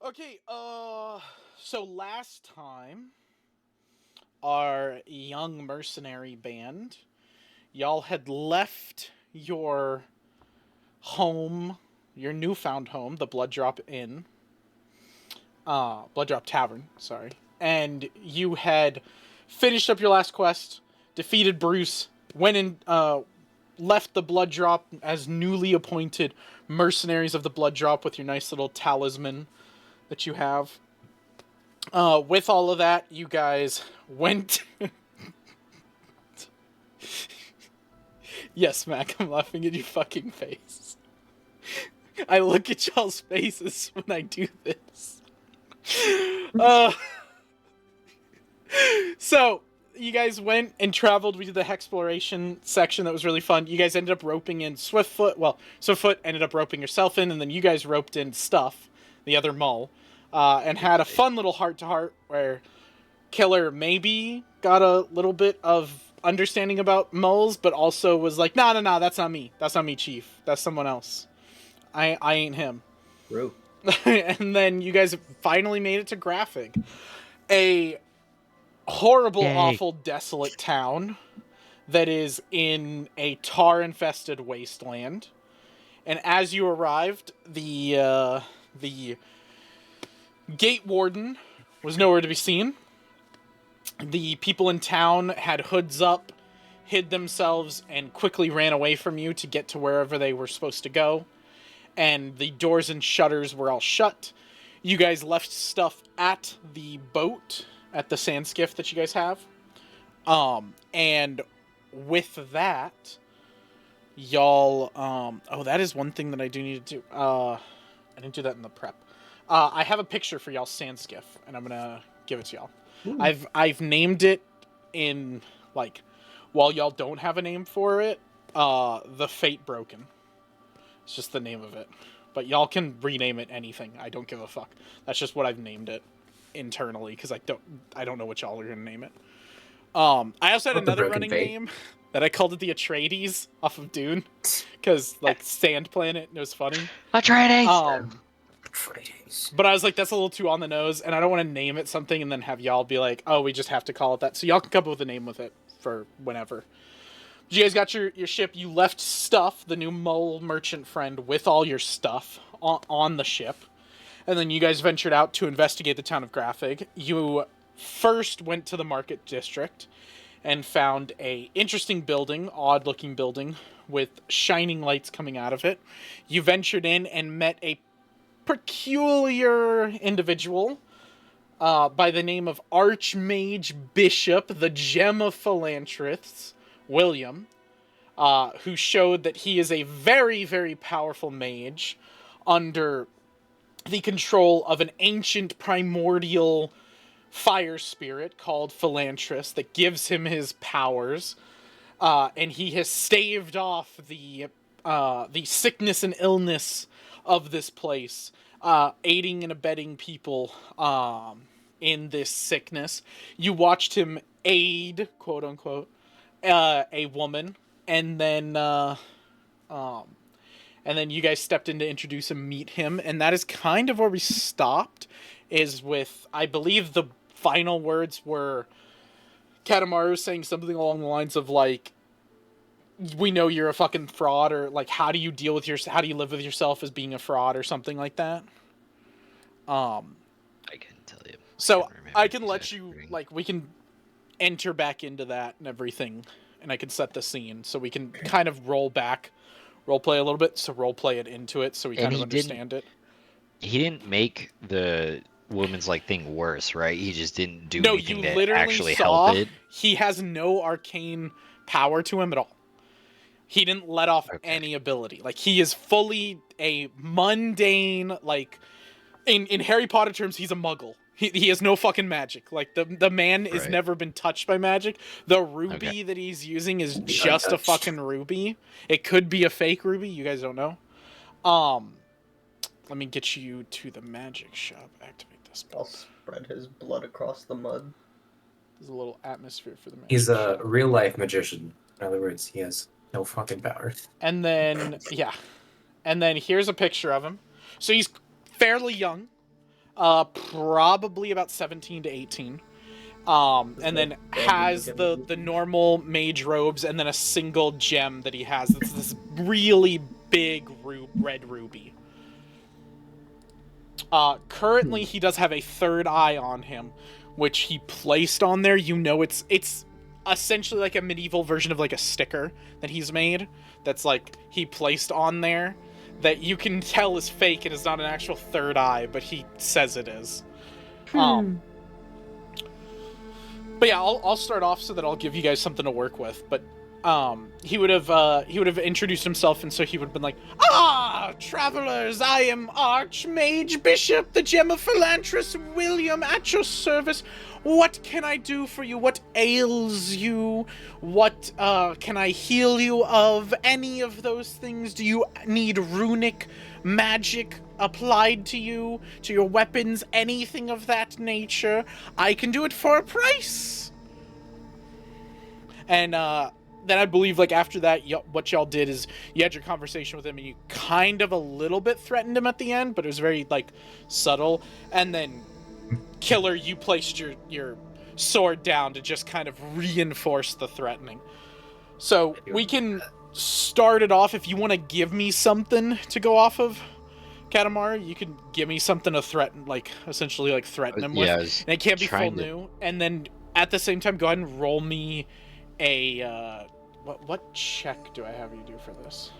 Okay, so last time, our young mercenary band, y'all had left your home, your newfound home, the Blood Drop Inn, Blood Drop Tavern, sorry, and you had finished up your last quest, defeated Bruce, went in, left the Blood Drop as newly appointed mercenaries of the Blood Drop with your nice little talisman that you have. With all of that, you guys went. Yes, Mac, I'm laughing at your fucking face. I look at y'all's faces when I do this. Uh, so you guys went and traveled. We did the exploration section that was really fun. You guys ended up roping in Swiftfoot. Well, Swiftfoot ended up roping yourself in, and then you guys roped in Stuff, the other mole, and had a fun little heart to heart where Killer maybe got a little bit of understanding about moles, but also was like, no, that's not me. That's not me, Chief. That's someone else. I ain't him. True. And then you guys finally made it to Grafig, a horrible, awful, desolate town that is in a tar-infested wasteland. And as you arrived, the gate warden was nowhere to be seen. The people in town had hoods up, hid themselves, and quickly ran away from you to get to wherever they were supposed to go. And the doors and shutters were all shut. You guys left stuff at the boat, at the sand skiff that you guys have. And with that, y'all, oh, that is one thing that I do need to do. I didn't do that in the prep. I have a picture for y'all's sand skiff, and I'm gonna give it to y'all. Ooh. I've named it in, like, while y'all don't have a name for it, the Fatebroken. It's just the name of it. But y'all can rename it anything. I don't give a fuck. That's just what I've named it internally, because I don't know what y'all are gonna name it. I also had another running name that I called it the Atreides off of Dune, because, like, Sand Planet, it was funny. Atreides! But I was like, that's a little too on the nose, and I don't want to name it something and then have y'all be like, oh, we just have to call it that. So y'all can come up with a name with it for whenever. You guys got your ship. You left Stuff, the new mole merchant friend, with all your stuff on the ship. And then you guys ventured out to investigate the town of Grafig. You first went to the market district and found a interesting building, odd-looking building, with shining lights coming out of it. You ventured in and met a peculiar individual by the name of Archmage Bishop, the Gem of Philanthropists, William, who showed that he is a very, very powerful mage under the control of an ancient primordial fire spirit called Philanthropist that gives him his powers, and he has staved off the sickness and illness of this place, aiding and abetting people in this sickness. You watched him aid, quote unquote, a woman, and then you guys stepped in to introduce and meet him, and that is kind of where we stopped. Is with, I believe the final words were Katamaru saying something along the lines of, like, we know you're a fucking fraud, or, like, how do you live with yourself as being a fraud, or something like that. I can tell you. So I can let you, like, we can enter back into that and everything, and I can set the scene, so we can kind of roleplay a little bit, so roleplay it into it, so we kind of understand it. He didn't make the woman's, like, thing worse, right? He just didn't do anything that actually helped it. He has no arcane power to him at all. He didn't let off any ability. Like, he is fully a mundane, like, in Harry Potter terms, he's a muggle. He has no fucking magic. Like, the man has never been touched by magic. The ruby that he's using is just a fucking ruby. It could be a fake ruby. You guys don't know. Let me get you to the magic shop. Activate this. I'll spread his blood across the mud. There's a little atmosphere for the magic He's a shop. real-life magician. In other words, he has no fucking power. And then, yeah. And then here's a picture of him. So he's fairly young. Probably about 17 to 18. And then has the normal mage robes, and then a single gem that he has. That's this really big red ruby. Currently, he does have a third eye on him, which he placed on there. You know, it's essentially like a medieval version of like a sticker that he's made. That's like he placed on there that you can tell is fake and is not an actual third eye, but he says it is. But yeah, I'll start off so that I'll give you guys something to work with. But he would have introduced himself, and so he would have been like, "Ah, travelers, I am Archmage Bishop, the Gem of Philanthropist William, at your service. What can I do for you? What ails you? What can I heal you of? Any of those things? Do you need runic magic applied to you, to your weapons, anything of that nature? I can do it for a price." And then I believe, like, after that, what y'all did is you had your conversation with him, and you kind of a little bit threatened him at the end, but it was very, like, subtle. And then, Killer, you placed your sword down to just kind of reinforce the threatening. So we can start it off. If you want to give me something to go off of, Katamari, you can give me something to threaten, like, essentially, like, threaten him with. And it can't be full new. And then, at the same time, go ahead and roll me a, what check do I have you do for this?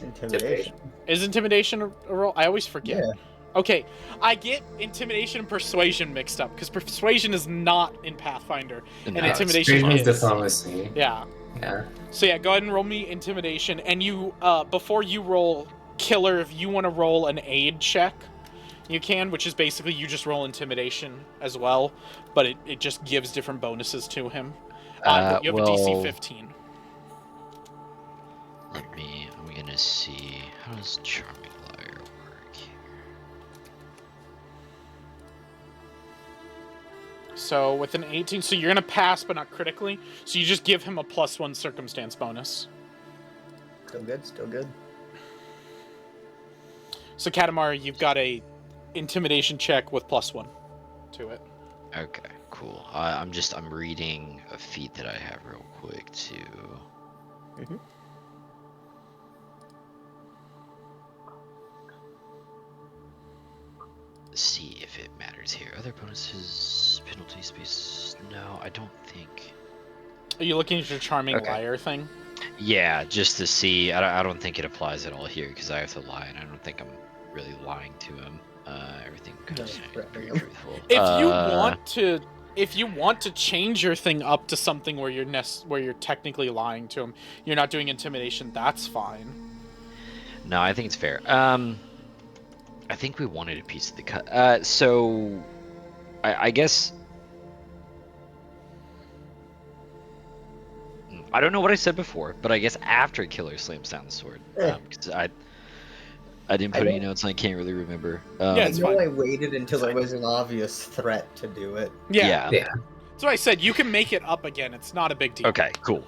Intimidation. Is intimidation a roll? I always forget. Yeah. Okay, I get intimidation and persuasion mixed up, because persuasion is not in Pathfinder, and intimidation is. Diplomacy. Yeah. So yeah, go ahead and roll me intimidation, and you, before you roll Killer, if you want to roll an aid check, you can, which is basically you just roll intimidation as well, but it just gives different bonuses to him. You have a DC 15. I'm gonna see, how does Charming Liar work here? So with an 18, so you're gonna pass, but not critically. So you just give him a +1 circumstance bonus. Still good, still good. So Katamari, you've got a intimidation check with +1 to it. Okay, cool. I'm reading a feat that I have real quick too. Mm-hmm. See if it matters here. Other bonuses, penalty space. No, I don't think. Are you looking at your Charming Liar thing? Yeah, just to see. I don't think it applies at all here because I have to lie, and I don't think I'm really lying to him. Everything goes pretty truthful. If you want to change your thing up to something where you're technically lying to him, you're not doing intimidation. That's fine. No, I think it's fair. I think we wanted a piece of the cut. So I guess I don't know what I said before, but I guess after Killer slams down the sword, because I didn't put any notes and I can't really remember. Yeah, it's fine. I waited until there was an obvious threat to do it. Yeah. That's what I said. You can make it up again. It's not a big deal. Okay, cool.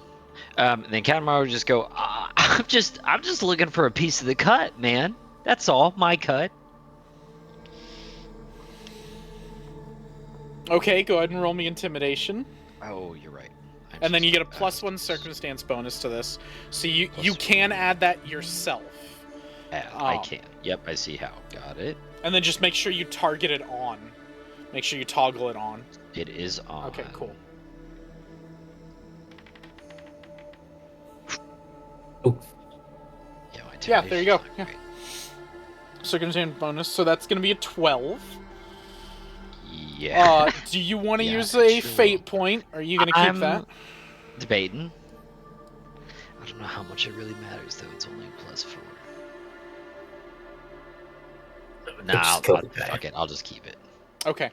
Then Katamari would just go, I'm just looking for a piece of the cut, man. That's all, my cut. Okay, go ahead and roll me intimidation. Oh, you're right. And then you get a +1 circumstance bonus to this. So you can add that yourself. I can. Yep, I see how. Got it. And then just make sure you target it on. Make sure you toggle it on. It is on. Okay, cool. Oh. Yeah, there you go. Yeah. Circumstance bonus. So that's going to be a 12. Yeah. Do you want to use a fate point? Or are you going to keep that? Debating. I don't know how much it really matters, though. It's only a +4. Nah, fuck it. I'll just keep it. Okay.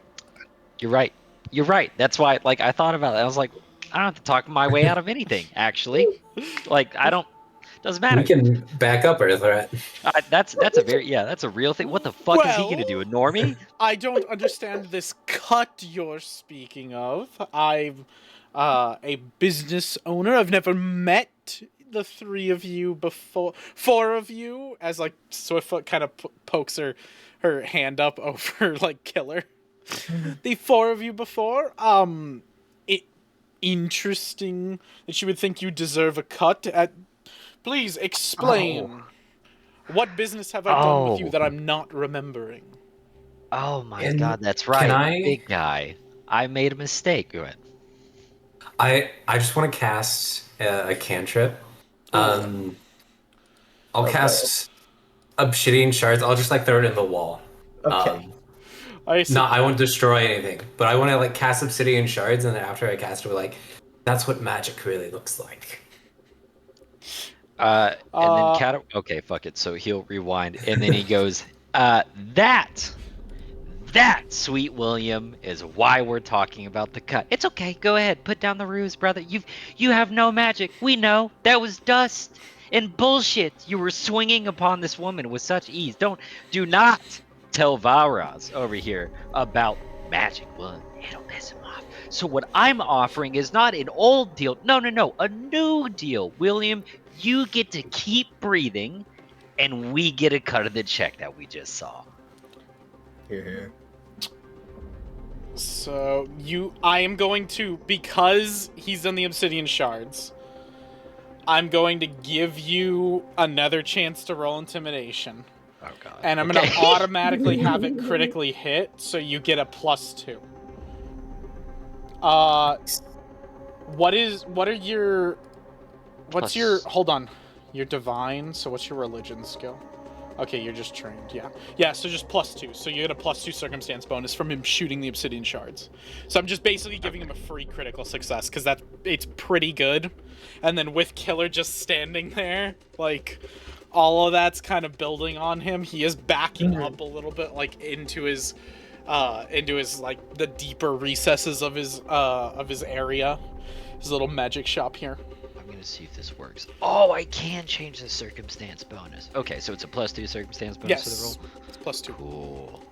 You're right. You're right. That's why, like, I thought about it. I was like, I don't have to talk my way out of anything, actually. Like, I don't... Doesn't matter. We can back up our threat. That's a real thing. What the fuck is he gonna do? A normie? I don't understand this cut you're speaking of. I'm a business owner. I've never met the three of you before, four of you, as like Swiftfoot kind of pokes her hand up over like Killer. The four of you before. Interesting that you would think you deserve a cut. Please explain. What business have I done with you that I'm not remembering? Oh my And god, that's can right. I- Big guy. I made a mistake. Go ahead. I just want to cast a cantrip. I'll Okay. cast Obsidian Shards. I'll just like throw it in the wall. Okay. I won't destroy anything, but I want to like cast Obsidian Shards, and then after I cast it, we're like, that's what magic really looks like. And then okay, fuck it. So he'll rewind, and then he goes, that, sweet William, is why we're talking about the cut. It's okay. Go ahead. Put down the ruse, brother. You have no magic. We know. That was dust and bullshit. You were swinging upon this woman with such ease. Do not tell Valraz over here about magic. Well, it'll piss him off. So what I'm offering is not an old deal. No, a new deal. William, you get to keep breathing, and we get a cut of the check that we just saw. Here. So I am going to, because he's done the Obsidian Shards, I'm going to give you another chance to roll Intimidation. Oh god. And I'm going to automatically have it critically hit, so you get a +2. Hold on. Your divine, so what's your religion skill? Okay, you're just trained, yeah. Yeah, so just +2. So you get a +2 circumstance bonus from him shooting the Obsidian Shards. So I'm just basically giving him a free critical success, because it's pretty good. And then with Killer just standing there, like, all of that's kind of building on him. He is backing up a little bit, like, into his like the deeper recesses of his area, his little magic shop here. I'm gonna see if this works. Oh, I can change the circumstance bonus. Okay, so it's a +2 circumstance bonus for the roll? It's +2. Cool.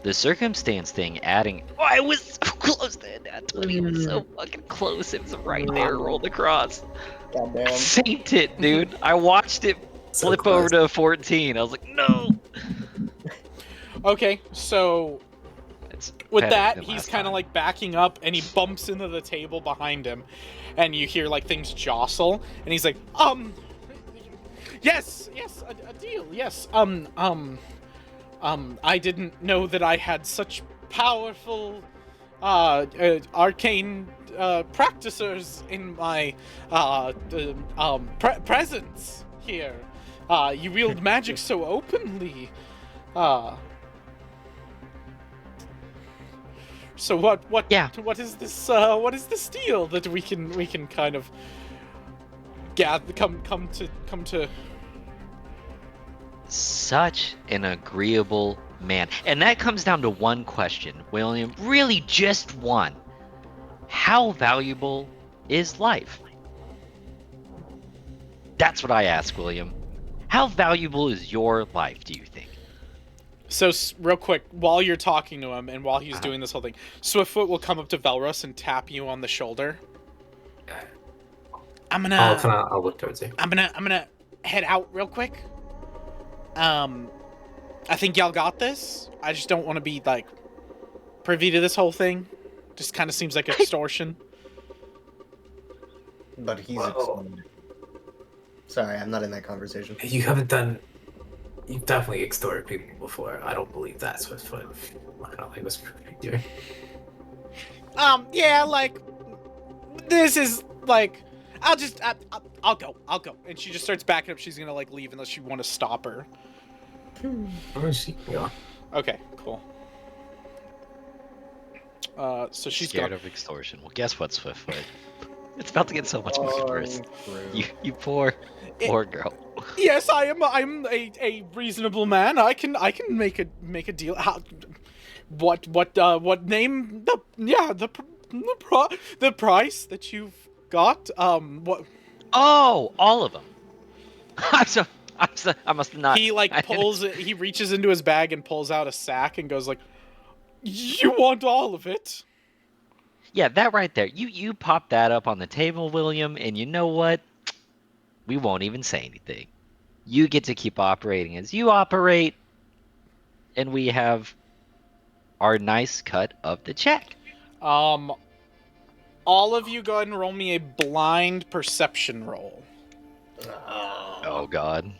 The circumstance thing adding... Oh, I was so close to that 20. It was so fucking close. It was right there, rolled across. Goddamn. Saint it, dude. I watched it So flip close. over to a 14. I was like, no! Okay, so It's with better that, than he's last kind of time. like backing up, and he bumps into the table behind him, and you hear like things jostle, and he's like, yes, a deal, yes, I didn't know that I had such powerful, arcane, practicers in my, presence here. You wield magic so openly. So what is this deal that we can kind of gather come to Such an agreeable man. And that comes down to one question, William. Really just one. How valuable is life? That's what I ask, William. How valuable is your life, do you think? So real quick, while you're talking to him and while he's doing this whole thing, Swiftfoot will come up to Velrus and tap you on the shoulder. I'll look towards you. I'm gonna head out real quick. I think y'all got this. I just don't want to be like privy to this whole thing. Just kind of seems like extortion. But he's excluded. Sorry, I'm not in that conversation. You've definitely extorted people before. I don't believe that's what I don't think was doing. Yeah, like this is like I'll go. And she just starts backing up. She's gonna like leave unless you want to stop her. Oh, yeah. Okay, cool. So she's scared gone. of extortion. Well, guess what, Swiftfoot? It's about to get so much fucking worse. You poor girl. Yes, I'm a reasonable man. I can make a deal. What name the price that you've got? What? Oh, all of them. I must have not. He like pulls it. He reaches into his bag and pulls out a sack and goes like, "You want all of it?" Yeah, that right there. You pop that up on the table, William, and you know what? We won't even say anything. You get to keep operating as you operate, and we have our nice cut of the check. All of you go ahead and roll me a blind perception roll. Oh God.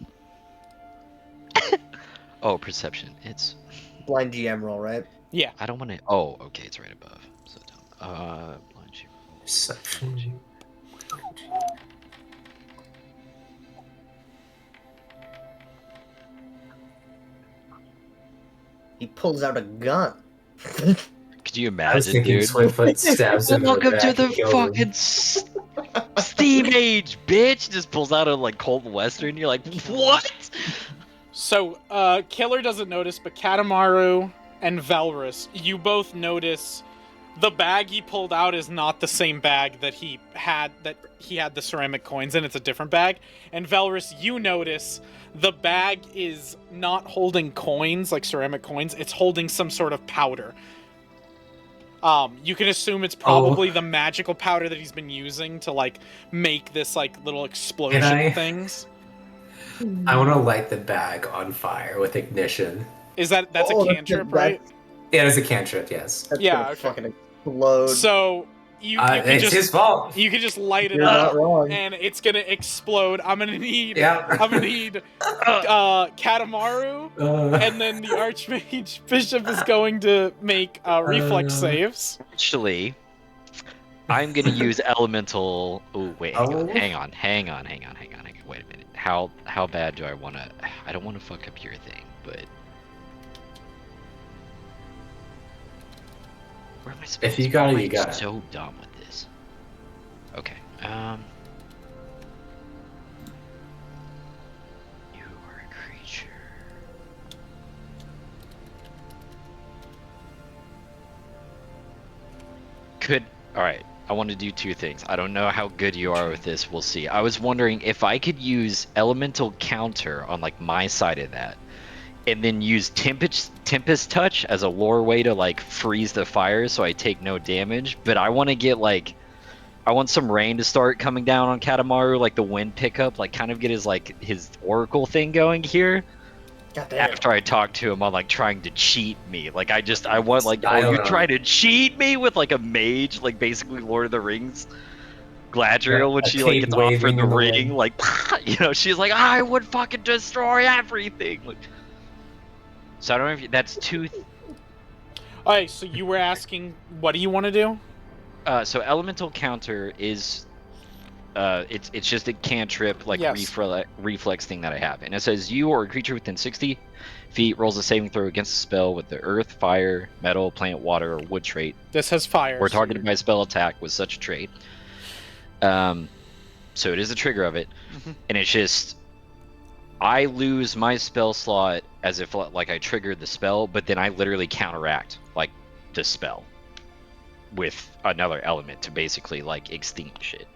Oh, perception. It's. Blind GM roll, right? Yeah. I don't want to. Oh, okay, it's right above. So, blind check. Perception. He pulls out a gun. Could you I was imagine, thinking dude? Swiftfoot stabs him in the Welcome to back the and kills him. fucking Steam Age, bitch! Just pulls out a like Colt Western. You're like, what? So, Killer doesn't notice, but Katamaru and Velrus, you both notice the bag he pulled out is not the same bag that he had the ceramic coins in. It's a different bag. And Velrus, you notice the bag is not holding coins, like ceramic coins. It's holding some sort of powder. You can assume it's probably the magical powder that he's been using to, like, make this, like, little explosion things. I want to light the bag on fire with ignition. That's a cantrip, right? Yeah, it's a cantrip, yes. That's Yeah, gonna okay. fucking explode. So you can It's just his fault. you can just light it You're up, not wrong. and it's gonna explode. I'm gonna need Uh, Katamaru, and then the Archmage Bishop is going to make reflex saves. Actually, I'm gonna use elemental. Oh wait, hang on. Wait a minute. How bad do I wanna? I don't want to fuck up your thing, but where am I supposed If you to? got it, I'm you got it. so dumb with this. Okay. You are a creature. All right. I want to do two things. I don't know how good you are with this. We'll see. I was wondering if I could use elemental counter on like my side of that, and then use Tempest Touch as a lore way to like freeze the fire so I take no damage. But I want to get like, I want some rain to start coming down on Katamaru, like the wind pickup, like kind of get his oracle thing going here. Goddamn. After I talk to him on like trying to cheat me, like I want like, oh, you Stylo. trying to cheat me with like a mage, like basically Lord of the Rings Gladriel when A she like cape gets offered waving the in the ring, wind. like you know, she's like, I would fucking destroy everything. Like, so I don't know if that's two. Alright, so you were asking, what do you want to do? So elemental counter is, it's just a cantrip like Yes. reflex thing that I have, and it says you or a creature within 60 feet rolls a saving throw against a spell with the earth, fire, metal, plant, water, or wood trait, This has fire. or so targeted you're- by a spell attack with such a trait. So it is a trigger of it, and it's just I lose my spell slot as if like I triggered the spell, but then I literally counteract like the spell with another element to basically like extinguish it.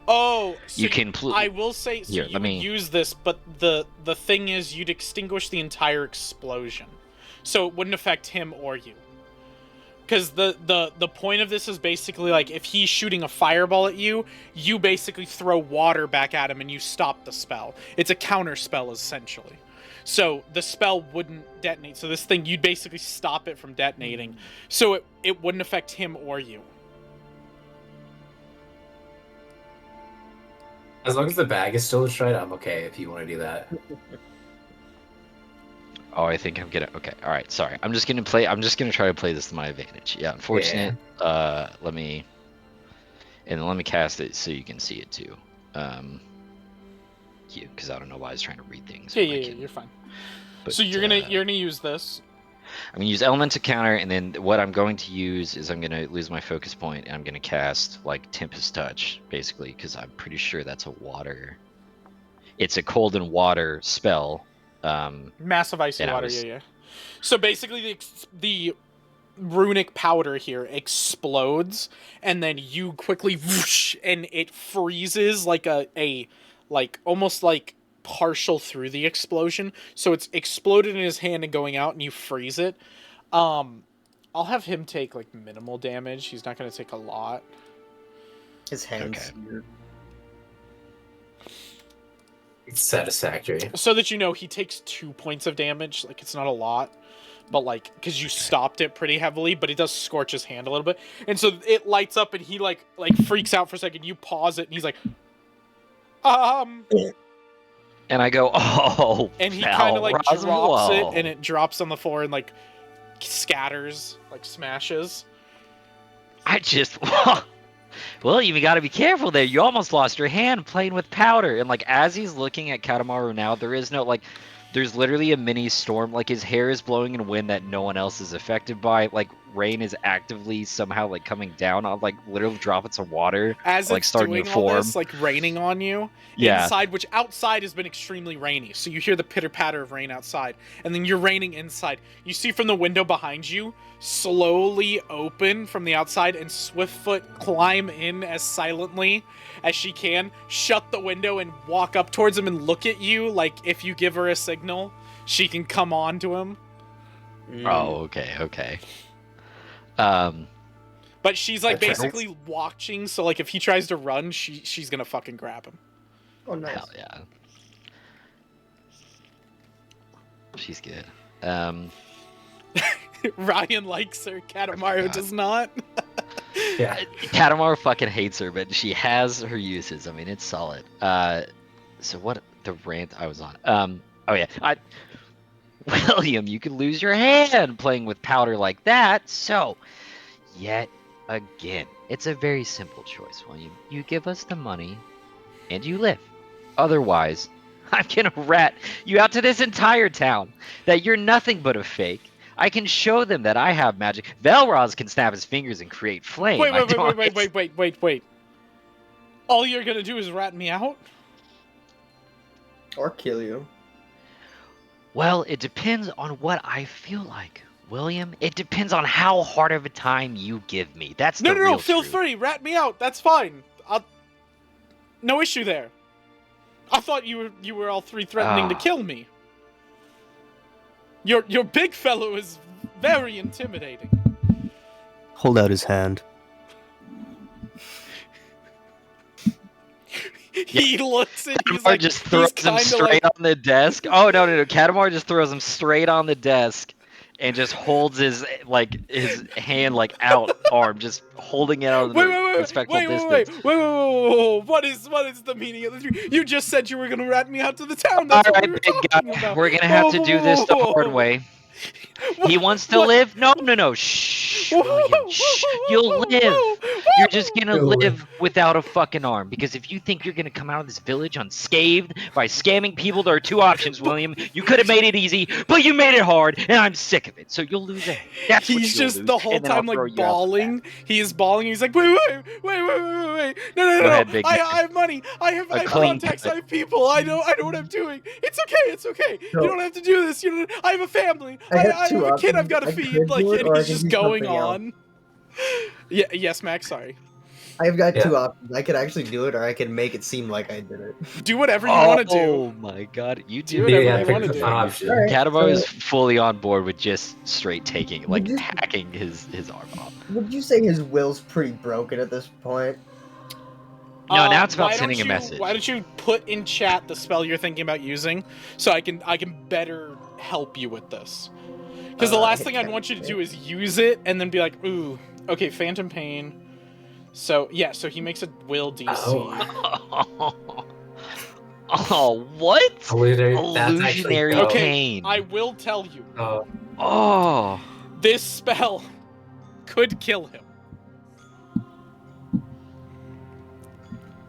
Oh, so You can I will say, so Here, you let would me- use this, but the thing is, you'd extinguish the entire explosion, so it wouldn't affect him or you. Because the point of this is basically like, if he's shooting a fireball at you, you basically throw water back at him and you stop the spell. It's a counter spell essentially. So the spell wouldn't detonate. So this thing, you'd basically stop it from detonating. So it wouldn't affect him or you. As long as the bag is still destroyed, I'm okay if you want to do that. Oh, I think I'm gonna. Okay, all right. Sorry, I'm just gonna try to play this to my advantage. Yeah, unfortunate. Let me cast it so you can see it too. Because I don't know why I was trying to read things. Yeah, you're fine. But, so you're gonna use this. I'm gonna use elemental counter, and then what I'm going to use is I'm gonna lose my focus point, and I'm gonna cast like Tempest Touch, basically, because I'm pretty sure that's a water. It's a cold and water spell. Massive icy and I water, was- yeah. So basically, the runic powder here explodes, and then you quickly whoosh, and it freezes like a almost like partial through the explosion. So it's exploded in his hand and going out, and you freeze it. I'll have him take like minimal damage. He's not going to take a lot. His hands. Okay. It's satisfactory. So that you know, he takes 2 points of damage. Like, it's not a lot. But, like, because you stopped it pretty heavily, but it does scorch his hand a little bit. And so it lights up, and he, like freaks out for a second. You pause it, and he's like, And I go, oh, and he kind of, like, drops Roswell. it, and it drops on the floor and, like, scatters, like, smashes. I just... Well, you got to be careful there. You almost lost your hand playing with powder. And, like, as he's looking at Katamaru now, there is no, like... There's literally a mini storm. Like, his hair is blowing in wind that no one else is affected by. Like, rain is actively somehow, like, coming down on, like, literal droplets of water. As like, it's starting doing to all form. this, like, raining on you. Yeah. Inside, which outside has been extremely rainy. So you hear the pitter-patter of rain outside. And then you're raining inside. You see from the window behind you, slowly open from the outside, and Swiftfoot climb in as silently as she can, shut the window, and walk up towards him and look at you, like, if you give her a signal, she can come on to him. Oh, okay. But she's, like, Okay. basically watching, so, like, if he tries to run, she's gonna fucking grab him. Oh, nice. Hell yeah. She's good. Ryan likes her, Katamaru does not. Yeah. Katamaru fucking hates her, but she has her uses. I mean, it's solid. So what the rant I was on? Oh yeah, William, you could lose your hand playing with powder like that. So, yet again, it's a very simple choice, William. You give us the money, and you live. Otherwise, I'm gonna rat you out to this entire town that you're nothing but a fake. I can show them that I have magic. Velroz can snap his fingers and create flame. Wait. All you're gonna do is rat me out? Or kill you. Well, it depends on what I feel like, William. It depends on how hard of a time you give me. That's the real No, feel truth. free, rat me out. That's fine. No issue there. I thought you were all three threatening to kill me. Your big fellow is very intimidating. Hold out his hand. He looks at he's Katamar like, just throws him straight on the desk. Oh no! Katamar just throws him straight on the desk and just holds his hand like out arm, just holding it out of the respectful distance. Wait. What is the meaning of this? You just said you were gonna rat me out to the town. All That's what right, we were big talking guy, about. we're gonna have to do this the hard way. He wants to live? No. Shh, William. Shh. You'll live. You're just gonna live without a fucking arm. Because if you think you're gonna come out of this village unscathed by scamming people, there are two options, William. You could have made it easy, but you made it hard, and I'm sick of it. So you'll lose it. That's what He's you'll just lose, the whole and then I'll time throw like you out the bawling. back. He is bawling. He's like, wait. No. Go ahead, big guy. I have money. I have clean contacts. cut. I have people. I know what I'm doing. It's okay. No. You don't have to do this. I have a family. I I have have two a kid I've options. got to I feed. could Like, do it, and or I he's can just do going something else. on. Yeah, yes, Max. Sorry. I've got Yeah. two options. I could actually do it, or I could make it seem like I did it. Do whatever you want to do. Oh my god, you Do do whatever Yeah, you pick want to the do. fun option. Alright. Katamar is So- fully on board with just straight taking, like Would you- hacking his arm off. Would you say his will's pretty broken at this point? No, now it's about why don't sending a you- message. Why don't you put in chat the spell you're thinking about using, so I can better help you with this? Because the last thing I'd want you to do is use it and then be like, ooh, okay, Phantom Pain. So yeah, so he makes a will DC. Oh, what? Illusionary dope. Okay, pain. I will tell you, Oh. this spell could kill him.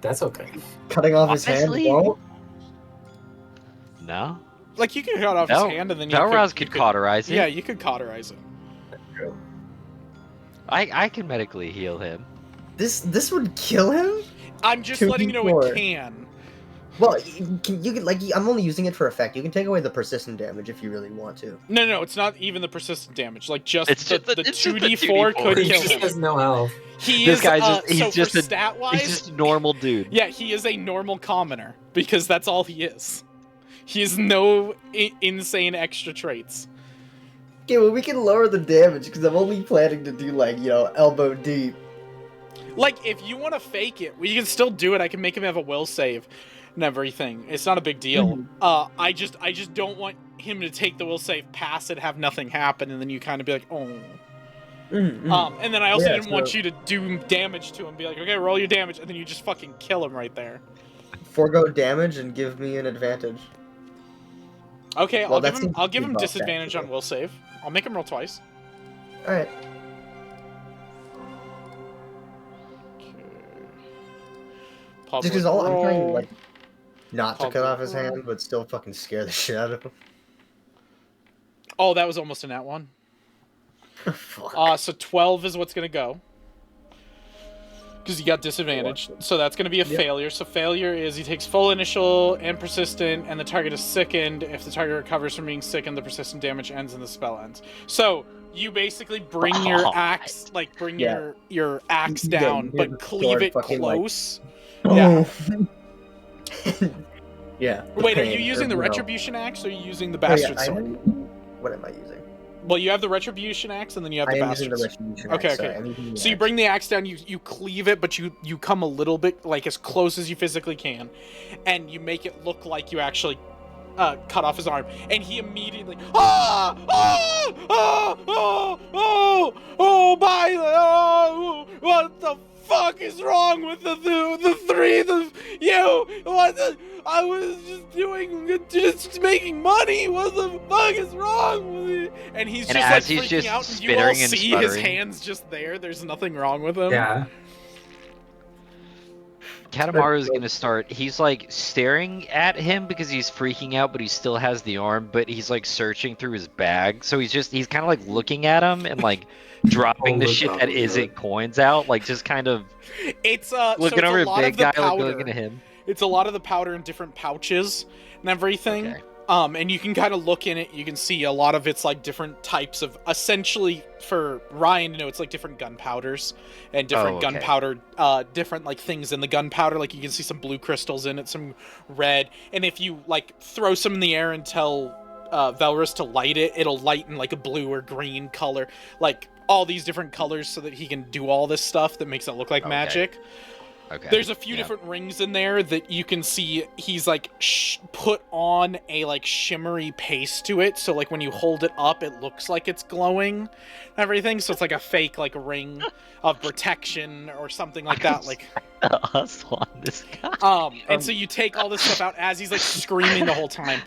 That's okay. Cutting off his hand Honestly- won't? No? Like, you could cut off his hand and then you Velroz you could cauterize it. Yeah, you could cauterize it. I can medically heal him. This would kill him? I'm just letting you know it 2d4. can. Well, you can like I'm only using it for effect. You can take away the persistent damage if you really want to. No, it's not even the persistent damage. Like, just It's the just the 2d4 could He kill just him. has no health. He This is, guy's just- he's so just for a- stat-wise, He's just a normal dude. yeah, he is a normal commoner, because that's all he is. He has no insane extra traits. Okay, well we can lower the damage because I'm only planning to do like elbow deep. Like, if you want to fake it, we can still do it. I can make him have a will save and everything. It's not a big deal. I just don't want him to take the will save, pass it, have nothing happen, and then you kind of be like, oh. And then I also didn't want you to do damage to him. Be like, okay, roll your damage, and then you just fucking kill him right there. Forgo damage and give me an advantage. Okay, Well, I'll give him buffed, disadvantage actually. on will save. I'll make him roll twice. All right. Public Just because I'm trying roll. like not to cut Public off his roll. hand, but still fucking scare the shit out of him. Oh, that was almost a nat one. Fuck. So 12 is what's gonna go. Because you got disadvantage. So that's gonna be a failure. So failure is he takes full initial and persistent, and the target is sickened. If the target recovers from being sickened, the persistent damage ends and the spell ends. So you basically bring your axe, like bring your axe down, you get but the cleave sword it fucking, like- close. Yeah. Yeah. Wait, are pain, you using the no. retribution axe or are you using the Oh, yeah, bastard I sword? What am I using? Well, you have the retribution axe and then you have I the am using bastard the sword. retribution. Okay, axe, okay. sorry, I'm using the So you axe. bring the axe down, you cleave it, but you come a little bit, like as close as you physically can, and you make it look like you actually cut off his arm, and he immediately what the fuck is wrong with the three of you? I was just making money. What the fuck is wrong with it? And he's And just like as he's freaking just out, and you all spittering and see his sputtering. hands just there. There's nothing wrong with him. Yeah. Katamaru's gonna start. He's like staring at him because he's freaking out, but he still has the arm. But he's like searching through his bag, so he's kind of like looking at him and like dropping the look shit up, that yeah. isn't coins out, like just kind of It's looking so over it's a at lot big of the guy, powder. like looking at him. It's a lot of the powder in different pouches and everything. Okay. And you can kind of look in it. You can see a lot of it's like different types of, essentially for Ryan to know, it's like different gunpowders and different okay. gunpowder, different like things in the gunpowder. Like you can see some blue crystals in it, some red. And if you like throw some in the air and tell Velrus to light it, it'll light in like a blue or green color, like all these different colors so that he can do all this stuff that makes it look like magic. Okay. There's a few yeah. different rings in there that you can see he's like put on a like shimmery paste to it, so like when you hold it up it looks like it's glowing and everything, so it's like a fake like ring of protection or something like that, like hustle on this guy. and so you take all this stuff out as he's like screaming the whole time.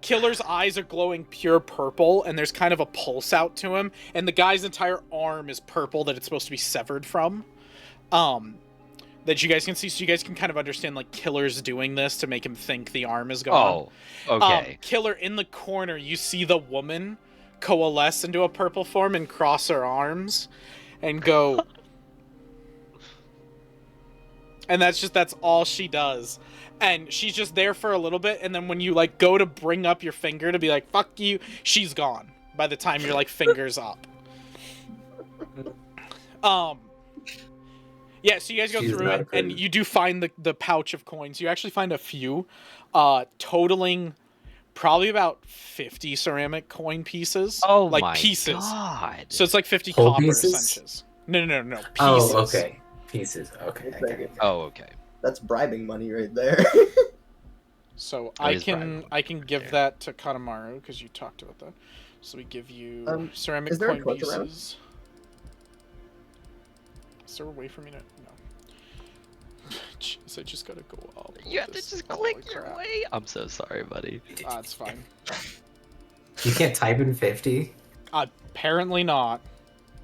Killer's eyes are glowing pure purple and there's kind of a pulse out to him, and the guy's entire arm is purple that it's supposed to be severed from. That you guys can see, so you guys can kind of understand like Killer's doing this to make him think the arm is gone. Oh, okay. Killer, in the corner, you see the woman coalesce into a purple form and cross her arms and go. And that's all she does. And she's just there for a little bit, and then when you like go to bring up your finger to be like, fuck you, she's gone by the time your like finger's up. Yeah, so you guys go She's through not it, and afraid. you do find the pouch of coins. You actually find a few, totaling probably about 50 ceramic coin pieces. Oh like my pieces. god. So it's like 50 Whole copper pieces? cents. No, pieces. Oh, okay. Pieces. Okay. I get it. Oh, okay. That's bribing money right there. So That I is can bribing. give that to Kanemaru because you talked about that. So we give you ceramic is there a coin torch around? pieces. Is there a way for me to? No. Jeez, I just gotta go up. You have to just click your way. I'm so sorry, buddy. It's fine. You can't type in 50? Apparently not.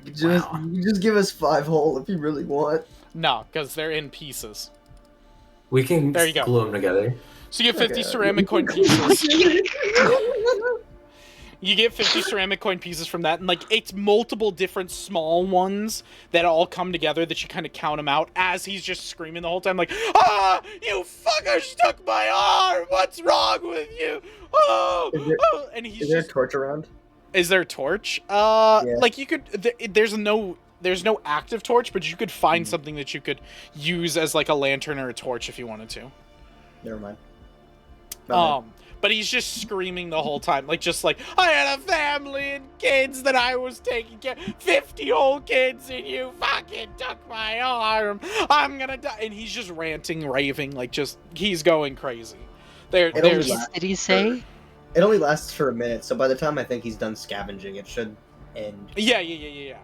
You just give us 5 whole if you really want. No, because they're in pieces. We can There you go. glue them together. So you get 50 Okay. ceramic coin pieces. You get 50 ceramic coin pieces from that, and like it's multiple different small ones that all come together that you kind of count them out as he's just screaming the whole time, like, "Ah, you fucker stuck my arm! What's wrong with you? Oh!" And he's Is there a just. torch around? Is there a torch? Like you could. There's no active torch, but you could find something that you could use as like a lantern or a torch if you wanted to. Never mind. but he's just screaming the whole time, like just like I had a family and kids that I was taking care, 50 whole kids, and you fucking took my arm. I'm gonna die, and he's just ranting, raving, like just he's going crazy. It only There's lasts Did he say? It only lasts for a minute, so by the time I think he's done scavenging, it should end. yeah.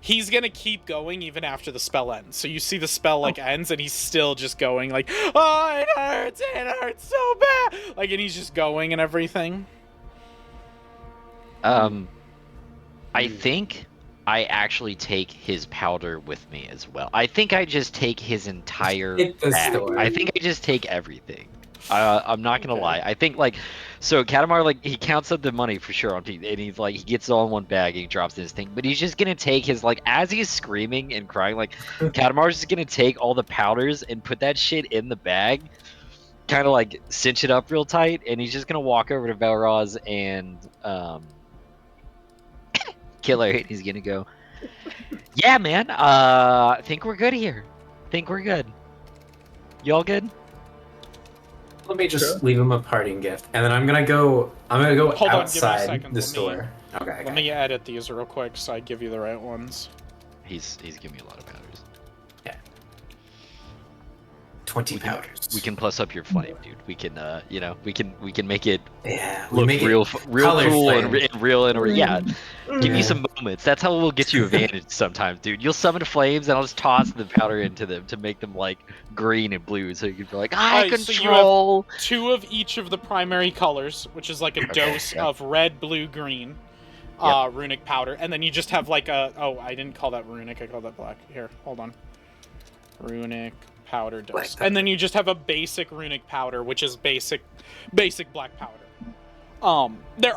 He's gonna keep going even after the spell ends. So you see the spell like ends, and he's still just going like, "Oh, it hurts so bad!" Like, and he's just going and everything. I think I actually take his powder with me as well. I think I just take his entire Hit the bag. store. I think I just take everything. I'm not gonna lie. I think like, so Katamar like he counts up the money for sure on people, and he's like he gets it all in one bag and he drops in his thing. But he's just gonna take his like as he's screaming and crying, like Katamar's just gonna take all the powders and put that shit in the bag, kind of like cinch it up real tight, and he's just gonna walk over to Velroz and Killer, and he's gonna go, "Yeah, man. I think we're good here. Think we're good. Y'all good?" Let me just leave him a parting gift, and then I'm gonna go Hold on, give me a outside second. the Let me- store. Okay. Let me edit these real quick so I give you the right ones. He's giving me a lot of powders. 20 powders. We can plus up your flame, dude. We can, we can make it Yeah, we look make it real color cool flame. and real and yeah. Give Yeah. me some moments. That's how we'll get you advantage sometimes, dude. You'll summon flames, and I'll just toss the powder into them to make them like green and blue, so you can be like, I Alright, so you have- control. 2 of each of the primary colors, which is like a dose yeah. of red, blue, green, runic powder, and then you just have like a I didn't call that runic, I called that black. Here, hold on. Runic powder dose, Black powder. and then you just have a basic runic powder, which is basic black powder. They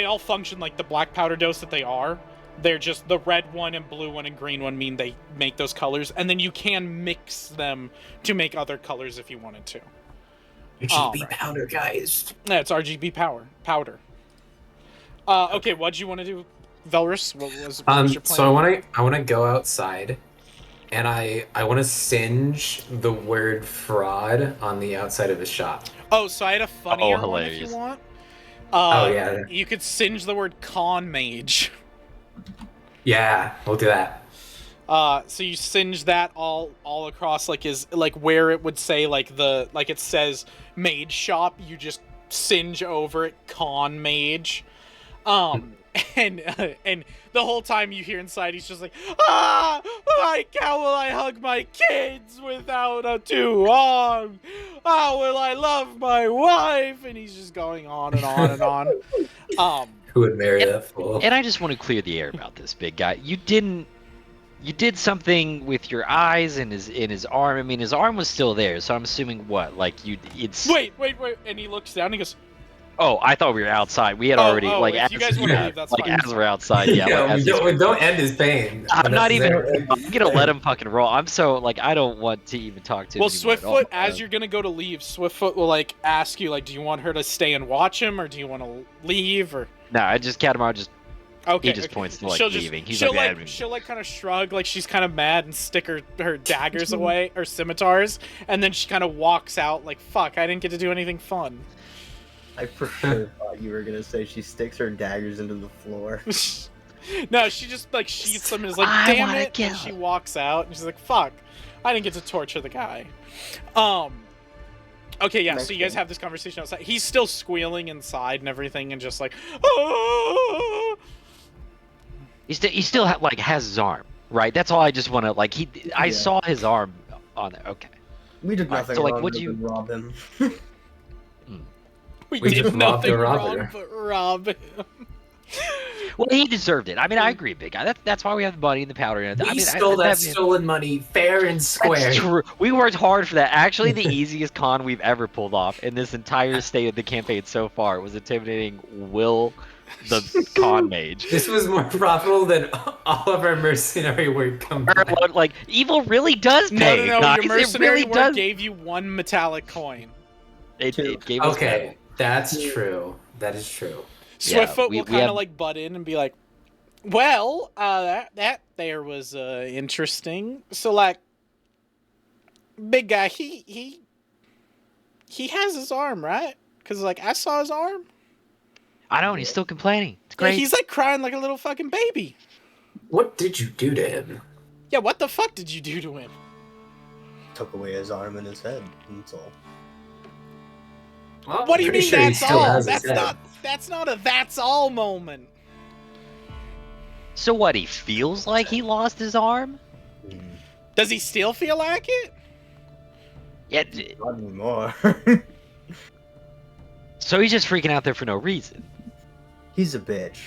all function like the black powder dose that they are. They're just the red one and blue one and green one mean they make those colors, and then you can mix them to make other colors if you wanted to. RGB right. powder, guys. Yeah, it's RGB powder. Okay, what'd you want to do, Velrus? What was your plan? So I wanna go outside, and I wanna singe the word fraud on the outside of his shop. Oh, so I had a funnier one if hilarious. you want. Yeah. You could singe the word con mage. Yeah, we'll do that. So you singe that all across like where it would say it says mage shop, you just singe over it con mage. And the whole time you hear inside he's just like, how will I hug my kids without 2 arms? How will I love my wife? And he's just going on and on and on. Who would marry that fool? And I just want to clear the air about this, big guy. You did something with your eyes and his arm. I mean, his arm was still there, so I'm assuming what? Like it's. Wait, and he looks down and he goes, Oh, I thought we were outside. We had already if you guys want to leave, that's fine. as we're outside. Yeah, Yeah, like, don't end his pain. I'm not even. unnecessarily. I'm gonna let him fucking roll. I'm so like I don't want to even talk to him. Well, anymore at all. Swiftfoot, as you're gonna go to leave, Swiftfoot will like ask you like, do you want her to stay and watch him, or do you want to leave, or? No, I just Katamar just Okay. he just points to like she'll leaving. He's she'll like, she'll like kind of shrug, like she's kind of mad, and stick her daggers away, or scimitars, and then she kind of walks out like, fuck, I didn't get to do anything fun. I for sure thought you were gonna say she sticks her daggers into the floor. No, she just like sheaths them and is like, I damn wanna it, kill and she him. walks out, and she's like, fuck, I didn't get to torture the guy. Okay, yeah, so you guys have this conversation outside. He's still squealing inside and everything, and just like, oh. he still has his arm, right? That's all I just want to like. I Yeah. saw his arm on there. Okay. We did Alright, nothing so, like, wrong would other you- than rob him. We We did just robbed nothing a robber. wrong but rob him. Well, he deserved it. I mean, I agree, big guy. That's why we have the money and the powder. And We stole that stolen money fair and square. That's true. We worked hard for that. Actually, the easiest con we've ever pulled off in this entire state of the campaign so far was intimidating Will, the con mage. This was more profitable than all of our mercenary work combined. Like, evil really does pay. No, guys. your mercenary it really work does. gave you 1 metallic coin. It gave us Okay, metal. that's true. That is true. Yeah, Swiftfoot we will kind have- of like butt in and be like, well, that there was interesting. So like, big guy, he has his arm, right? Because, like, I saw his arm. I know, and he's still complaining. It's Yeah, great. he's, like, crying like a little fucking baby. What did you do to him? Yeah, what the fuck did you do to him? Took away his arm and his head. That's all. Well, What do you pretty mean sure he that's still all? has his That's head. not a that's all moment. So what? He feels like he lost his arm? Does he still feel like it? Yeah. Not anymore. So he's just freaking out there for no reason. He's a bitch.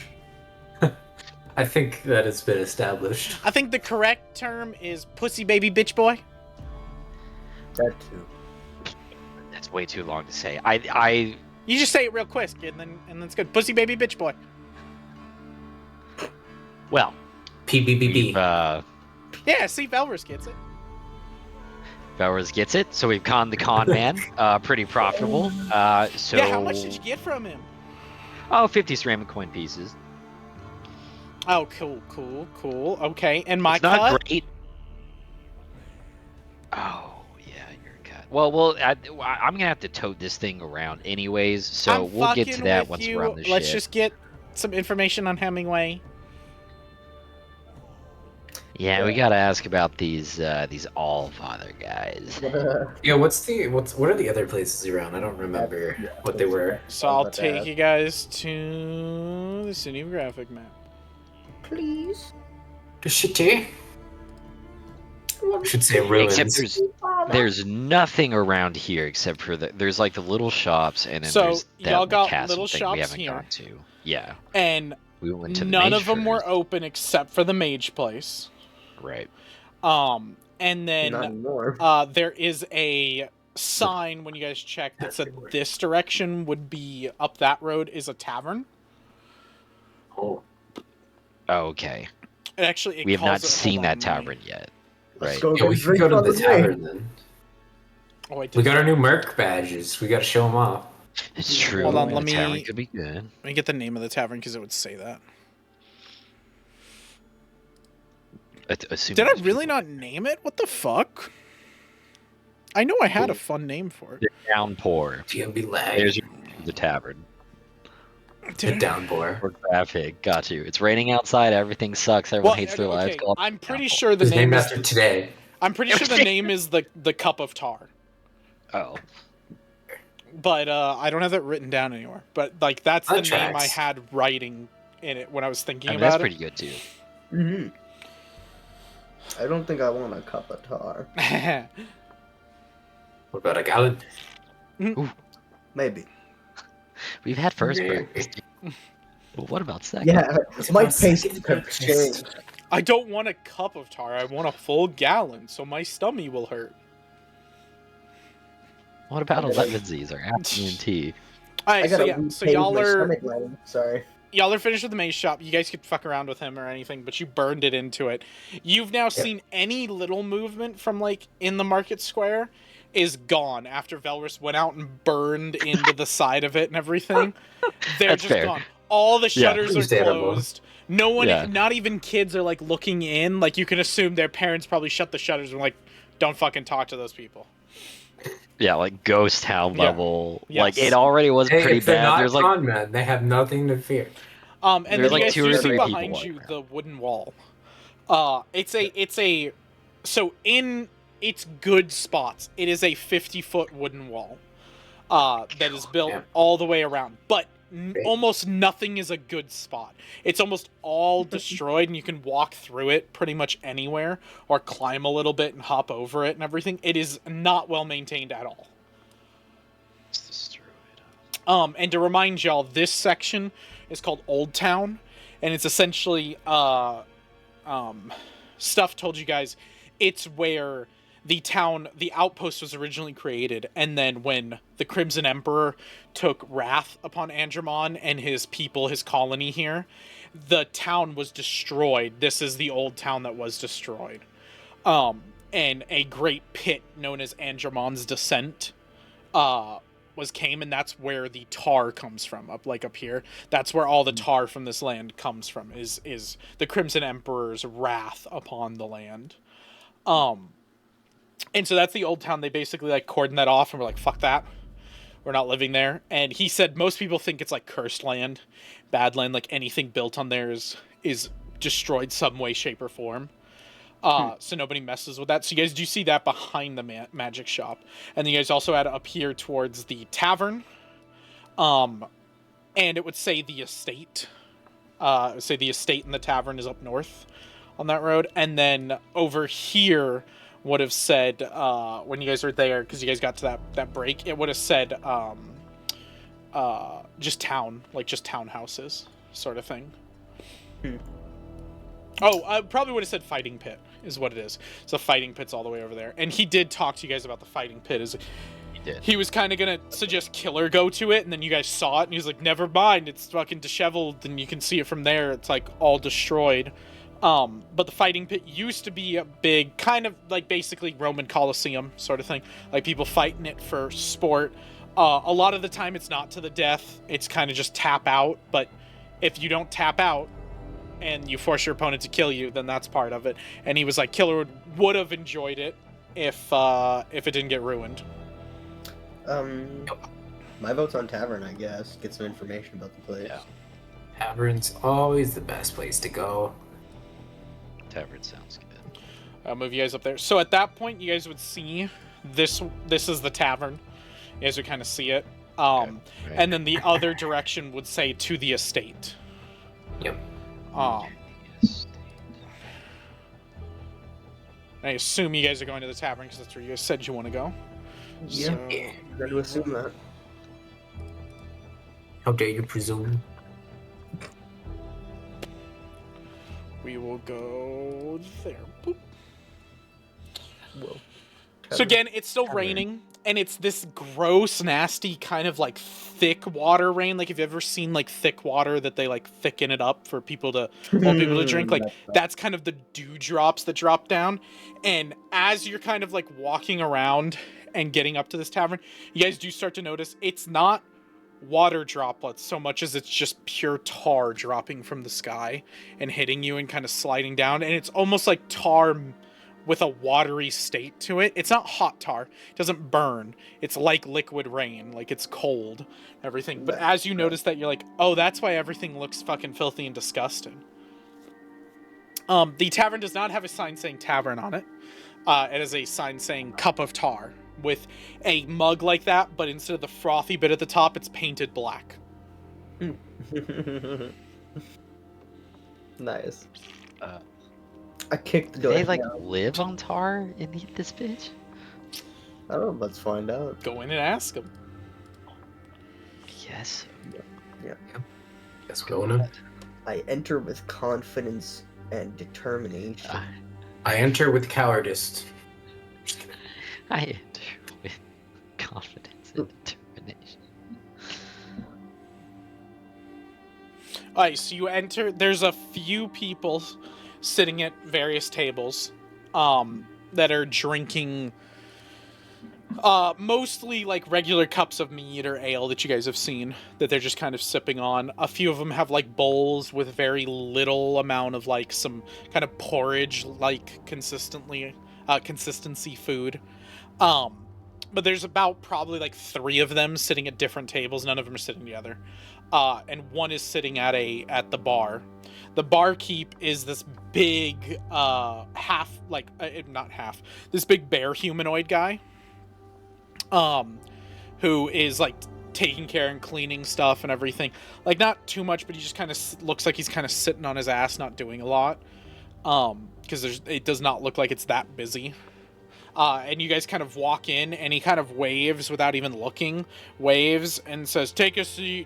I think that has been established. I think the correct term is pussy baby bitch boy. That too. That's way too long to say. I You just say it real quick, and then it's good. Pussy baby bitch boy. well, PBBB. Yeah, see, Velrus gets it. Bowers gets it. So we've conned the con man. Pretty profitable. So Yeah, how much did you get from him? 50 ceramic coin pieces. Oh, cool. Okay, and my It's not cut. great. Oh yeah, your cut. Well, I'm gonna have to tote this thing around anyways, so I'm we'll get to fucking that with once you. we're on the Let's ship. just get some information on Hemingway. Yeah, we gotta ask about these Allfather guys. Yeah, what are the other places around? I don't remember what they were. So I'll take you guys to the city of Grafig map. Please. The city? Should say ruins. Except there's nothing around here except for there's like the little shops and then So, there's that y'all got castle little thing shops we haven't here. gone to. Yeah, And we went to the none mage of them were first. open except for the mage place. Right. And Not then anymore. there is a sign when you guys check that said this direction would be up that road is a tavern. Oh. Okay. It We have calls not it- hold seen on, that let me- tavern yet. Let's Right. go Yeah, we get could go to drinks the on the way. tavern then. Oh, wait, We got our new Merc badges. We got to show them off. It's true. Hold on, the let tavern me- could be good. Let me get the name of the tavern because it would say that. Assuming Did I there's really people- not name it? What the fuck? I know I had a fun name for it. The downpour. GMB lag. There's the tavern. The downpour. Or Grafig. Got you. It's raining outside. Everything sucks. Everyone hates their lives. Call it I'm pretty downpour. sure the It's name named is. after today. I'm pretty sure the name is the Cup of Tar, Oh. but I don't have that written down anywhere. But like that's the That name I tracks. had writing in it when I was thinking I mean, that's about pretty good too. Mm-hmm. I don't think I want a cup of tar. it. What about a gallon? Maybe. We've had first Yeah. breakfast. But what about second? Yeah, my about taste second have breakfast? changed. I don't want a cup of tar. I want a full gallon, so my stomach will hurt. What about 11sies or afternoon tea? All I right, so gotta yeah, so repave y'all my are stomach lining. Sorry. finished with the maze shop. You guys could fuck around with him or anything, but you burned it into it. You've now seen any little movement from like in the market square is gone after Velrus went out and burned into the side of it and everything. They're That's just fair. gone. All the Yeah. shutters are Understandable. closed. No one, Yeah. not even kids, are like looking in. Like you can assume their parents probably shut the shutters and were like, "Don't fucking talk to those people." Yeah, like ghost town Yeah. level. Yes. Like it already was Hey, pretty if they're bad. not There's like con men, they have nothing to fear. And There's then like you guys 2 or do see 3 people behind walking you around. the wooden wall. So in its good spots, it is a 50-foot wooden wall that is built Yeah. all the way around. But almost nothing is a good spot. It's almost all destroyed, and you can walk through it pretty much anywhere, or climb a little bit and hop over it and everything. It is not well maintained at all. it's destroyed. And to remind y'all, this section is called Old Town, and it's essentially Stuff told you guys it's where the outpost was originally created, and then when the Crimson Emperor took wrath upon Andromon and his people, his colony here, the town was destroyed. This is the old town that was destroyed. And a great pit known as Andromon's Descent came, and that's where the tar comes from, up here. That's where all the tar from this land comes from, is the Crimson Emperor's wrath upon the land. And so that's the old town. They basically cordoned that off and were like, fuck that. We're not living there. And he said most people think it's like cursed land, bad land, like anything built on there is destroyed some way, shape, or form. So nobody messes with that. So you guys do see that behind the magic shop. And then you guys also had up here towards the tavern. And it would say the estate. It would say the estate and the tavern is up north on that road. And then over here would have said, when you guys were there, because you guys got to that break, it would have said just town, like just townhouses sort of thing. Oh, I probably would have said fighting pit is what it is. So fighting pit's all the way over there. And he did talk to you guys about the fighting pit. He was kind of going to suggest Killer go to it, and then you guys saw it, and he was like, never mind, it's fucking disheveled, and you can see it from there. It's, like, all destroyed. But the fighting pit used to be a big, kind of, like, basically Roman Colosseum sort of thing. Like, people fighting it for sport. A lot of the time, it's not to the death. It's kind of just tap out. But if you don't tap out, and you force your opponent to kill you, then that's part of it. And he was like, Killer would have enjoyed it if it didn't get ruined. My vote's on tavern, I guess. Get some information about the place. Yeah. Tavern's always the best place to go. Tavern sounds good. I'll move you guys up there. So at that point, you guys would see this is the tavern. You guys would kind of see it. Okay. Right. And then the other direction would say to the estate. Yep. I assume you guys are going to the tavern because that's where you guys said you want to go. Yeah, So, I'm going to assume that. How dare you presume? we will go there. Boop. Whoa. So again, it's still Tavern. raining, and it's this gross, nasty kind of like thick water rain. Like if you've ever seen like thick water that they like thicken it up for people to drink, like that's kind of the dewdrops that drop down. And as you're kind of like walking around and getting up to this tavern, you guys do start to notice it's not water droplets so much as it's just pure tar dropping from the sky and hitting you and kind of sliding down. And it's almost like tar with a watery state to it. It's not hot tar. It doesn't burn. It's like liquid rain. Like it's cold, everything. But as you notice that, you're like, oh, that's why everything looks fucking filthy and disgusting. The tavern does not have a sign saying tavern on it. It is a sign saying cup of tar with a mug like that, but instead of the frothy bit at the top, it's painted black. Nice. I kicked the door. They like live on tar and eat this bitch? I don't know. Let's find out. Go in and ask them. Yes. Guess go on. I enter with confidence and determination. I enter with cowardice. Just kidding. I enter with confidence and determination. Alright, so you enter. There's a few people sitting at various tables that are drinking mostly like regular cups of mead or ale that you guys have seen that they're just kind of sipping on. A few of them have like bowls with very little amount of like some kind of porridge like consistency food. But there's about probably like 3 of them sitting at different tables. None of them are sitting together. And one is sitting at the bar. The barkeep is this big, this big bear humanoid guy, who is like taking care and cleaning stuff and everything. Like not too much, but he just kind of looks like he's kind of sitting on his ass, not doing a lot. Because it does not look like it's that busy. And you guys kind of walk in, and he kind of waves without even looking, waves and says, "Take a seat.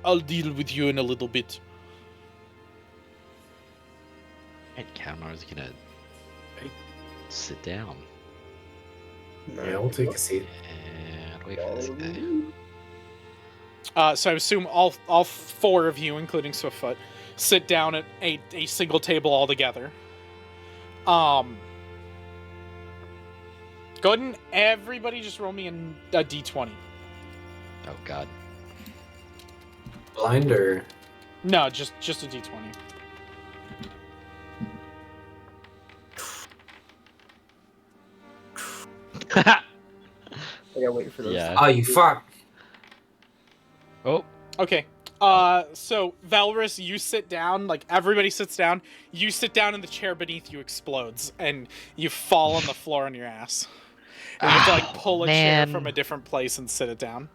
I'll deal with you in a little bit." And Kalmar's gonna sit down Yeah, we'll take a seat. and wait for this guy. So I assume all 4 of you, including Swiftfoot, sit down at a single table all together. Go ahead and everybody just roll me a d20. Oh god. Blind or No, just a d20. I gotta wait for those. Yeah. oh, you fuck. Oh, Okay. So Valrus, you sit down. Like everybody sits down. You sit down, and the chair beneath you explodes, and you fall on the floor on your ass. And you have to like pull a chair from a different place and sit it down.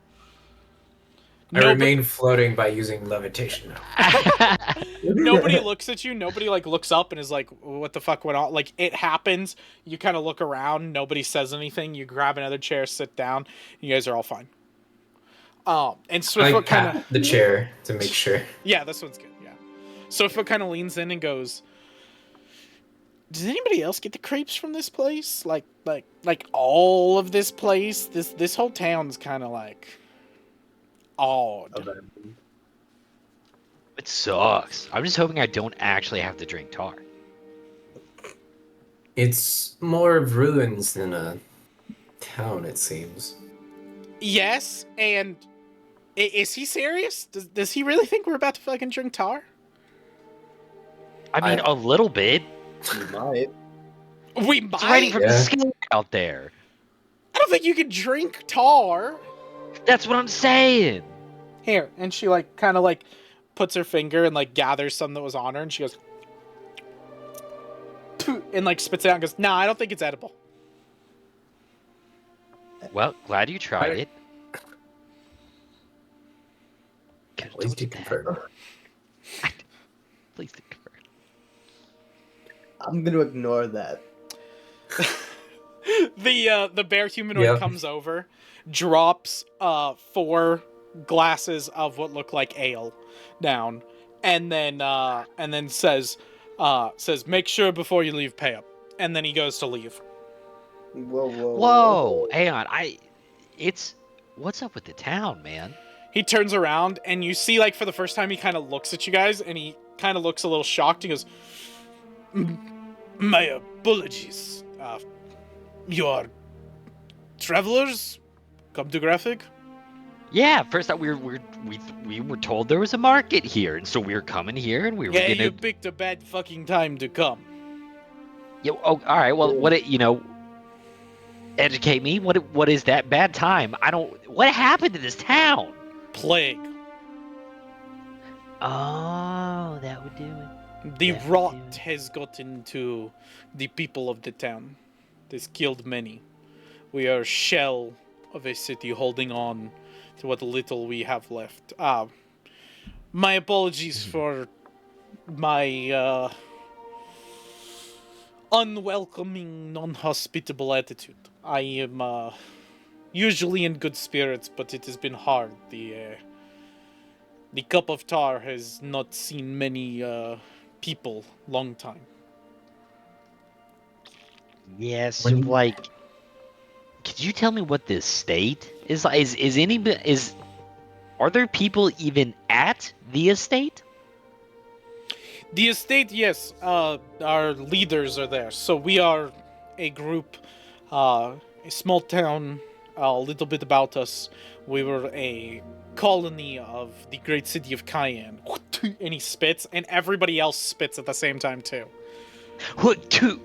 I remain floating by using levitation now. Nobody looks at you. Nobody like looks up and is like, "What the fuck went on?" Like it happens. You kind of look around. Nobody says anything. You grab another chair, sit down. You guys are all fine. And I Swiftfoot kind of pat the chair to make sure. yeah, this one's good. Yeah, Swiftfoot kind of leans in and goes, "Does anybody else get the creeps from this place? Like all of this place. This whole town's kind of like odd." it sucks. I'm just hoping I don't actually have to drink tar. It's more of ruins than a town, it seems. Yes, and is he serious? Does he really think we're about to fucking drink tar? I mean, a little bit. You might. We It's raining might. from the sky out there. I don't think you can drink tar. That's what I'm saying. Here, and she like kind of like puts her finger and like gathers some that was on her, and she goes, and like spits it out and goes, "Nah, I don't think it's edible." Well, glad you tried it. Please do confirm. Please do confirm. I'm gonna ignore that. The bear humanoid Yep. comes over, drops 4 glasses of what look like ale down, and then says, "Make sure before you leave, pay up." And then he goes to leave. Whoa, hang on. What's up with the town, man? He turns around and you see, like, for the first time, he kind of looks at you guys and he kind of looks a little shocked. He goes, "My apologies. You are travelers? Come to Grafig?" Yeah, first we were told there was a market here, and so we were coming here, and we were Yeah, gonna. you picked a bad fucking time to come. Yeah, oh, all right. Well, educate me. What is that bad time? I don't. What happened to this town? Plague. Oh, that would do it. The Yeah, rot yeah. has gotten to the people of the town. It has killed many. We are a shell of a city holding on to what little we have left. My apologies for my unwelcoming, non-hospitable attitude. I am usually in good spirits, but it has been hard. The cup of tar has not seen many people long time. Yes, like, could you tell me what this state is? Are there people even at the estate? The estate, yes, our leaders are there. So we are a group, a small town. A little bit about us: we were a colony of the great city of Cayenne. And he spits, and everybody else spits at the same time too. What to?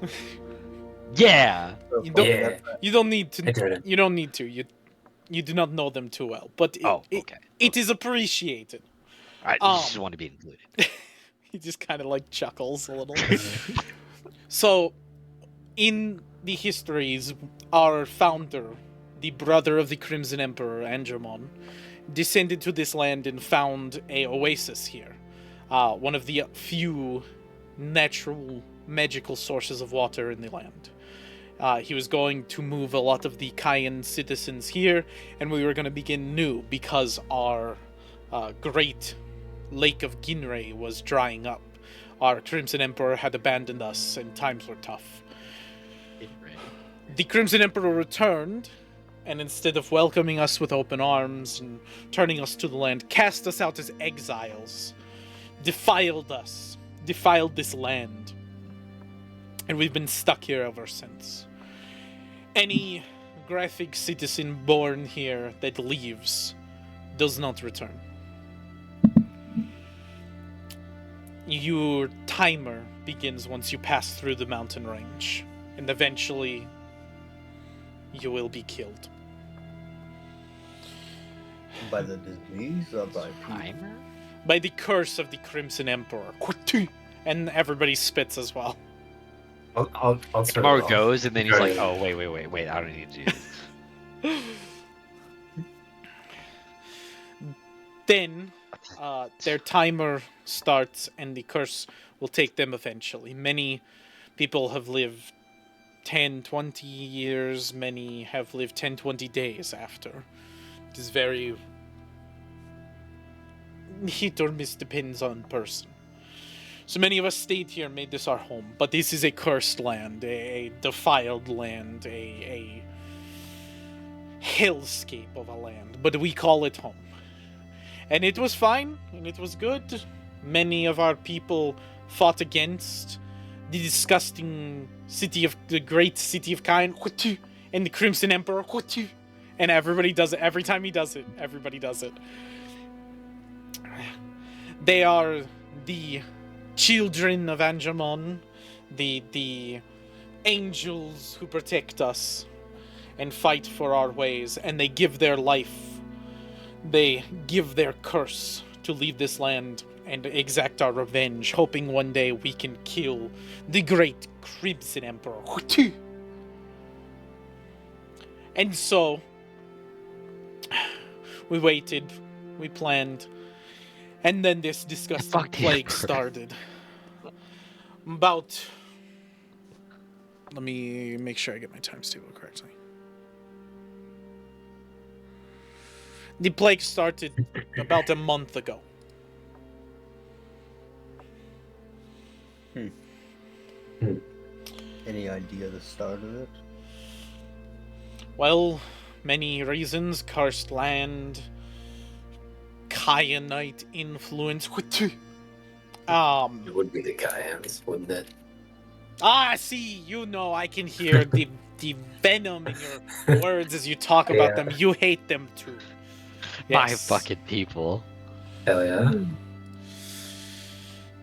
Yeah. You don't, Yeah. you don't need to. I did it. You don't need to. You do not know them too well, but Okay. it is appreciated. I just want to be included. He just kind of like chuckles a little. So, in the histories, our founder, the brother of the Crimson Emperor, Andromon, descended to this land and found a oasis here. One of the few natural, magical sources of water in the land. He was going to move a lot of the Cayenne citizens here, and we were going to begin new because our great Lake of Ginray was drying up. Our Crimson Emperor had abandoned us, and times were tough. The Crimson Emperor returned, and instead of welcoming us with open arms and turning us to the land, cast us out as exiles, defiled us, defiled this land. And we've been stuck here ever since. Any Grafig citizen born here that leaves does not return. Your timer begins once you pass through the mountain range, and eventually you will be killed. By the disease or by people? Timer? By the curse of the Crimson Emperor. And everybody spits as well. I'll turn Tomorrow it off. goes, and then he's Turn like, it "Oh, wait! I don't need to do this." Then, their timer starts, and the curse will take them eventually. Many people have lived 10, 20 years. Many have lived 10, 20 days after. It is very hit or miss, depends on person. So many of us stayed here, made this our home. But this is a cursed land, a defiled land, a hellscape of a land. But we call it home. And it was fine, and it was good. Many of our people fought against the disgusting the great city of Cain, and the Crimson Emperor, and everybody does it. Every time he does it, everybody does it. They are the children of Angemon, the angels who protect us and fight for our ways, and they give their life. They give their curse to leave this land and exact our revenge, hoping one day we can kill the great Crimson Emperor. And so, we waited, we planned, and then this disgusting Fuck the plague Emperor. started. About... Let me make sure I get my times table correctly. The plague started about a month ago. Any idea the start of it? Well, many reasons. Cursed land, kyanite influence. It would be the Kayans, wouldn't it? See, you know, I can hear the venom in your words as you talk about Yeah. them. You hate them too. My Yes. fucking people. Hell yeah.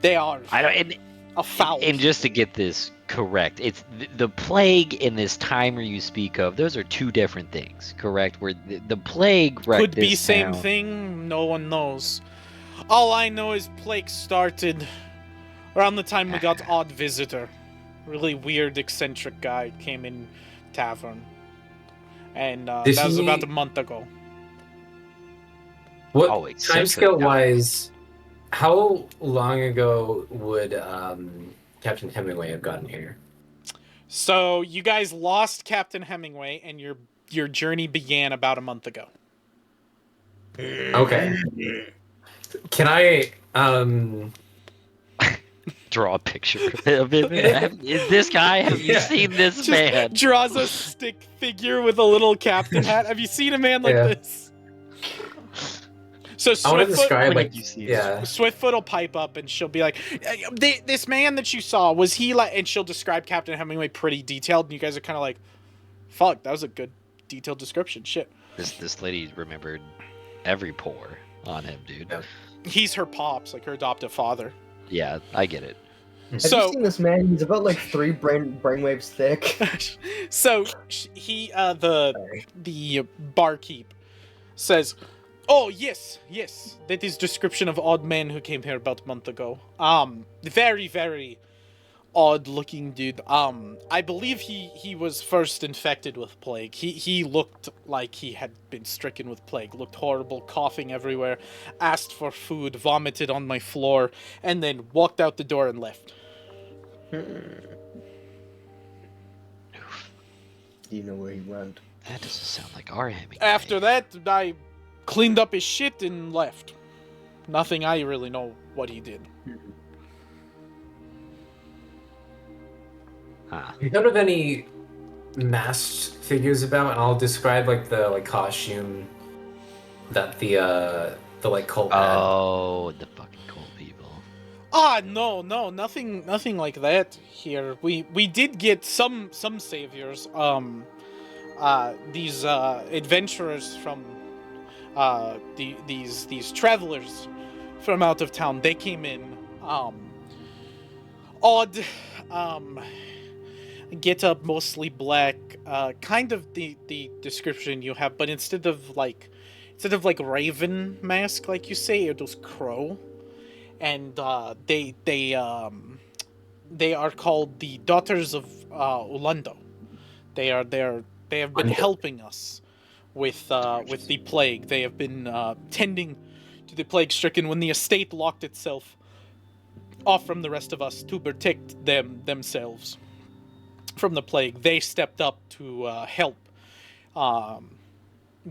They are I don't. a foul. And just to get this correct, it's the plague and this timer you speak of. Those are two different things, correct? Where the plague wrecked Could be this same town. thing. No one knows. All I know is plague started around the time we got Odd Visitor. Really weird, eccentric guy came in tavern, and that Did was he- about a month ago. What Oh, eccentric timescale guy. wise? How long ago would Captain Hemingway have gotten here? So you guys lost Captain Hemingway, and your journey began about a month ago. Okay. Can I Draw a picture of him. Is this guy? Have you Yeah. seen this Just man? draws a stick figure with a little captain hat. Have you seen a man like Yeah. this? So I want to Swiftfoot, describe When like have you seen yeah. Swiftfoot will pipe up and she'll be like, "This man that you saw, was he like?" And she'll describe Captain Hemingway pretty detailed, and you guys are kind of like, "Fuck, that was a good detailed description." Shit, This lady remembered every pore on him, dude. Yeah. he's her pops, like her adoptive father. Yeah, I get it. Have So- you seen this man? He's about like 3 brainwaves thick. So he, Sorry. the barkeep says, "Oh yes, that is description of odd man who came here about a month ago. Very, very odd looking dude. I believe he was first infected with plague. He looked like he had been stricken with plague. Looked horrible, coughing everywhere. Asked for food, vomited on my floor, and then walked out the door and left." Do you know where he went? That doesn't sound like our Hemingway. After that, I cleaned up his shit and left. Nothing I really know what he did. Huh. You heard of any masked figures about? And I'll describe like the costume that the like cult had. Oh, the fucking cool people. No, nothing like that here. We did get some saviors. These adventurers from these travelers from out of town. They came in. Odd. Get up, mostly black. Kind of the description you have, but instead of like, instead of like raven mask, like you say, it was crow, and they are called the Daughters of Ulando. They have been helping us with the plague. They have been tending to the plague stricken when the estate locked itself off from the rest of us to protect themselves from the plague. They stepped up to help.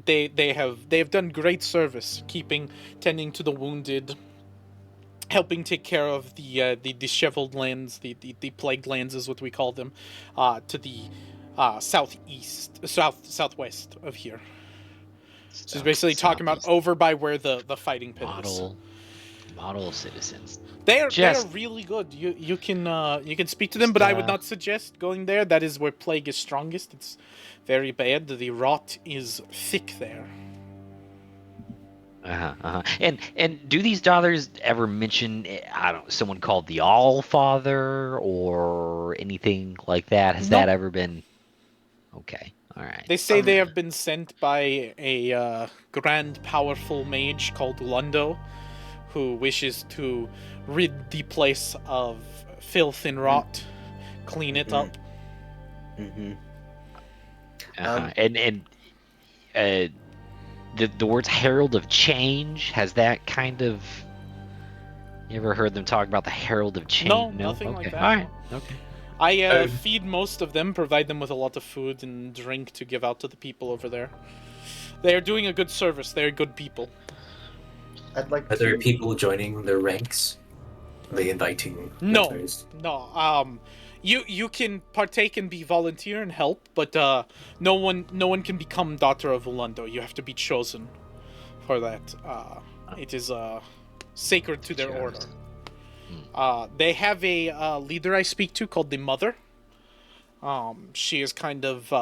They have done great service, tending to the wounded, helping take care of the disheveled lands, the plagued lands is what we call them, to the southwest of here. So it's basically talking about over by where the fighting pit is. Model citizens. They are really good. You can speak to them, but I would not suggest going there. That is where plague is strongest. It's very bad. The rot is thick there. And do these daughters ever mention, I don't know, someone called the All Father or anything like that? Has that ever been? Okay, all right. They say they have been sent by a grand, powerful mage called Ulando, who wishes to rid the place of filth and rot, clean it up. Mm-hmm. The words Herald of Change, has that kind of... You ever heard them talk about the Herald of Change? No, nothing like that. All right, okay. I feed most of them, provide them with a lot of food and drink to give out to the people over there. They are doing a good service. They are good people. I'd like Are there people joining their ranks? Are they inviting members? No. You can partake and be volunteer and help, but no one can become Daughter of Ulando. You have to be chosen for that. It is sacred to their order. They have a leader I speak to called the Mother. She is kind of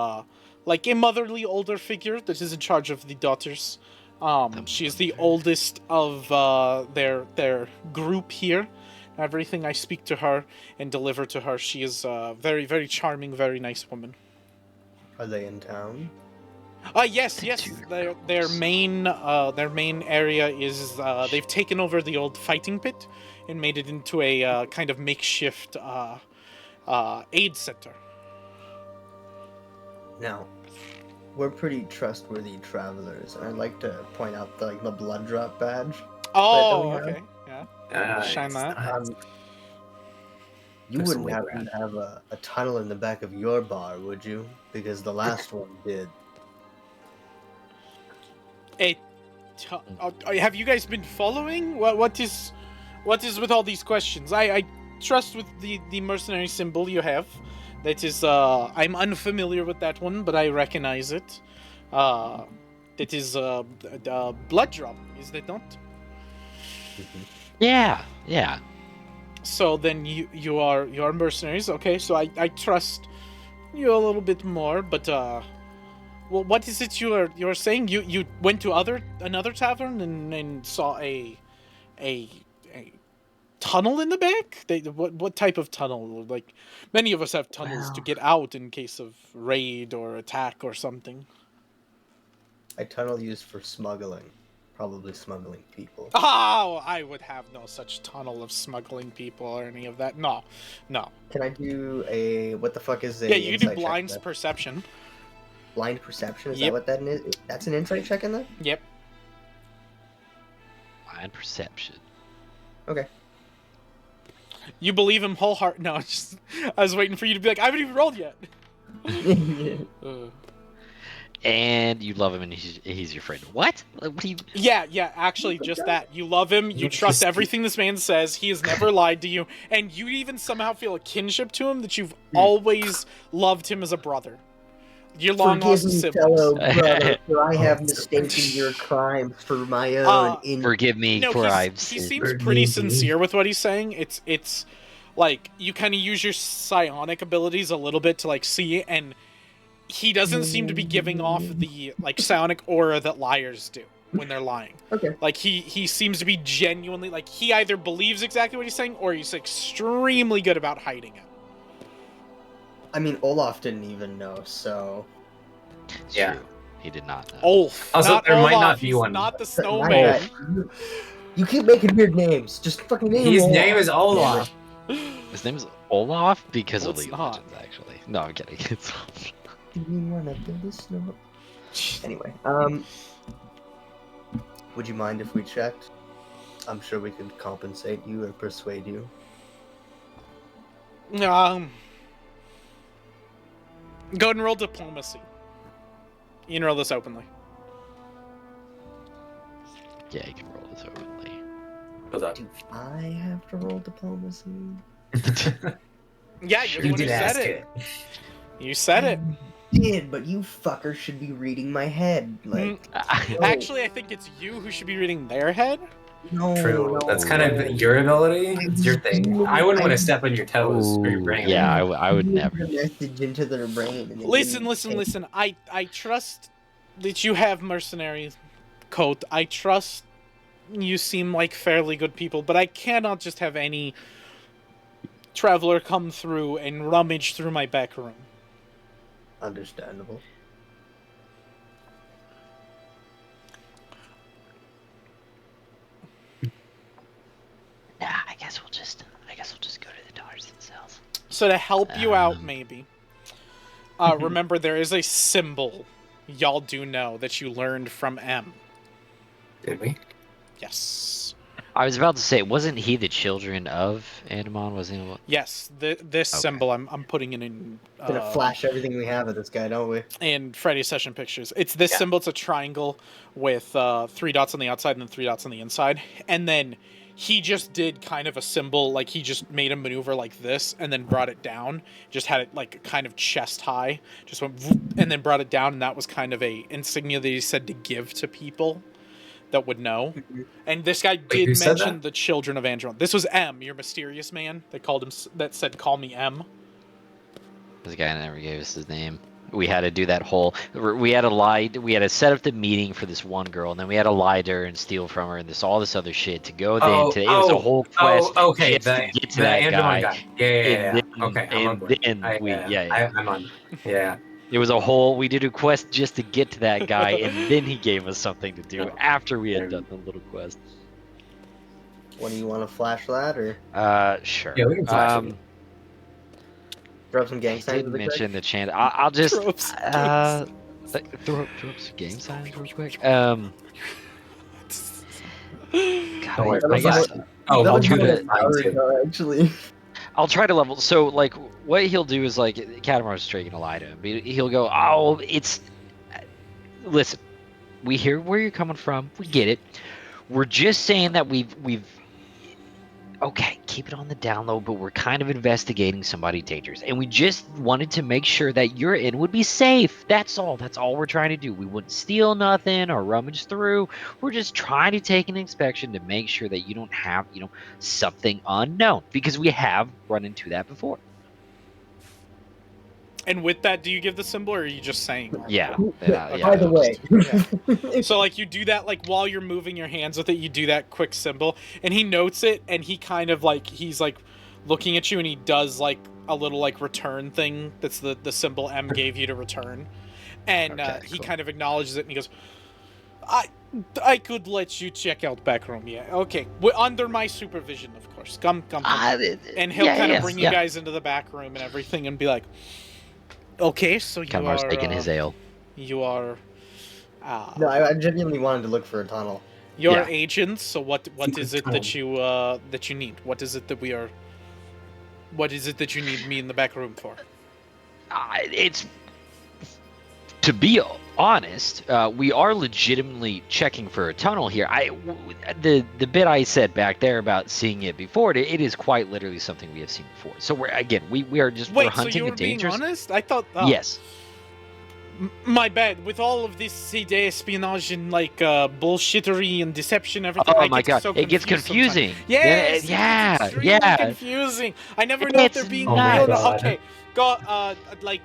like a motherly older figure that is in charge of the daughters. She is the oldest of their group here. Everything I speak to her and deliver to her, she is a very, very charming, very nice woman. Are they in town? Yes. Their main area is they've taken over the old fighting pit and made it into a kind of makeshift aid center. Now, we're pretty trustworthy travelers, and I'd like to point out the blood drop badge. Oh, okay, yeah. Shine that. You wouldn't happen to have a tunnel in the back of your bar, would you? Because the last one did. Have you guys been following? What is with all these questions? I trust with the mercenary symbol you have. That is, I'm unfamiliar with that one, but I recognize it. It is blood drop, is it not? Yeah. So then you are mercenaries, okay? So I trust you a little bit more, but well, what is it you're saying? You went to another tavern and saw a tunnel in the back? What type of tunnel? Like, many of us have tunnels to get out in case of raid or attack or something. A tunnel used for smuggling. Probably smuggling people. Oh, I would have no such tunnel of smuggling people or any of that. No. Can I do a... What the fuck is a... Yeah, you can do blind perception. Blind perception? Is Yep. that what that is? That's an insight check in that? Yep. Blind perception. Okay. You believe him wholeheartedly. No, I was waiting for you to be like, I haven't even rolled yet. And you love him, and he's your friend. What? What do you... Yeah, actually, just that. You love him, you trust everything this man says, he has never lied to you, and you even somehow feel a kinship to him that you've always loved him as a brother. Your long-lost Forgive me, fellow siblings. brother, for I have mistaken your crimes for my own. Forgive me for I've he sinned. seems pretty sincere with what he's saying. It's like, you kind of use your psionic abilities a little bit to, like, see, and he doesn't seem to be giving off the, like, psionic aura that liars do when they're lying. Okay. Like, he seems to be genuinely, like, he either believes exactly what he's saying, or he's extremely good about hiding it. I mean, Olaf didn't even know, so... Yeah. He did not know. Olaf. Also, not there might Olaf. not be He's one. not the My snowman. bad. You keep making weird names. Just fucking name His them all. name is Olaf. His name is Olaf because No, of it's League of not. Legends, actually. No, I'm kidding. It's Do you wanna build a snow? Anyway, would you mind if we checked? I'm sure we could compensate you or persuade you. Go ahead and roll diplomacy. You can roll this openly. yeah, you can roll this openly. Hold up. Do I have to roll diplomacy? Yeah, Sure. you're the You one who did said ask it. it. You said it. I did, but you fuckers should be reading my head. Like, Actually, I think it's you who should be reading their head. no, True. no, That's kind of your ability. It's your thing. I wouldn't want to step on your toes or your Ooh, brain. yeah, I would never. The message into their brain. And they Listen. didn't- I trust that you have mercenary coat. I trust you seem like fairly good people, but I cannot just have any traveler come through and rummage through my back room. Understandable. Nah, I guess we'll just go to the daughters themselves. So to help you out, maybe. Remember, there is a symbol y'all do know that you learned from M. Did we? Yes. I was about to say, wasn't he the children of Andamon? Wasn't he? Yes, this Okay. symbol, I'm putting it in... Gonna flash everything we have at this guy, don't we? in Freddy's session pictures. It's this Yeah. symbol. It's a triangle with 3 dots on the outside and then 3 dots on the inside. And then he just did kind of a symbol, like he just made a maneuver like this and then brought it down. Just had it like kind of chest high. Just went whoop, and then brought it down, and that was kind of a insignia that he said to give to people that would know. And this guy did who said mention that? the children of Andron. This was M, your mysterious man. They called him, that said, "Call me M." This guy never gave us his name. We had to do that whole. We had to lie. We had to set up the meeting for this one girl, and then we had to lie to her and steal from her, and all this other shit to go then. It was a whole quest. okay. just to get to the that Andromon guy. Yeah. And then, Okay, I'm on and board. then I'm on. Yeah. It was a whole. We did a quest just to get to that guy, and then he gave us something to do after we had done the little quest. What do you want to flash that or Sure. Yeah, we can flash it. throw up some gang I signs? did with the mention the chant. I'll just Throw up some throw up some game signs real quick. Don't worry, I guess Oh, I'll I'll try try to- to. Actually. I'll try to level. So like, what he'll do is like, Katamar's straight gonna lie to him. He'll go, "Oh, it's listen, we hear where you're coming from. We get it. We're just saying that we've okay, keep it on the down low, but we're kind of investigating somebody dangerous, and we just wanted to make sure that your inn would be safe. That's all. That's all we're trying to do. We wouldn't steal nothing or rummage through. We're just trying to take an inspection to make sure that you don't have, something unknown, because we have run into that before." And with that, do you give the symbol, or are you just saying? Yeah. By the way, So like you do that, like while you're moving your hands with it, you do that quick symbol, and he notes it, and he kind of like he's like looking at you, and he does like a little like return thing. That's the symbol M gave you to return, and Okay, he cool. kind of acknowledges it, and he goes, I could let you check out back room, yeah, okay, under my supervision, of course. Come. And he'll kind of bring you guys into the back room and everything, and be like, okay, so you Katamar's are taking his ale. you are no, I genuinely wanted to look for a tunnel. You're Yeah. agents, so what is it that you need? What is it that you need me in the back room for? It's to be honest, we are legitimately checking for a tunnel here. The bit I said back there about seeing it before, it is quite literally something we have seen before. So we are just we're Wait, so hunting you a were being dangerous. honest? I thought Yes. My bad. With all of this CD espionage and like bullshittery and deception, everything. Oh I my get god, so it gets confused sometimes. confusing. Yes, Yeah, it's extremely yeah. confusing. I never know if they're It's being not. real. Oh my God. Okay, go. Like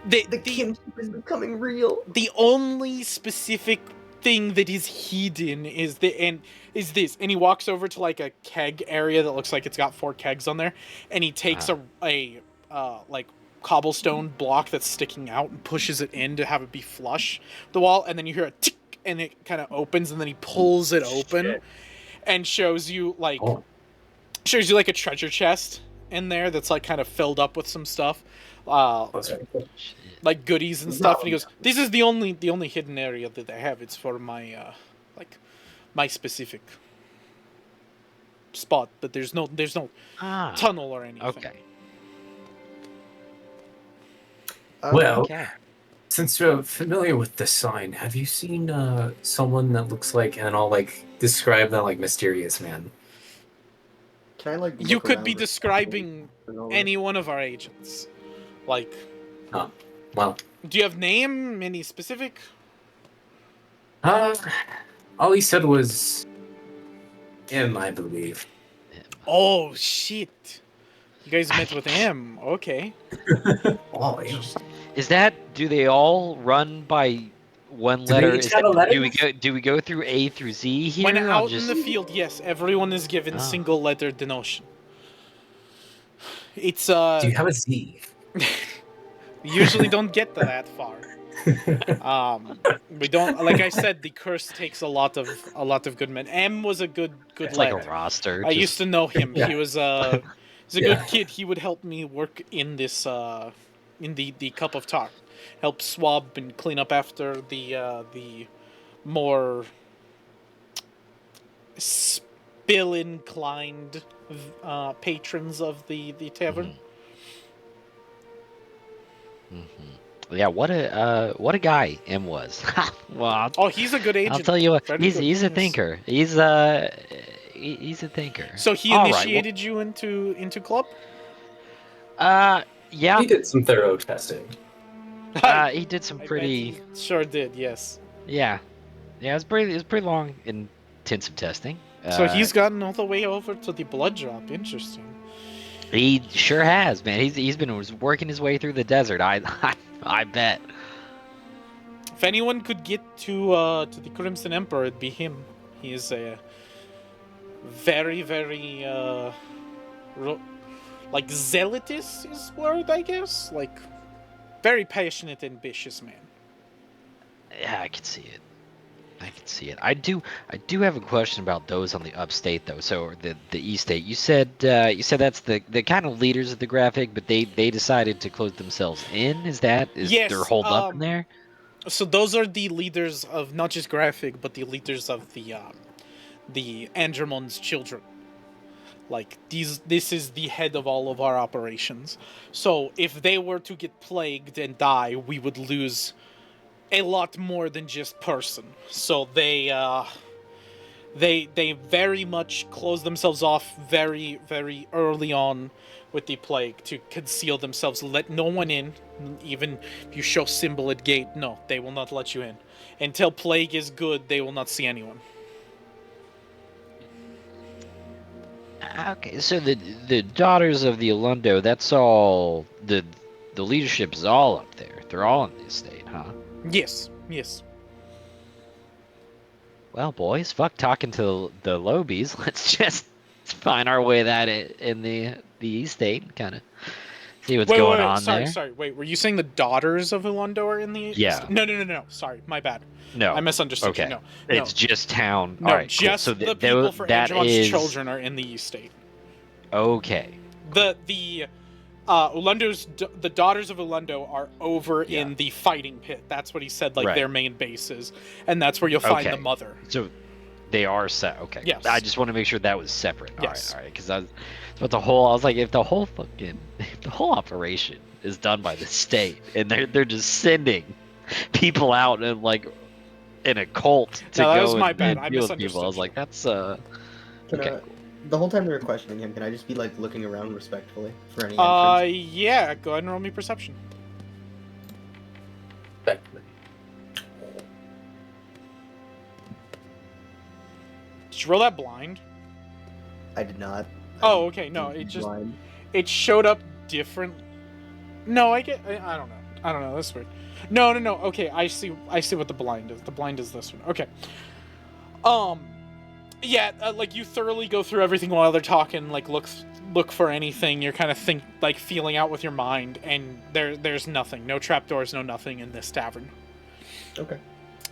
The kinship is becoming real. the only specific thing that is hidden is this, and he walks over to like a keg area that looks like it's got 4 kegs on there, and he takes a like cobblestone block that's sticking out and pushes it in to have it be flush with the wall, and then you hear a tick, and it kind of opens, and then he pulls it open Shit. and shows you like Oh. a treasure chest in there that's like kind of filled up with some stuff, That's very cool. Shit. like goodies and stuff. And he goes, "This is the only hidden area that I have. It's for my like my specific spot, but there's no Ah. tunnel or anything." Okay. Well, Okay. since you're familiar with the sign, have you seen someone that looks like, and I'll like describe that like mysterious man? Can I like? You look could around be or describing something? any one of our agents. Like, Well, do you have name? Any specific? all he said was M, I believe. Oh shit! You guys met with him. Okay. Oh, yeah. Do they all run by one Do they letter? each have a letter? Do we go through A through Z here? When I'll out just- in the field, yes, everyone is given Ah. single letter denotion. It's Do you have a Z? usually don't get to that far. We don't, like I said, the curse takes a lot of good men. M was a good It's lad. like a roster. I used to know him. Yeah. He was he's a Yeah. good kid. He would help me work in this in the cup of tar, help swab and clean up after the more spill inclined patrons of the tavern. Yeah, what a guy M was. Well, Oh, he's a good agent. I'll tell you what, Very he's good, a yes. thinker. He's a thinker. So he All right, well- initiated you into club? Yeah, He did some thorough testing. he did some I bet pretty. he sure did. Yes. Yeah, it was pretty long, intensive testing. So he's gotten all the way over to the blood drop. Interesting. He sure has, man. He's been working his way through the desert. I bet. If anyone could get to the Crimson Emperor, it'd be him. He is a very like zealotous is word, I guess. Like very passionate, ambitious man. Yeah, I can see it. I do have a question about those on the upstate though. So the east state. You said that's the kind of leaders of the Grafig, but they decided to close themselves in. Is Yes, they're holed up in there? So those are the leaders of not just Grafig, but the leaders of the Andromon's children. Like this is the head of all of our operations. So if they were to get plagued and die, we would lose a lot more than just person. So they very much close themselves off very early on with the plague to conceal themselves, let no one in. Even if you show symbol at gate, no, they will not let you in. Until plague is good, they will not see anyone. Okay, so the daughters of the Alundo, that's all the leadership is all up there. They're all in the estate, huh? Yes. Well, boys, fuck talking to the Lobies. Let's just find our way in the East State, kind of see what's going on there. Sorry. Wait, were you saying the daughters of Ulondo are in the? Yeah. No. Sorry, my bad. No, I misunderstood okay. you. No. It's just town. No, All right, just cool. So the people for that Andromon's is children are in the East State. okay. The the daughters of Ulondo are over Yeah. in the fighting pit. That's what he said, like Right. their main base is, and that's where you'll find Okay. the mother. So they are set. Okay. Yes. I just want to make sure that was separate. Yes. All right. Because I was like, if the whole operation is done by the state and they're just sending people out and like in a cult to No, that go was my and bad. I deal with misunderstood people, I was you. like, that's Can okay. I, the whole time they were questioning him, can I just be like looking around respectfully for any entrance? Yeah. Go ahead and roll me perception. Effectively. Did you roll that blind? I did not. Oh, okay. No, it just Blind. it showed up different. No, I don't know. That's weird. No. Okay, I see what the blind is. The blind is this one. Okay. Yeah, like you thoroughly go through everything while they're talking, like look look for anything. You're kind of feeling out with your mind, and there's nothing. No trapdoors, no nothing in this tavern. Okay.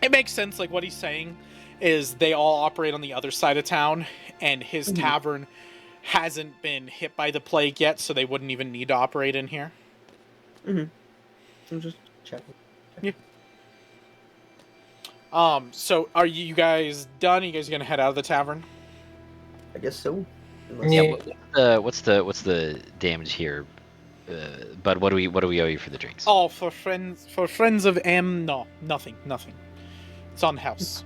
It makes sense. Like what he's saying is they all operate on the other side of town, and his tavern hasn't been hit by the plague yet, so they wouldn't even need to operate in here. I'm just checking. Yeah. So are you guys done? Are you guys gonna head out of the tavern? I guess so. Unless- Yeah. What's the damage here? But what do we owe you for the drinks? Oh, for friends of M, no, nothing. It's on house.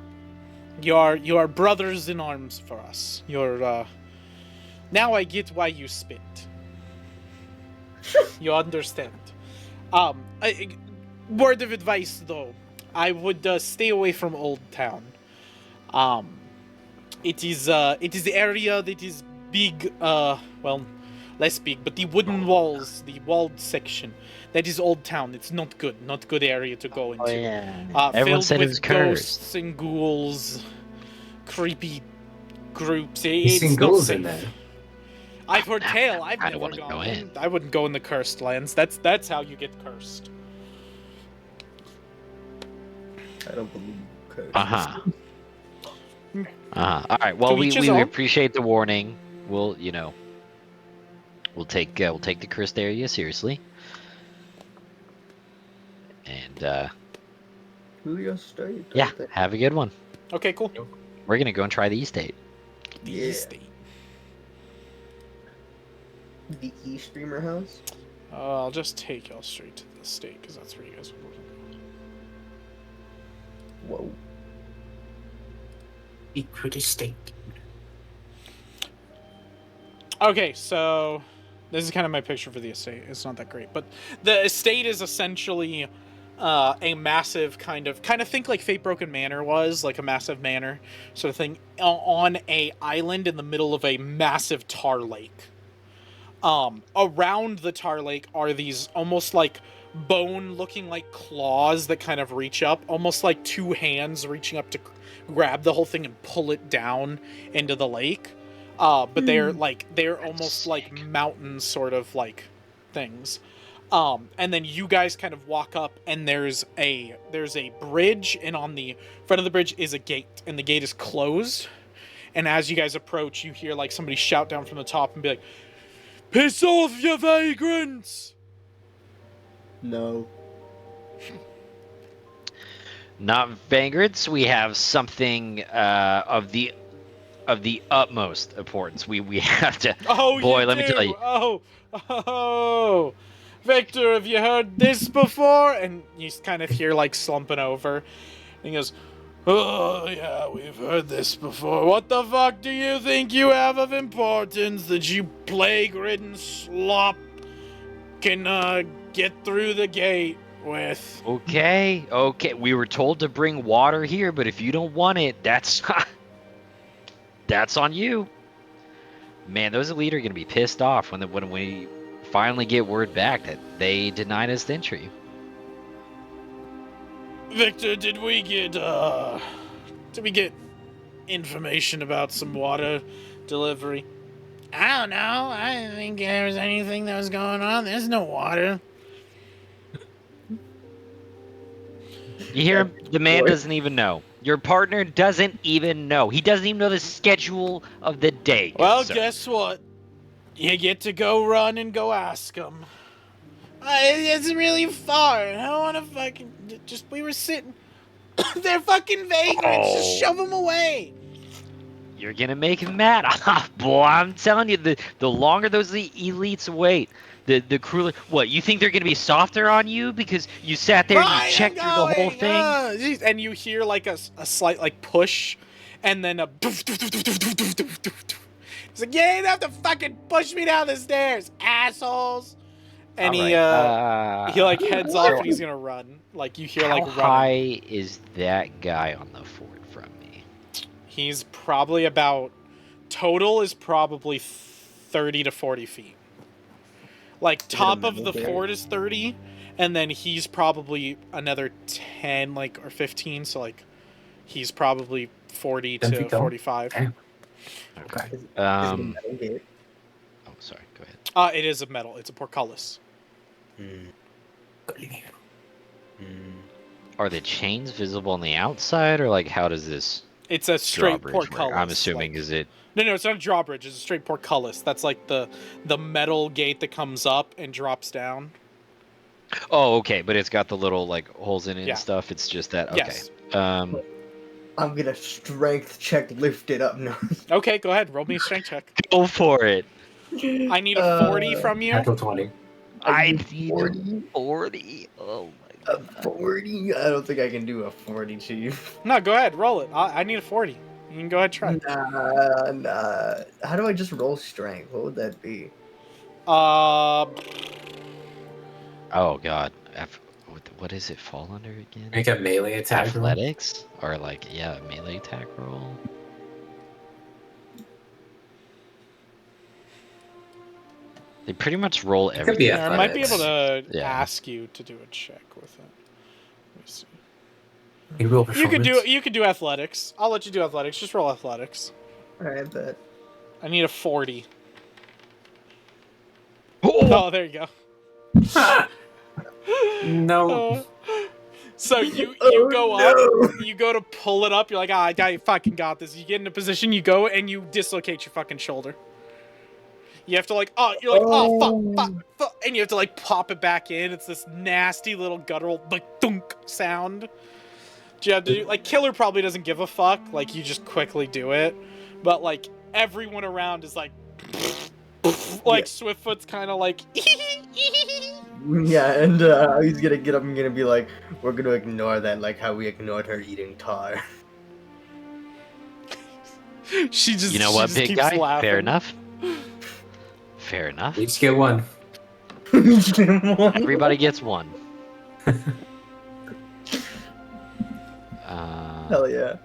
You are brothers in arms for us. You're now I get why you spit. You understand. Word of advice though, I would stay away from Old Town. It is the area that is big, well, less big, but the wooden walls, the walled section, that is Old Town. It's not good area to go into. Everyone Filled said it with was cursed. ghosts and ghouls, creepy groups. You It's seen not ghouls safe. in there? I've heard tale. I've I never don't wanna gone go in. in. I wouldn't go in the cursed lands. That's how you get cursed. I don't believe curse. All right. Well, To we each his own. appreciate the warning. We'll take the cursed area seriously. And Julio State. yeah, have a good one. Okay, cool. We're gonna go and try the estate. The Yeah. estate. The E-Streamer house? I'll just take y'all straight to the estate because that's where you guys would go. Whoa. Secret estate. Okay, so this is kind of my picture for the estate. It's not that great, but the estate is essentially a massive kind of think like Fatebroken Manor was, like a massive manor sort of thing, on a island in the middle of a massive tar lake. Around the tar lake are these almost like bone-looking like claws that kind of reach up, almost like two hands reaching up to grab the whole thing and pull it down into the lake. But they're almost like mountain sort of like things. And then you guys kind of walk up, and there's a bridge, and on the front of the bridge is a gate, and the gate is closed. And as you guys approach, you hear like somebody shout down from the top and be like, "Piss off, you vagrants!" No. Not vagrants. We have something of the utmost importance. We have to. Oh, boy, you let me do. tell you. Oh, Victor, have you heard this before? And you kind of hear like slumping over. And he goes, "Oh, yeah, we've heard this before. What the fuck do you think you have of importance that you plague-ridden slop can get through the gate with?" Okay. We were told to bring water here, but if you don't want it, that's on you. Man, those elite are gonna be pissed off when we finally get word back that they denied us entry. Victor, did we get information about some water delivery? I don't know. I didn't think there was anything that was going on. There's no water. You hear him? The man doesn't even know. Your partner doesn't even know. He doesn't even know the schedule of the day. Well, sir. guess what? You get to go run and go ask them. It's really far. I don't want to fucking... we were sitting... They're fucking vagrants. Just shove them away. You're gonna make him mad. Boy, I'm telling you, the longer those elites wait, the crueler. What, you think they're gonna be softer on you because you sat there and you checked through the whole thing? And you hear like a slight like push, and then a. It's like, you didn't have to fucking push me down the stairs, assholes. And he like heads off and he's gonna run. Like you hear like How running. high is that guy on the fort from me? He's probably about total is probably 30 to 40 feet. Like top of the fort is 30, and then he's probably another 10 like or 15, so like he's probably 40 to 45. Damn. Okay. Is it a metal gate? sorry. Go ahead. It is a metal. It's a portcullis. Are the chains visible on the outside, or like how does this It's a straight drawbridge work? portcullis. I'm assuming like- is it? No, it's not a drawbridge. It's a straight portcullis. That's like the metal gate that comes up and drops down. Oh, okay, but it's got the little like holes in it Yeah. and stuff. It's just that. Okay. Yes. I'm gonna strength check, lift it up. No. Okay, go ahead. Roll me a strength check. Go for it. I need a 40 from you. Natural 20. I need need 40. 40. Oh my A god. 40? I don't think I can do a 40, Chief. No, go ahead. Roll it. I need a 40. You can go ahead and try. Nah. How do I just roll strength? What would that be? Uh, Oh god. What does it fall under again? Make a melee attack. roll. Athletics? Or like, yeah, melee attack roll? They pretty much roll could be everything. yeah, I might be able to Yeah. ask you to do a check with it. Let me see. You roll You could do performance. you could do athletics. I'll let you do athletics. Just roll athletics. Alright, bet. I need a 40. Oh! Oh, there you go. No. Uh, so you Oh, go no. up, you go to pull it up. You're like, I fucking got this. You get in a position, you go and you dislocate your fucking shoulder. You have to like, you're like, fuck, and you have to like pop it back in. It's this nasty little guttural like thunk sound. Do you have to do, like Killer probably doesn't give a fuck. Like you just quickly do it, but like everyone around is like, like Swiftfoot's kind of like. Yeah, and he's gonna get up and gonna be like, we're gonna ignore that, like how we ignored her eating tar. She just, You know she what, just big keeps guy? laughing. Fair enough. Fair enough. You just get one. Everybody gets one. Hell yeah.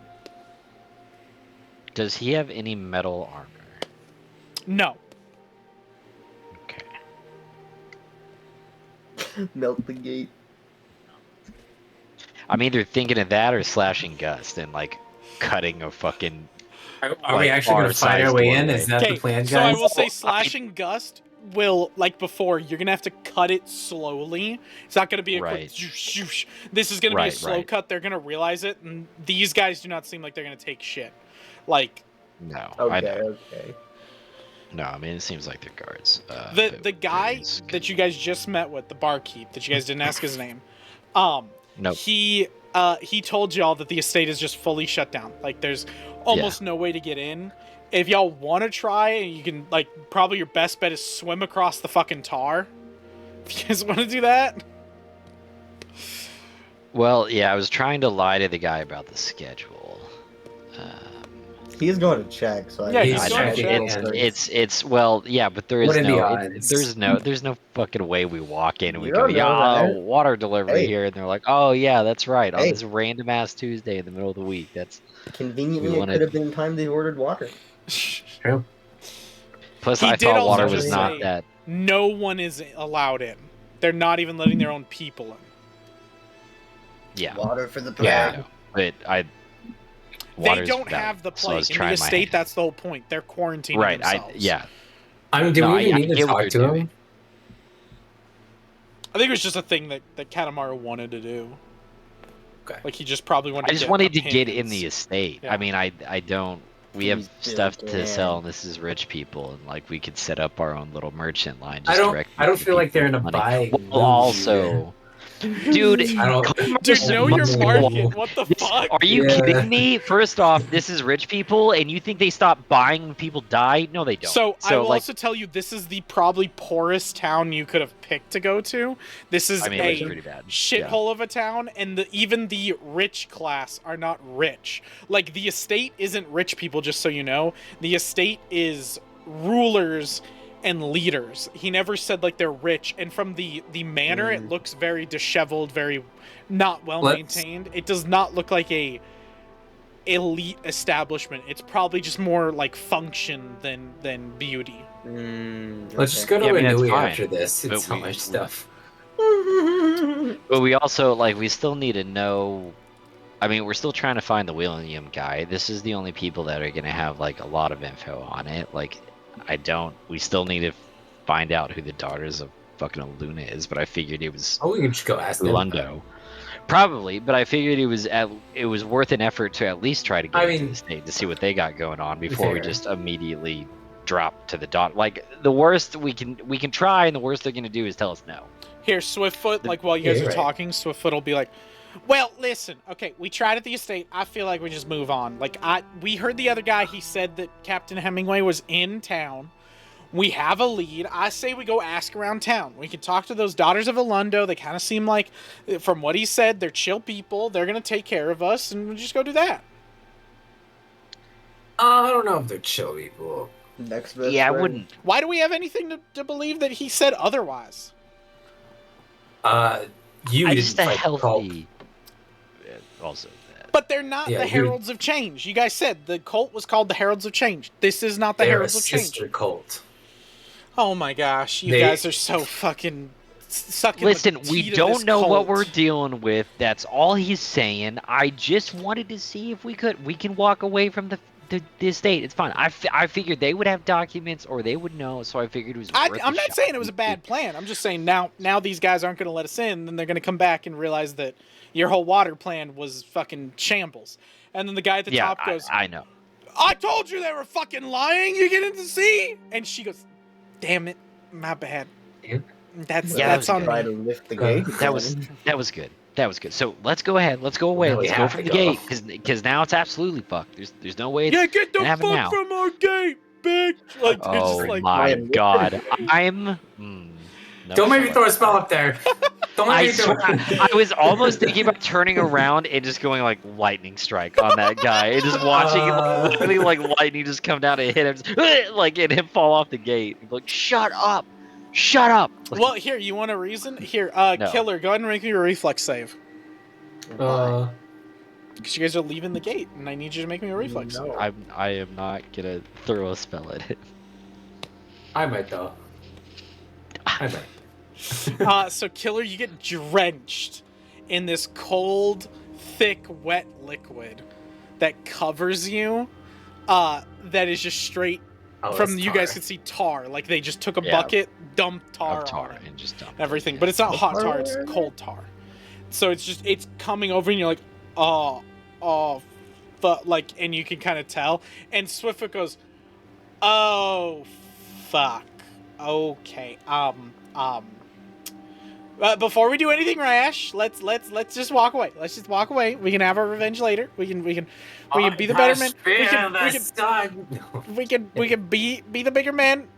Does he have any metal armor? No. Okay. Melt the gate. I'm either thinking of that or slashing Gust and like cutting a fucking. Are Like, we actually going to fight our R-sized way in? doorway. Is that the plan, guys? So I will say slashing gust will, like before, you're gonna have to cut it slowly. It's not gonna be a quick Right. zhoosh, zhoosh. This is gonna be a Right, slow right. cut. They're gonna realize it, and these guys do not seem like they're gonna take shit. Like No. I Okay, know. okay. No, I mean it seems like they're guards. the guy that you guys just met with, the barkeep that you guys didn't ask his name. Nope. He told y'all that the estate is just fully shut down. Like there's almost no way to get in. If y'all want to try, you can, like, probably your best bet is swim across the fucking tar. If you guys want to do that. Well, yeah, I was trying to lie to the guy about the schedule. He's going to check, so Yeah, I he's I going know, to check. it's well, yeah, but there is What are the no, odds? there's no fucking way we walk in and we You go, don't know yeah, that. water delivery Hey. here, and they're like, oh yeah, that's right, on Hey. this random ass Tuesday in the middle of the week. That's conveniently We it wanna- could have been time they ordered water. True. plus He I did thought also water just was not say- that. No one is allowed in. They're not even letting their own people in. Yeah, Water for the Yeah. plague. but They water's don't bad, have the so I was plague. In the trying my estate, hand. that's the whole point. They're quarantining Right, themselves. yeah. I mean, do No, we even I need to get what talk they're to doing. him? I think it was just a thing that Katamaru wanted to do. Okay. Like, he just probably wanted I just get wanted to get in opinions. the estate. Yeah. I mean, I don't. We have Please do, stuff to Dan. sell, and this is rich people, and like we could set up our own little merchant line. I Just don't. directly I don't to feel like people they're in a with money. buying Well, mood also, dude, I don't. Dude, know your Whoa. market. What the This- fuck? Are you Yeah. kidding me? First off, this is rich people, and you think they stop buying when people die? No, they don't. So I will like, also tell you, this is the probably poorest town you could have picked to go to. This is I mean, it was a pretty bad. shithole of a town, and even the rich class are not rich. Like, the estate isn't rich people, just so you know. The estate is rulers and leaders. He never said like they're rich, and from the manner, it looks very disheveled, very not well maintained. It does not look like a elite establishment. It's probably just more like function than beauty. Let's just go to Yeah, I mean, that's Inui fine. after this. But It's so we- much stuff. But we also we still need to know. I mean, we're still trying to find the William guy. This is the only people that are gonna have like a lot of info on it. Like, we still need to find out who the Daughters of fucking Luna is, but I figured it was Oh, we can just go ask them. Lundo. Probably, but I figured it was worth an effort to at least try to get into the state to see what they got going on before we just immediately drop to the dot. Like the worst we can try, and the worst they're gonna do is tell us no. Here, Swiftfoot, like while you guys are talking, Swiftfoot will be like, well, listen, okay, we tried at the estate. I feel like we just move on. Like, we heard the other guy, he said that Captain Hemingway was in town. We have a lead. I say we go ask around town. We can talk to those Daughters of Alundo. They kind of seem like, from what he said, they're chill people. They're going to take care of us, and we'll just go do that. I don't know if they're chill people. Next I wouldn't. Why do we have anything to believe that he said otherwise? I just a healthy. Also. But they're not the Heralds of Change. You guys said the cult was called the Heralds of Change. This is not the Heralds of Change. Sister cult. Oh my gosh, you guys are so fucking sucking. Listen, we don't know what we're dealing with. That's all he's saying. I just wanted to see if we can walk away from the estate. It's fine. I figured they would have documents or they would know, so I figured it was. I'm not saying it was a bad plan. I'm just saying now these guys aren't going to let us in. Then they're going to come back and realize that your whole water plan was fucking shambles. And then the guy at the top goes, I know. I told you they were fucking lying. You get into the sea. And she goes, damn it, my bad. Yeah. That's on me. To lift the gate. That was good. That was good. So let's go ahead. Let's go away. Let's go from the gate because now it's absolutely fucked. There's no way. Get the fuck from our gate, bitch! Like, oh just like, my god, I'm. Don't make me throw a spell up there. Don't make me throw it. I was almost thinking about turning around and just going like lightning strike on that guy and just watching him literally like lightning just come down and hit him, like and him fall off the gate. Like, shut up. Shut up! Well, here, you want a reason? Here, No. Killer, go ahead and make me a reflex save. Why? Because you guys are leaving the gate, and I need you to make me a reflex save. I am not gonna throw a spell at it. I might though. I might. So, Killer, you get drenched in this cold, thick, wet liquid that covers you. That is just straight. From you guys can see tar, like they just took a bucket, dumped tar on it, and just dumped everything. But it's not hot tar; it's cold tar. So it's coming over, and you're like, like, and you can kind of tell. And Swiftfoot goes, "Oh, fuck. Okay. Before we do anything rash, let's just walk away. Let's just walk away. We can have our revenge later. We can be the better man. We can be the bigger man.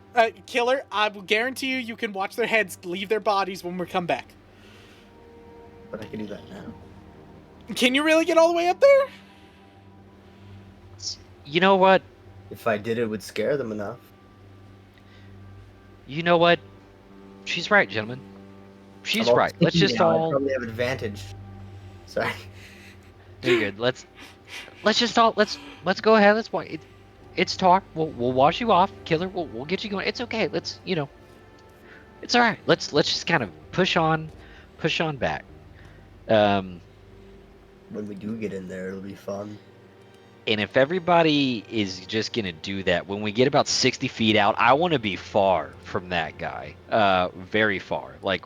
Killer, I will guarantee you can watch their heads leave their bodies when we come back. But I can do that now. Can you really get all the way up there? You know what? If I did, it would scare them enough. You know what? She's right, gentlemen. She's right. Let's just all. I probably have advantage. Sorry. Very good. Let's go ahead. Let's walk. It's tar. We'll wash you off, Killer. We'll get you going. It's okay. It's all right. Let's just kind of push on back. When we do get in there, it'll be fun. And if everybody is just gonna do that, when we get about 60 feet out, I want to be far from that guy. Very far, like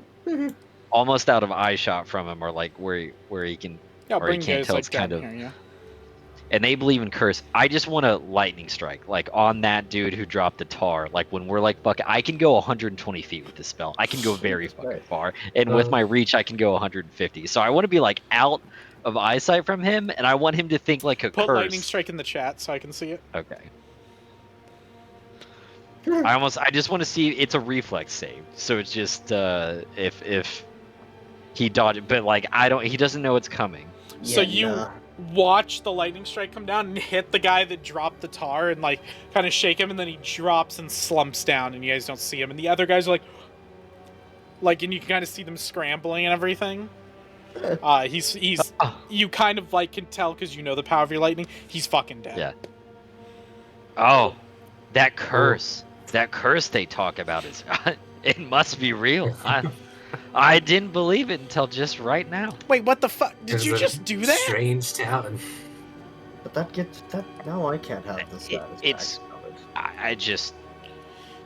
almost out of eye shot from him, or like where he can, or he can't tell. It's kind of. Here, And they believe in curse. I just want a lightning strike, like on that dude who dropped the tar. Like when we're like, fuck, I can go 120 feet with this spell. I can go very fucking far, and with my reach, I can go 150. So I want to be like out of eyesight from him, and I want him to think like a curse. Put lightning strike in the chat so I can see it. Okay. I just want to see. It's a reflex save, so it's just if he dodges, but like he doesn't know it's coming. So you watch the lightning strike come down and hit the guy that dropped the tar and like kind of shake him, and then he drops and slumps down, and you guys don't see him, and the other guys are like, and you can kind of see them scrambling and everything. He's you kind of like can tell because you know the power of your lightning. He's fucking dead. Yeah. Oh, that curse! That curse they talk about is it must be real. I didn't believe it until just right now. Wait, what the fuck? Did you just do that? Strange town. But now I can't have the status. I just.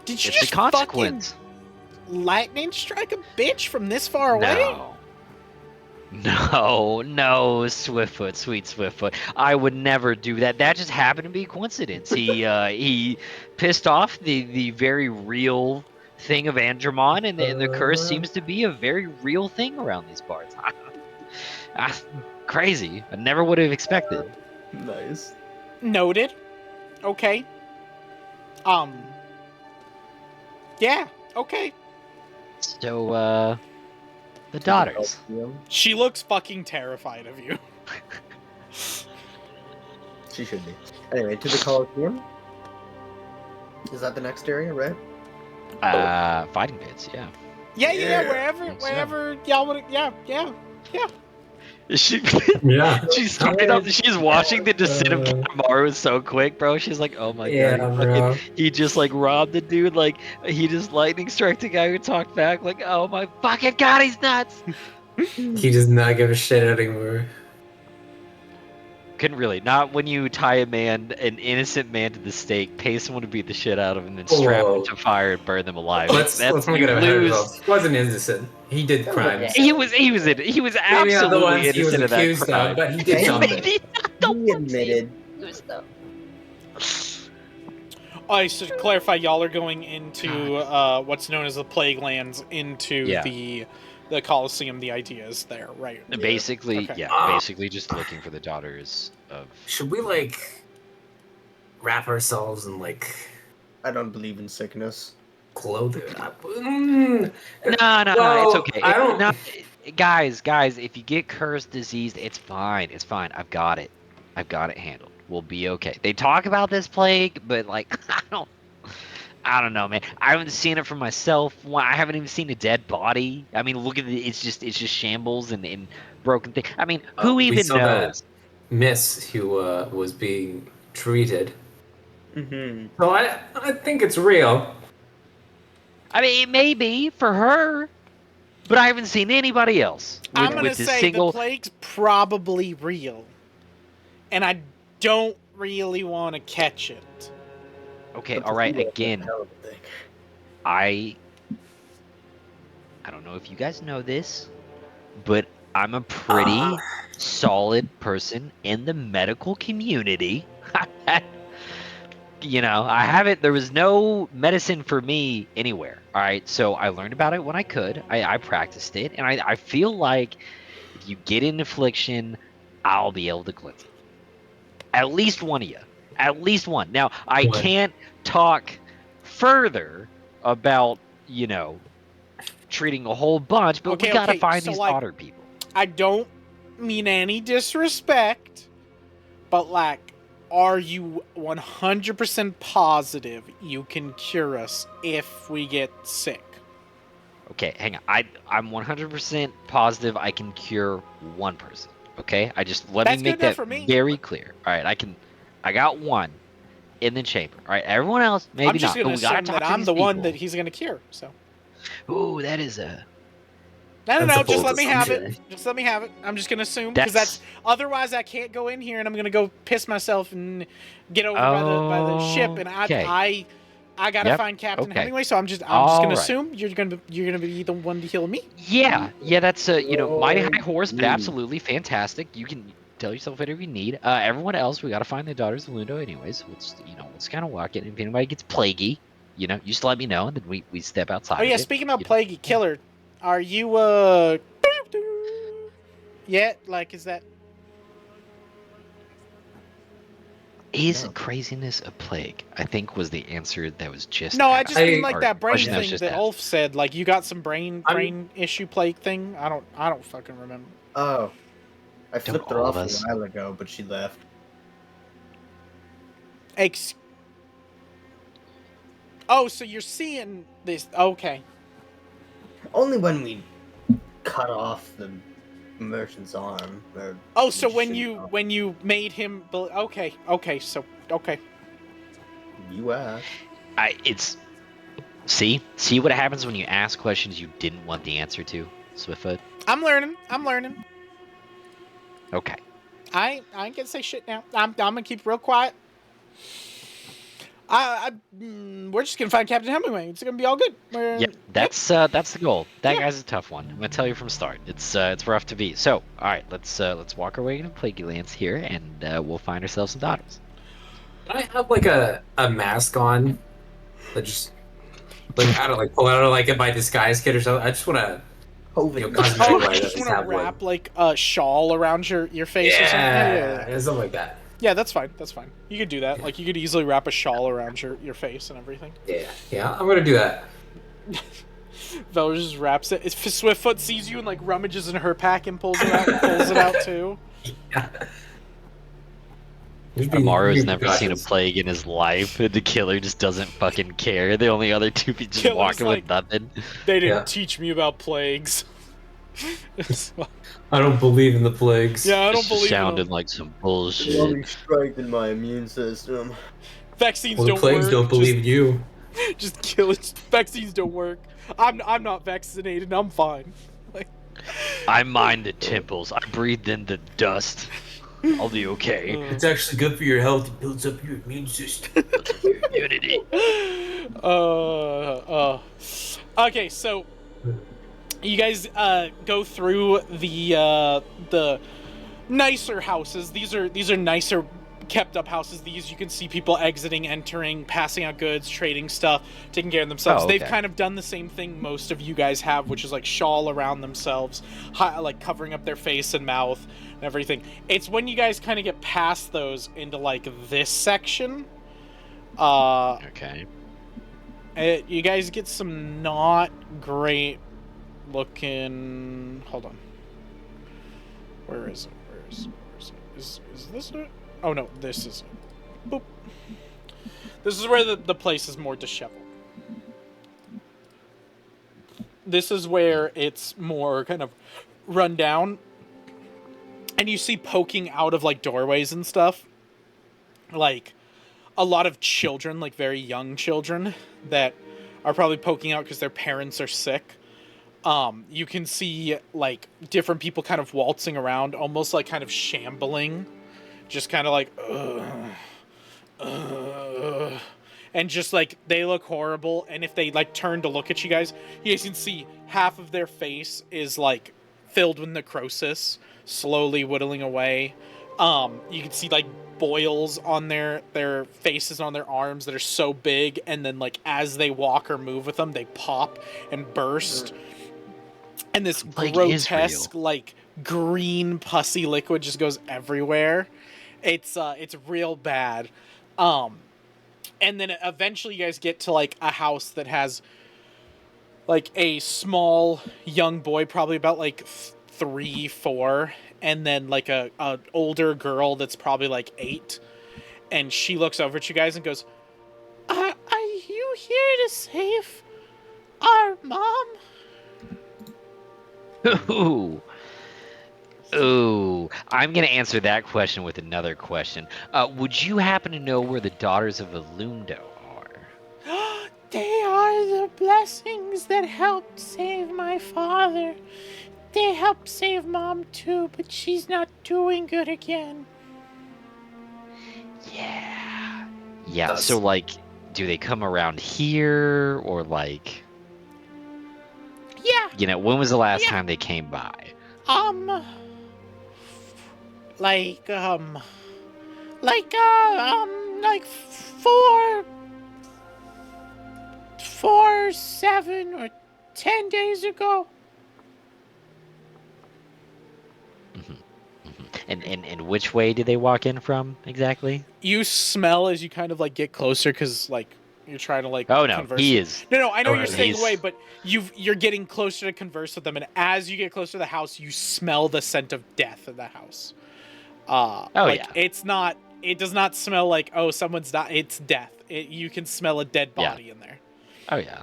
Did you it's just a consequence. lightning strike a bitch from this far away? No, Swiftfoot, sweet Swiftfoot. I would never do that. That just happened to be a coincidence. He pissed off the very real thing of Andromon, and the curse seems to be a very real thing around these parts. Crazy. I never would have expected. Nice. Noted. Okay. Yeah, okay. So, the daughters. She looks fucking terrified of you. She should be. Anyway, to the Coliseum. Is that the next area, right? Fighting pits, yeah. Yeah, Think so. wherever y'all would, yeah. She, Yeah. she's talking up. She's watching the descent of Kanemaru so quick, bro. She's like, "Oh my Yeah, god, bro. he just like robbed the dude. Like he just lightning struck the guy who talked back. Like, oh my fucking god, he's nuts." He does not give a shit anymore. Couldn't really. Not when you tie an innocent man to the stake, pay someone to beat the shit out of him, and then strap him to fire and burn them alive. Let's not you get ahead of lose. ourselves. He wasn't innocent. He did crimes. He was Maybe not the absolutely ones he was innocent of that accused crime. of, but he did something. Maybe not the He ones he admitted. accused of. I should clarify, y'all are going into what's known as the Plague Lands, into Yeah. the Coliseum. The idea is there, right? Basically, Okay. basically just looking for the daughters of. Should we like wrap ourselves in like I don't believe in sickness. clothing? No, Well, it's okay. I don't- Guys, if you get cursed, diseased, it's fine. It's fine. I've got it handled. We'll be okay. They talk about this plague, but like, I don't know, man. I haven't seen it for myself. I haven't even seen a dead body. I mean, look at it's just shambles and broken things. I mean, who we even saw knows? that Miss who was being treated. Mm-hmm. So I think it's real. I mean, it may be for her, but I haven't seen anybody else I'm gonna this say single. the plague's probably real, and I don't really want to catch it. Okay, all right. Again, I don't know if you guys know this, but I'm a pretty solid person in the medical community. You know, I haven't. There was no medicine for me anywhere. All right, so I learned about it when I could. I practiced it, and I feel like if you get an affliction, I'll be able to cleanse it. At least one of you. At least one. Now, I One. can't talk further about, treating a whole bunch, but we gotta find so, these like, daughter people. I don't mean any disrespect, but like, are you 100% positive you can cure us if we get sick? Okay, hang on. I'm 100% positive I can cure one person. Okay, let That's me good make enough that for me. very clear. All right, I got one in the chamber. All right, everyone else maybe I'm just not. gonna But we gotta assume talk that to I'm these the one people. that he's gonna cure. So Ooh, that is a. no, That's a just bold let me have it. assumption. Just let me have it. I'm just gonna assume because otherwise I can't go in here and I'm gonna go piss myself and get over by the ship, and Okay. I gotta Yep, find Captain okay. Hemingway. So I'm just All gonna right. assume you're gonna be the one to heal me. Yeah, that's mighty high horse, but absolutely fantastic. You can tell yourself whatever you need. Everyone else, we gotta find the daughters of Lundo anyways. Let's kind of walk it. And if anybody gets plaguey, you just let me know, and then we step outside. Oh yeah, of it, speaking of you know. plaguey killer, are you yet? Like, is that? Is No. craziness a plague? I think was the answer that was just. No, I just asked. mean like Or that brain question that was thing just that asked. Ulf said. Like, you got some brain issue plague thing. I don't fucking remember. Oh. I Don't flipped her all off of a us? while ago, but she left. Oh, so you're seeing this? Okay. Only when we cut off the merchant's arm. Oh, so which when shouldn't you made him okay, so okay. You asked. It's see what happens when you ask questions you didn't want the answer to, Swiftfoot. I'm learning. Okay. I ain't gonna say shit now. I'm gonna keep real quiet. We're just gonna find Captain Hemingway. It's gonna be all good. Yep, that's the goal. That guy's a tough one. I'm gonna tell you from start. It's rough to beat. So, all right, let's walk our way into Plaguey Lands here, and we'll find ourselves some daughters. Can I have like a mask on? That just like I don't like pull out like my disguise kit or something. I just want to COVID. concentrate. Oh, while I you just just want to have one. wrap like a shawl around your face or something? Yeah, something like that. Yeah, that's fine. That's fine. You could do that. Like, you could easily wrap a shawl around your face and everything. Yeah, I'm gonna do that. Vel just wraps it. If Swiftfoot sees you and, like, rummages in her pack and pulls it out, and pulls it out, too. Yeah. Amaru's never seen a plague in his life, and the killer just doesn't fucking care. The only other two people just Killer's walking like, with nothing. They didn't teach me about plagues. I don't believe in the plagues. Yeah, I don't This believe in sounded them. like some It bullshit. only strengthened my immune system. Vaccines Well, the don't plagues work. don't believe in you. Just kill it. Vaccines don't work. I'm not vaccinated. I'm fine. Like, I mined the temples. I breathed in the dust. I'll be okay. It's actually good for your health. It builds up your immune system. Immunity. Okay, so you guys go through the nicer houses. These are nicer kept up houses. These you can see people exiting, entering, passing out goods, trading stuff, taking care of themselves. Oh, okay. They've kind of done the same thing most of you guys have, which is like shawl around themselves, like covering up their face and mouth and everything. It's when you guys kind of get past those into like this section. Okay. You guys get some not great looking. Hold on. Where is it? Where is it? Is this it? Oh no, this is it. Boop. This is where the place is more disheveled. This is where it's more kind of run down. And you see poking out of like doorways and stuff, like a lot of children, like very young children that are probably poking out because their parents are sick. You can see like different people kind of waltzing around, almost like kind of shambling, just kind of like, and just like they look horrible. And if they like turn to look at you guys can see half of their face is like filled with necrosis, slowly whittling away. You can see like boils on their faces, on their arms that are so big, and then like as they walk or move with them, they pop and burst. And this grotesque, like green pussy liquid just goes everywhere. It's real bad. And then eventually you guys get to like a house that has like a small young boy, probably about like 3, 4, and then like a older girl that's probably like 8, and she looks over at you guys and goes, "Are you here to save our mom?" Ooh. I'm gonna answer that question with another question. Would you happen to know where the Daughters of Elundo are? They are the blessings that helped save my father. They helped save Mom too, but she's not doing good again. Yeah, so like, do they come around here, or like... Yeah. You know, when was the last time they came by? Like 4, 7, or 10 days ago. And which way did they walk in from, exactly? You smell as you kind of like get closer, because like you're trying to like converse. He is. No, I know you're staying he's- away, but you're getting closer to converse with them, and as you get closer to the house, you smell the scent of death in the house. It does not smell like, oh, someone's not. It's death. You can smell a dead body in there. Oh yeah.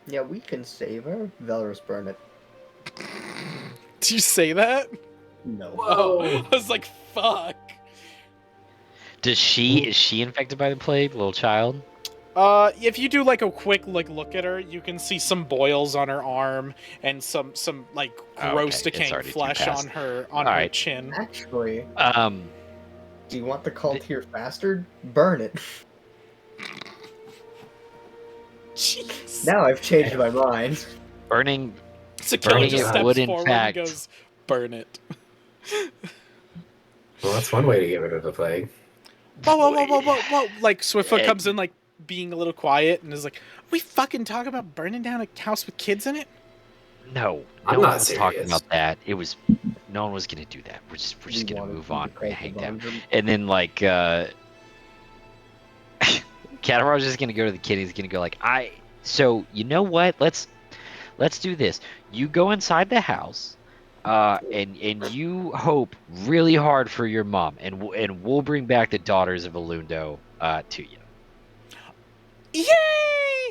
Yeah, we can save her. Valorous burn it. Did you say that? No. Whoa! I was like, fuck. Is she infected by the plague, little child? If you do like a quick look at her, you can see some boils on her arm and some gross decaying flesh on her chin. Actually, Do you want the cult here faster? Burn it. Jeez. Now I've changed my mind. Burning. So Killer Burning just it steps would, in forward fact. and goes, "Burn it." Well, that's one way to get rid of the plague. Whoa. Like, Swiftfoot comes in, like, being a little quiet and is like, "Are we fucking talking about burning down a house with kids in it?" No, I'm no not one was talking serious. about that. It was, no one was gonna do that. We're just We gonna wanted move to on. be We're gonna cult hang of down. London. And then like, Catamar's just gonna go to the kid. He's gonna go like, So you know what? Let's do this. You go inside the house, and you hope really hard for your mom, and we'll bring back the daughters of Alundo to you. Yay!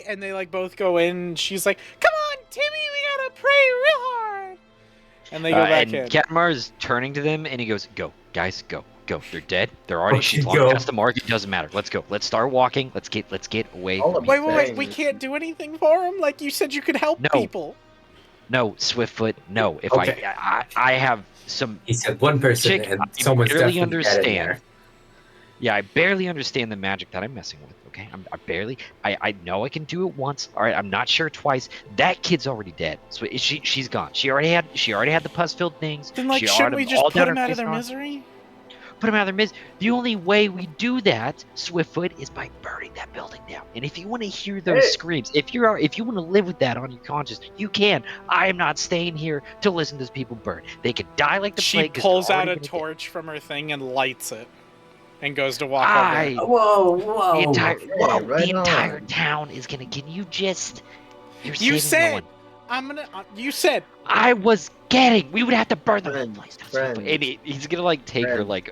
And they, like, both go in, and she's like, "Come on, Timmy, we gotta pray real hard." And they go back and in. Katamar is turning to them, and he goes, "Go, guys, go. They're dead. They're already. Okay, She's long go. past the mark. It doesn't matter. Let's go. Let's start walking. Let's get away All from of here." Wait, Saying- we can't do anything for him? Like, you said you could help No. people. No, Swiftfoot. No. If Okay. I have some. He said one person, Chick, and I someone's barely definitely dead in understand. there. Yeah, I barely understand the magic that I'm messing with. Okay, I barely. I know I can do it once. All right, I'm not sure twice. That kid's already dead. So she's gone. She already had the pus-filled things. Then, like, She shouldn't already we just all put down them her out of face their gone. misery? Put them out of their misery. The only way we do that, Swiftfoot, is by burning that building down. And if you want to hear those Hey. screams, if you want to live with that on your conscience, you can. I am not staying here to listen to these people burn. They could die like the She plague. 'cause pulls they're out a already gonna die. torch from her thing and lights it. And goes to walk over. Whoa. The entire, right the entire on. town is gonna. Can you just? You're You saving no said, one. you said, I was getting. We would have to burn the whole Friend, place down. friend. And he's gonna like take her Friend. like.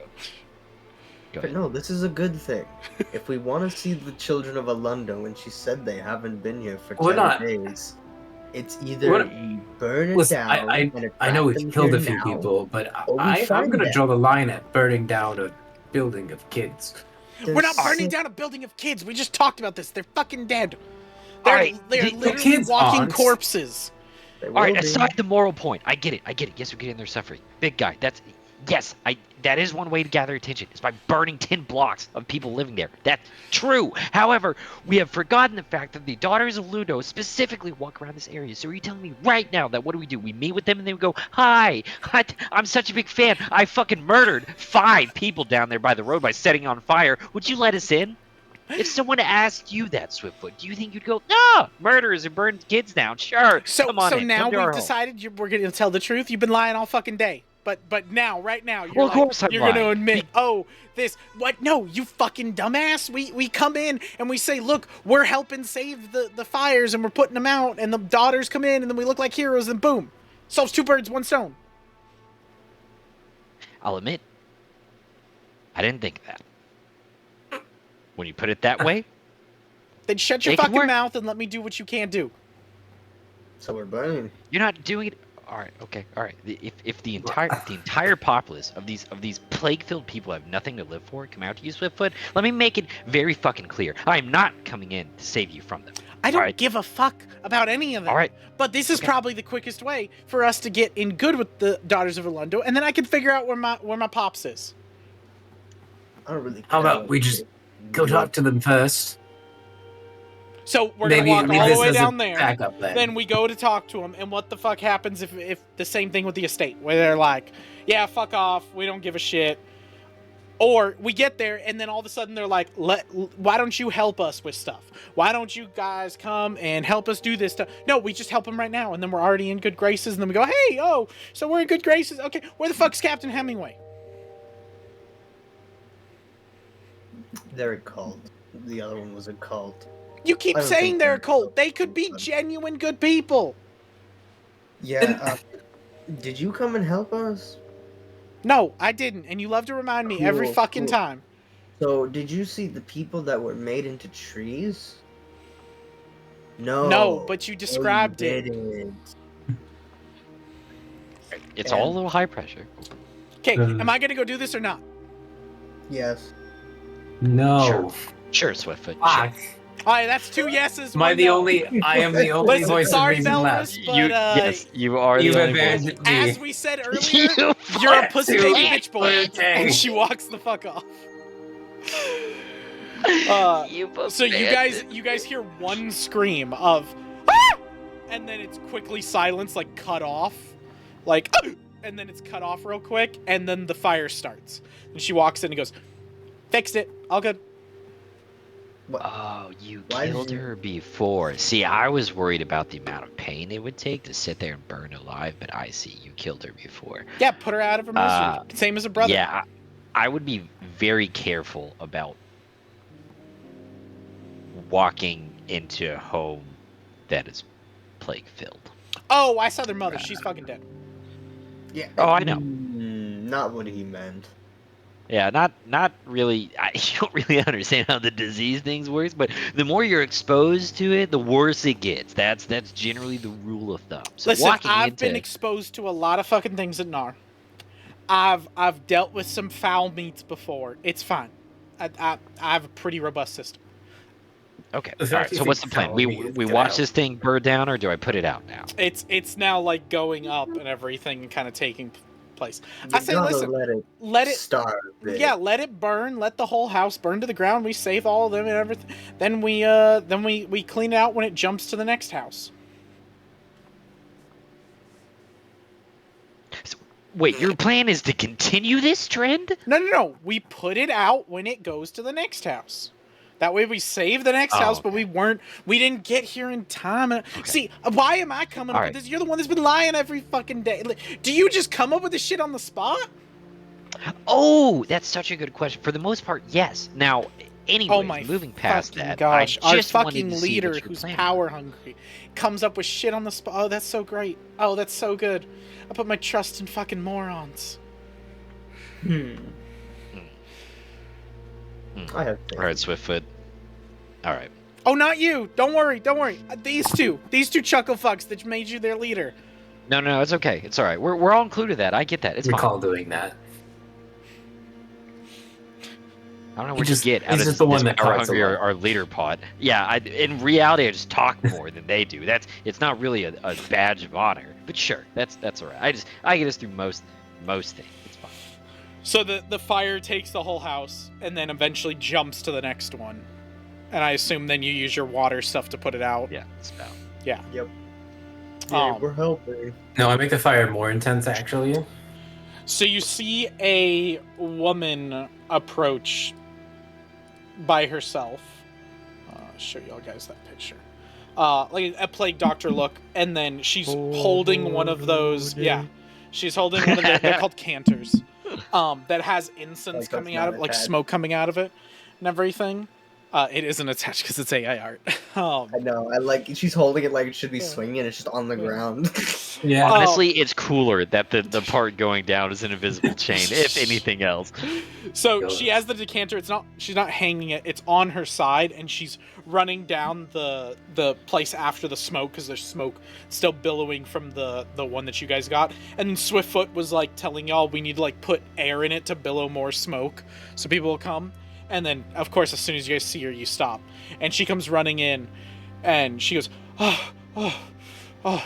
Go But ahead. no, this is a good thing. If we want to see the children of Alundo, and she said they haven't been here for We're 10 not- days, it's either We're- you burn it Listen, down. I and know attract we've them killed here a few now, people, but or we I'm find going to them. draw the line at burning down a building of kids. we're not They're burning sick. down a building of kids. We just talked about this. They're fucking dead. They're, Alright, they're the literally kids walking aren't. corpses. They All right, will be. aside the moral point, I get it. Yes, we're getting their suffering. Big guy, that is one way to gather attention, is by burning 10 blocks of people living there. That's true. However, we have forgotten the fact that the daughters of Ludo specifically walk around this area. So are you telling me right now that what do? We meet with them and they go, "Hi, I'm such a big fan. I fucking murdered 5 people down there by the road by setting on fire. Would you let us in?" If someone asked you that, Swiftfoot, do you think you'd go, "No, murderers and burned kids down. Sure, So come on in. now Come to our we've home." decided we're going to tell the truth. You've been lying all fucking day. But now, right now, you're Well, of like, course I'm you're going to lying. admit, what? No, you fucking dumbass. We come in and we say, look, we're helping save the fires and we're putting them out, and the daughters come in and then we look like heroes and boom. Solves 2 birds, 1 stone. I'll admit, I didn't think of that. When you put it that way, Then shut your It can fucking work. mouth and let me do what you can't do. So we're burning. you're not doing it. All right, okay, all right. If the entire populace of these plague-filled people have nothing to live for, come out to you, Swiftfoot. Let me make it very fucking clear. I am not coming in to save you from them. I don't Alright. give a fuck about any of it. All right, But this is Okay. probably the quickest way for us to get in good with the Daughters of Orlando, and then I can figure out where my pops is. I don't really. How care about we just what- Go talk to them first. So we're gonna walk all this the way as a down there. backup plan. Then we go to talk to them, and what the fuck happens if the same thing with the estate, where they're like, yeah, fuck off, we don't give a shit. Or we get there, and then all of a sudden they're like, why don't you help us with stuff? Why don't you guys come and help us do this stuff? No, we just help them right now, and then we're already in good graces, and then we go, hey, so we're in good graces. Okay, where the fuck's Captain Hemingway? They're a cult. The other one was a cult. You keep I don't saying think they're a they're cult. They could be genuine good people. Yeah. Did you come and help us? No, I didn't, and you love to remind me every Cool, fucking cool. time. So, did you see the people that were made into trees? No. No, but you No, described you it. didn't. it's all a little high pressure. Okay, am I gonna go do this or not? Yes. No. Sure, Swiftfoot. Sure. Fuck. Alright, that's 2 yeses. Am I one the no. only? I am the only Listen, voice of sorry, reason left. Belarus, but yes, you are You've the only voice. abandoned me. as we said earlier, You you're a fuck pussy to baby bitch boy. okay. And she walks the fuck off. You've So you guys hear one scream of ah! And then it's quickly silenced, like cut off. Like and then it's cut off real quick, and then the fire starts. And she walks in and goes, "Fixed it. All good." Oh, you Why did killed you- her before. See, I was worried about the amount of pain it would take to sit there and burn alive, but I see you killed her before. Yeah, put her out of her misery. Same as a brother. Yeah, I would be very careful about walking into a home that is plague filled. Oh, I saw their mother. She's fucking dead. Yeah. Oh, I know. Not what he meant. Yeah, not really. You don't really understand how the disease things works, but the more you're exposed to it, the worse it gets. That's generally the rule of thumb. So Listen, walking I've into been exposed to a lot of fucking things at NAR. I've dealt with some foul meats before. It's fine. I have a pretty robust system. okay, The all fact right. you So think what's the plan? foul We meat is we good watch out. this thing burn down, or do I put it out now? It's now like going up and everything and kind of taking place. You I say, gotta listen, let it let it starve. yeah, let it burn. Let the whole house burn to the ground. We save all of them and everything. Then we clean it out when it jumps to the next house. Wait, your plan is to continue this trend? No. We put it out when it goes to the next house. That way we save the next Oh, house, but okay. we didn't get here in time. See, why am I coming up All with this? You're the one that's been lying every fucking day. Do you just come up with this shit on the spot? Oh, that's such a good question. For the most part, yes. Now, anyways, Oh my moving past fucking that, gosh. I Our just wanted fucking to see leader what your who's plan power was. hungry comes up with shit on the spot. Oh, that's so great. Oh, that's so good. I put my trust in fucking morons. I have faith. All right, Swiftfoot. All right. Oh, not you. Don't worry. These two chuckle fucks that made you their leader. No, it's okay. It's all right. We're all included that. I get that. It's fine. Recall doing that. I don't know He what just- you get out he's of just the one that power talks a hungry lot. our leader pot. Yeah, in reality, I just talk more than they do. It's not really a badge of honor. But sure, that's all right. I get us through most things. It's fine. So the fire takes the whole house and then eventually jumps to the next one. And I assume then you use your water stuff to put it out. Yeah, it's about. Yeah. Yep. Yeah, Um, we're helping. No, I make the fire more intense actually. So you see a woman approach by herself. I'll show y'all guys that picture. Like a plague doctor look, and then she's holding one of those. Yeah, she's holding one of they're called canters. That has incense Like, coming that's out not of like attached. smoke coming out of it, and everything. It isn't attached because it's AI art. I know. I like. She's holding it like it should be Yeah. swinging. It's just on the Yeah. ground. Yeah. Honestly, it's cooler that the part going down is an invisible chain, if anything else. So God. she has the decanter. She's not hanging it. It's on her side, and she's running down the place after the smoke because there's smoke still billowing from the one that you guys got. And then Swiftfoot was like telling y'all we need to like put air in it to billow more smoke so people will come. And then of course as soon as you guys see her, you stop. And she comes running in, and she goes, oh,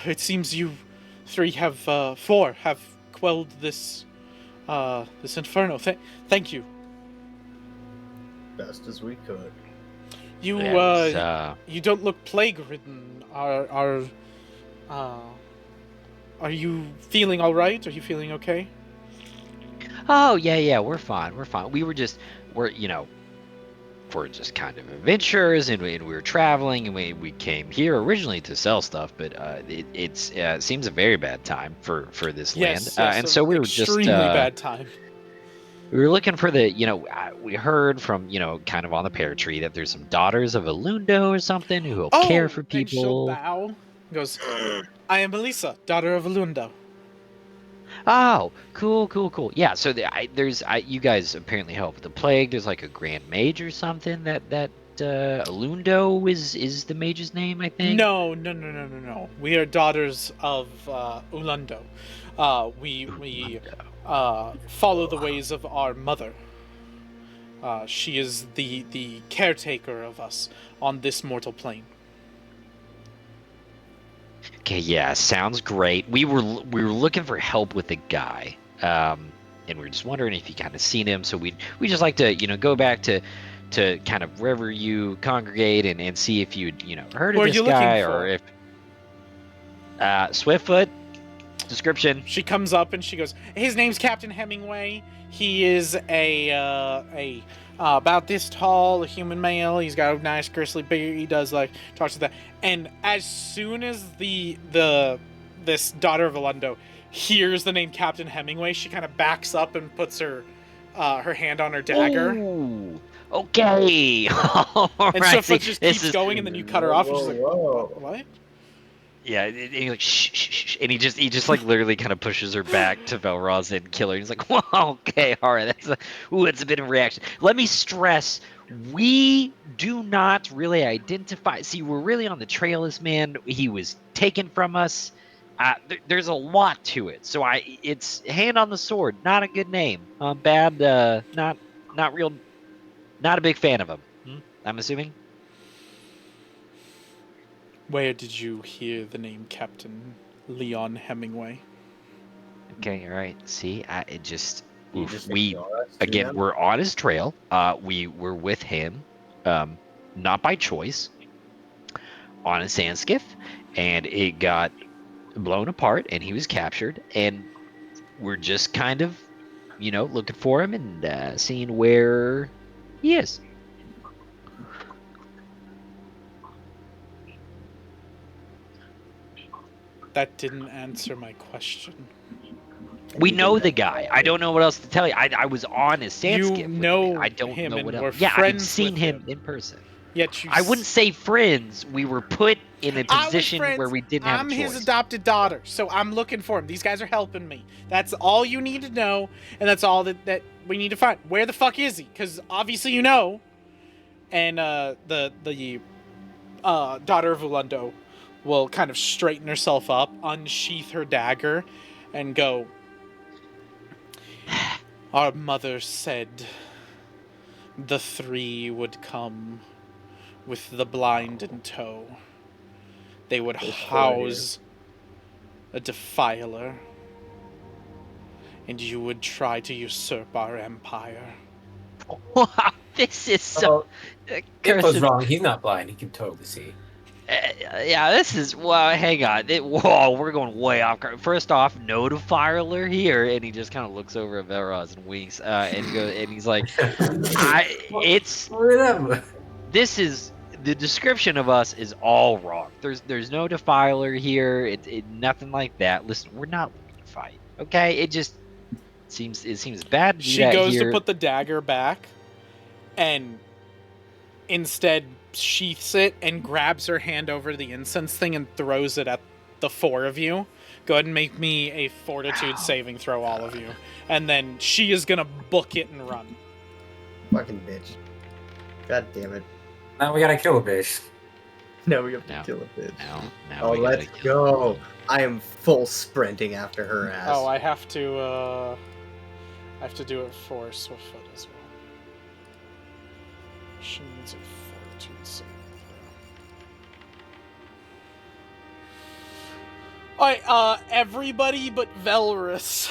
it seems you four have quelled this inferno. Thank you. Best as we could. You Yeah, you don't look plague ridden. Are you feeling all right? Are you feeling okay? Oh yeah, we're fine. We're just kind of adventurers, and we were traveling, and we came here originally to sell stuff, but it seems a very bad time for this land, and so we were just extremely bad time. we were looking for we heard from kind of on the pear tree that there's some daughters of Alundo or something who will care for And she'll people. bow. Goes, I am Elisa, daughter of Alundo. Oh, cool. Yeah, so you guys apparently help with the plague. There's like a grand mage or something that Alundo is the mage's name, I think. No. We are daughters of Ulundo. We follow the ways of our mother. She is the caretaker of us on this mortal plane. Okay, yeah, sounds great. We were looking for help with a guy, and we were just wondering if you kind of seen him. So we just like to go back to kind of wherever you congregate and see if you'd heard Who of are this you looking guy for? or if Swiftfoot. Description. She comes up and she goes, his name's Captain Hemingway. He is a about this tall, a human male. He's got a nice gristly beard. He does talks to that. And as soon as this daughter of Alondo hears the name Captain Hemingway, she kind of backs up and puts her hand on her dagger. Ooh, okay. All And right, Swiftfoot just keeps going, and then you cut her off, and she's like, Whoa. what? Yeah, and he's like, shh, shh, shh, and he just like literally kind of pushes her back to Velroz and kill her. He's like, whoa, okay, all right, that's a bit of a reaction. Let me stress, we do not really identify. See, we're really on the trail of this man. He was taken from us. There's a lot to it. So it's hand on the sword. Not a good name. Bad. Not real. Not a big fan of him. I'm assuming. Where did you hear the name Captain Leon Hemingway? Okay, all right. See, it just You just we ignore us, again man? we're on his trail. We were with him, not by choice, on a sand skiff, and it got blown apart, and he was captured, and we're just kind of, looking for him and seeing where he is. That didn't answer my question. We know the guy. I don't know what else to tell you. I was on his sand You skiff. know I don't him know and what were else. Yeah, I've friends seen with him him. in person. Yet you I wouldn't say friends. We were put in a I was position friends. where we didn't have I'm a choice. his adopted daughter, so I'm looking for him. These guys are helping me. That's all you need to know, and that's all that we need to find. Where the fuck is he? Because obviously you know. And the daughter of Ulundo will kind of straighten herself up, unsheath her dagger, and go, our mother said the three would come with the blind in tow. They would house a defiler, and you would try to usurp our empire. Wow, this is so. Info's wrong. He's not blind. He can totally see. Yeah, this is. Well, hang on. Whoa, we're going way off. First off, no defiler here, and he just kind of looks over at Velroz and winks, and goes, and he's like, Whatever. This is the description of us is all wrong. There's no defiler here. It nothing like that. Listen, we're not looking to fight. Okay, it seems bad to do She that goes here. to put the dagger back, and instead sheaths it and grabs her hand over the incense thing and throws it at the four of you. Go ahead and make me a fortitude saving throw, all of you. And then she is gonna book it and run. Fucking bitch. God damn it. Now we gotta kill a bitch. Now we have to No. kill a bitch. Now Oh, we gotta let's kill go. I am full sprinting after her ass. Oh, I have to do it for Swiftfoot as well. She needs a fortitude saving throw. Alright, everybody but Velrus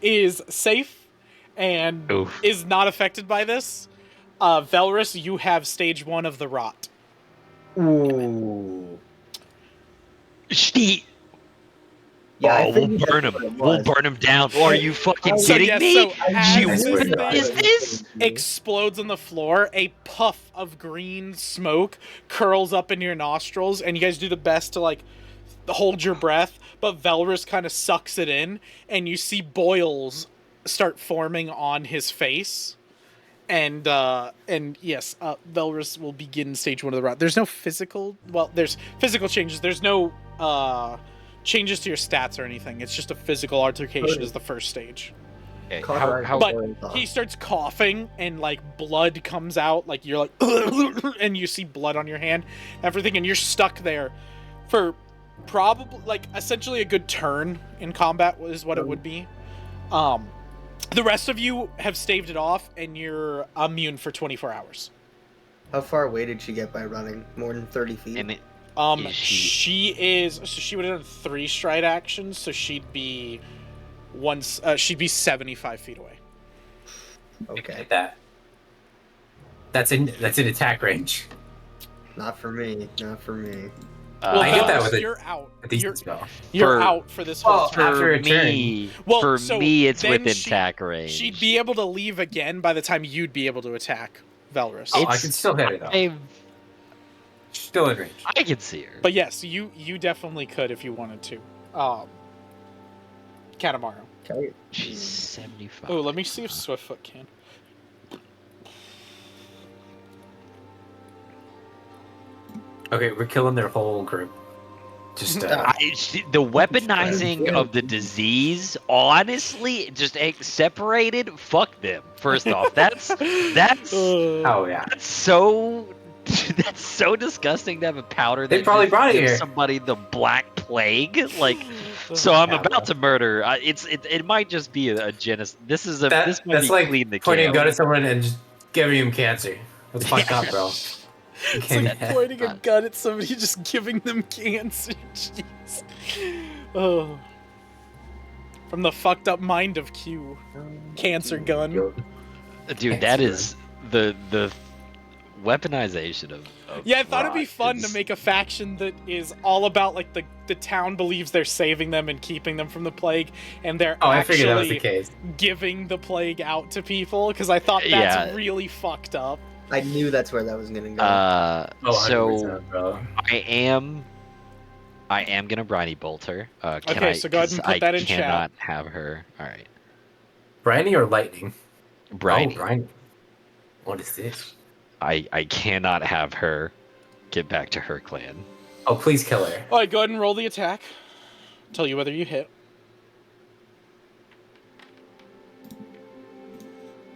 is safe and Oof. is not affected by this. Velrus, you have stage 1 of the rot. Ooh. She. Yeah, I We'll figured burn that's him. what it We'll was. burn him down. Are you fucking So, kidding yes, me? so as Gee, this what thing is this? explodes on the floor, a puff of green smoke curls up in your nostrils, and you guys do the best to hold your breath, but Velrus kind of sucks it in, and you see boils start forming on his face. And yes, Velrus will begin stage 1 of the rot. There's no physical, there's physical changes. There's no changes to your stats or anything. It's just a physical altercation is the first stage. Okay, Cauterize how, the But boils off. he starts coughing and blood comes out, you're like and you see blood on your hand, everything, and you're stuck there for probably essentially a good turn in combat is what it would be. The rest of you have staved it off, and you're immune for 24 hours. How far away did she get by running? More than 30 feet? And it, Is she would have done 3 stride actions, so she'd be she'd be 75 feet away. Okay. That's in attack range. Not for me. Not for me. Well, I get that with you're out. a decent spell. You're For- out for this whole time. after a turn. Well, so it's then within attack range. She'd be able to leave again by the time you'd be able to attack Velrus. Oh, I can still hit it though. Still in range. I can see her. But yes, you definitely could if you wanted to. Katamaro. Okay. She's 75. Oh, let me see if Swiftfoot can. Okay, we're killing their whole group. Just The weaponizing of the disease, honestly, just separated. Fuck them. First off, that's oh yeah. that's so that's so disgusting to have a powder. They that probably just brought it gives here. somebody the Black Plague. Like, so I'm about to murder. It might just be a genocide. This might That's be like clean the pointing a kill. gun at someone and just giving him cancer. That's fucked up, bro. It's like pointing a gun at somebody, just giving them cancer. Jeez. Oh. From the fucked up mind of Q. Cancer gun. Dude, that is the weaponization of Yeah, I thought it'd be rock fun is- to make a faction that is all about, like, the town believes they're saving them and keeping them from the plague, and they're I figured that was the actually case. giving the plague out to people, because I thought that's Yeah. really fucked up. I knew that's where that was gonna go. So 100%, bro. I am gonna briny bolt her. Okay, so go ahead and put that in chat. I cannot have her. All right, Briny or lightning? briny. Oh, briny. What is this? I cannot have her get back to her clan. Oh, please kill her. Alright, go ahead and roll the attack. Tell you whether you hit.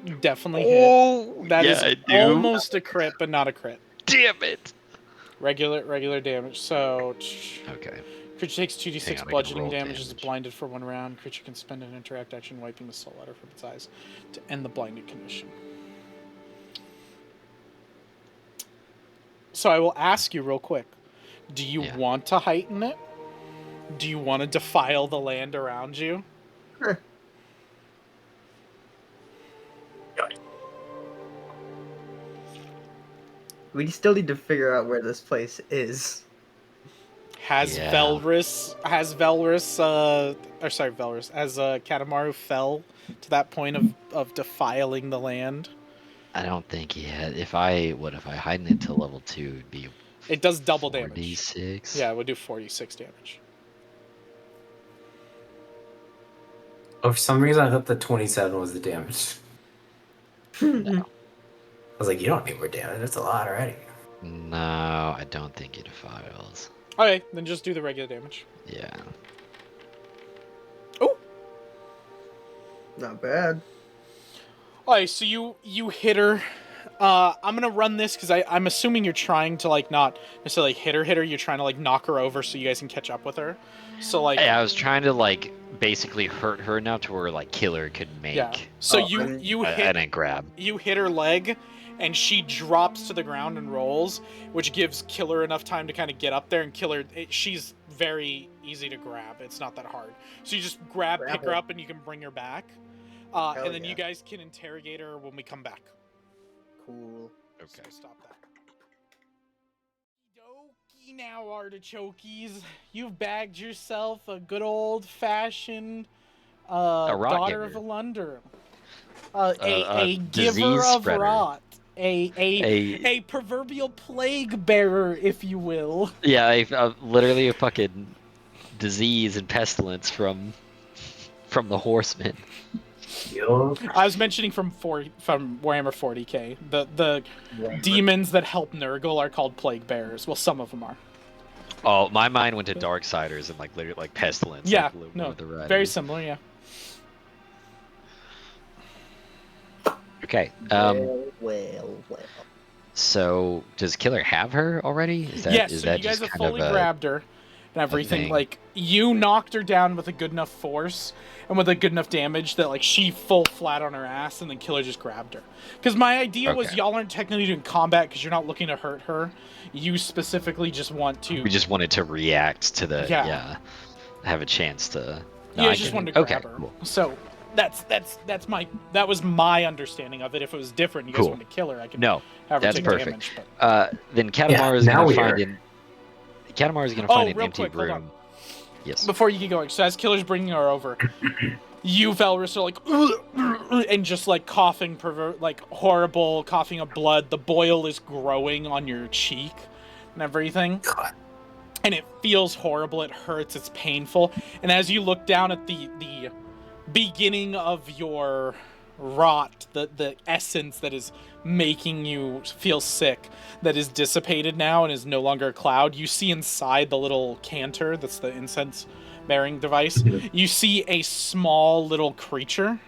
You definitely hit. Oh, That is I do. almost a crit, but not a crit. Damn it. Regular damage. So, Okay. creature takes Hang 2d6 on, I can bludgeoning roll damage, is damage. blinded for 1 round. Creature can spend an interact action wiping the soul out from its eyes to end the blinded condition. So I will ask you real quick. Do you Yeah. want to heighten it? Do you want to defile the land around you? We still need to figure out where this place is. Has Yeah. Velrus, has Katamaru fell to that point of defiling the land? I don't think he had. If I heighten it to level 2, it'd be It does double damage. 46. Yeah, it would do 46 damage. Oh, for some reason I thought the 27 was the damage. I was like, you don't need more damage. That's a lot already. No, I don't think he defiles. Okay, then just do the regular damage. Yeah. Oh! Not bad. Alright, so you hit her. I'm gonna run this because I'm assuming you're trying to, like, not necessarily hit her. You're trying to, like, knock her over so you guys can catch up with her. So, like... Yeah, I was trying to, like, basically hurt her enough to where, like, killer could make Yeah. So Oh, you I hit didn't grab. you hit her leg, and she drops to the ground and rolls, which gives Killer enough time to kind of get up there. And Killer, she's very easy to grab. It's not that hard. So you just Grab pick her her. up, and you can bring her back. Hell And then yeah. you guys can interrogate her when we come back. Cool. So stop that. Okie now, artichokes. You've bagged yourself a good old-fashioned rot daughter giver. of Elunder. A disease giver of spreader. rot. A proverbial plague bearer, if you will. Yeah, literally a fucking disease and pestilence from the horsemen. Yo. I was mentioning from Warhammer 40k. The demons that help Nurgle are called plague bearers. Well, some of them are. Oh, my mind went to Darksiders and like literally like pestilence. Yeah, like, no, with the riders. very similar. Yeah. Okay. Well. So does Killer have her already? Is that Yes. is So that you guys just have kind fully of grabbed her. and everything. thing. Like, you knocked her down with a good enough force and with a good enough damage that, like, she fell flat on her ass, and then Killer just grabbed her. Because my idea was Okay. y'all aren't technically doing combat because you're not looking to hurt her. You specifically just want to... We just wanted to react to the Yeah. have a chance to. No, You I just get wanted it. to Okay, grab her. cool. So that was my understanding of it. If it was different, you guys Cool. wanted to kill her, I can No, have her that's take perfect. damage. But... Then Katamar is now gonna we find are. an. Katamar is gonna find an real empty quick, hold room. Yes. before you get going, so as Killer's bringing her over, you, Valrus, are like, and just like coughing, like horrible coughing of blood. The boil is growing on your cheek and everything. God. And it feels horrible, it hurts, it's painful. And as you look down at the beginning of your rot, the essence that is making you feel sick, that is dissipated now and is no longer a cloud, you see inside the little canter, that's the incense bearing device, you see a small little creature,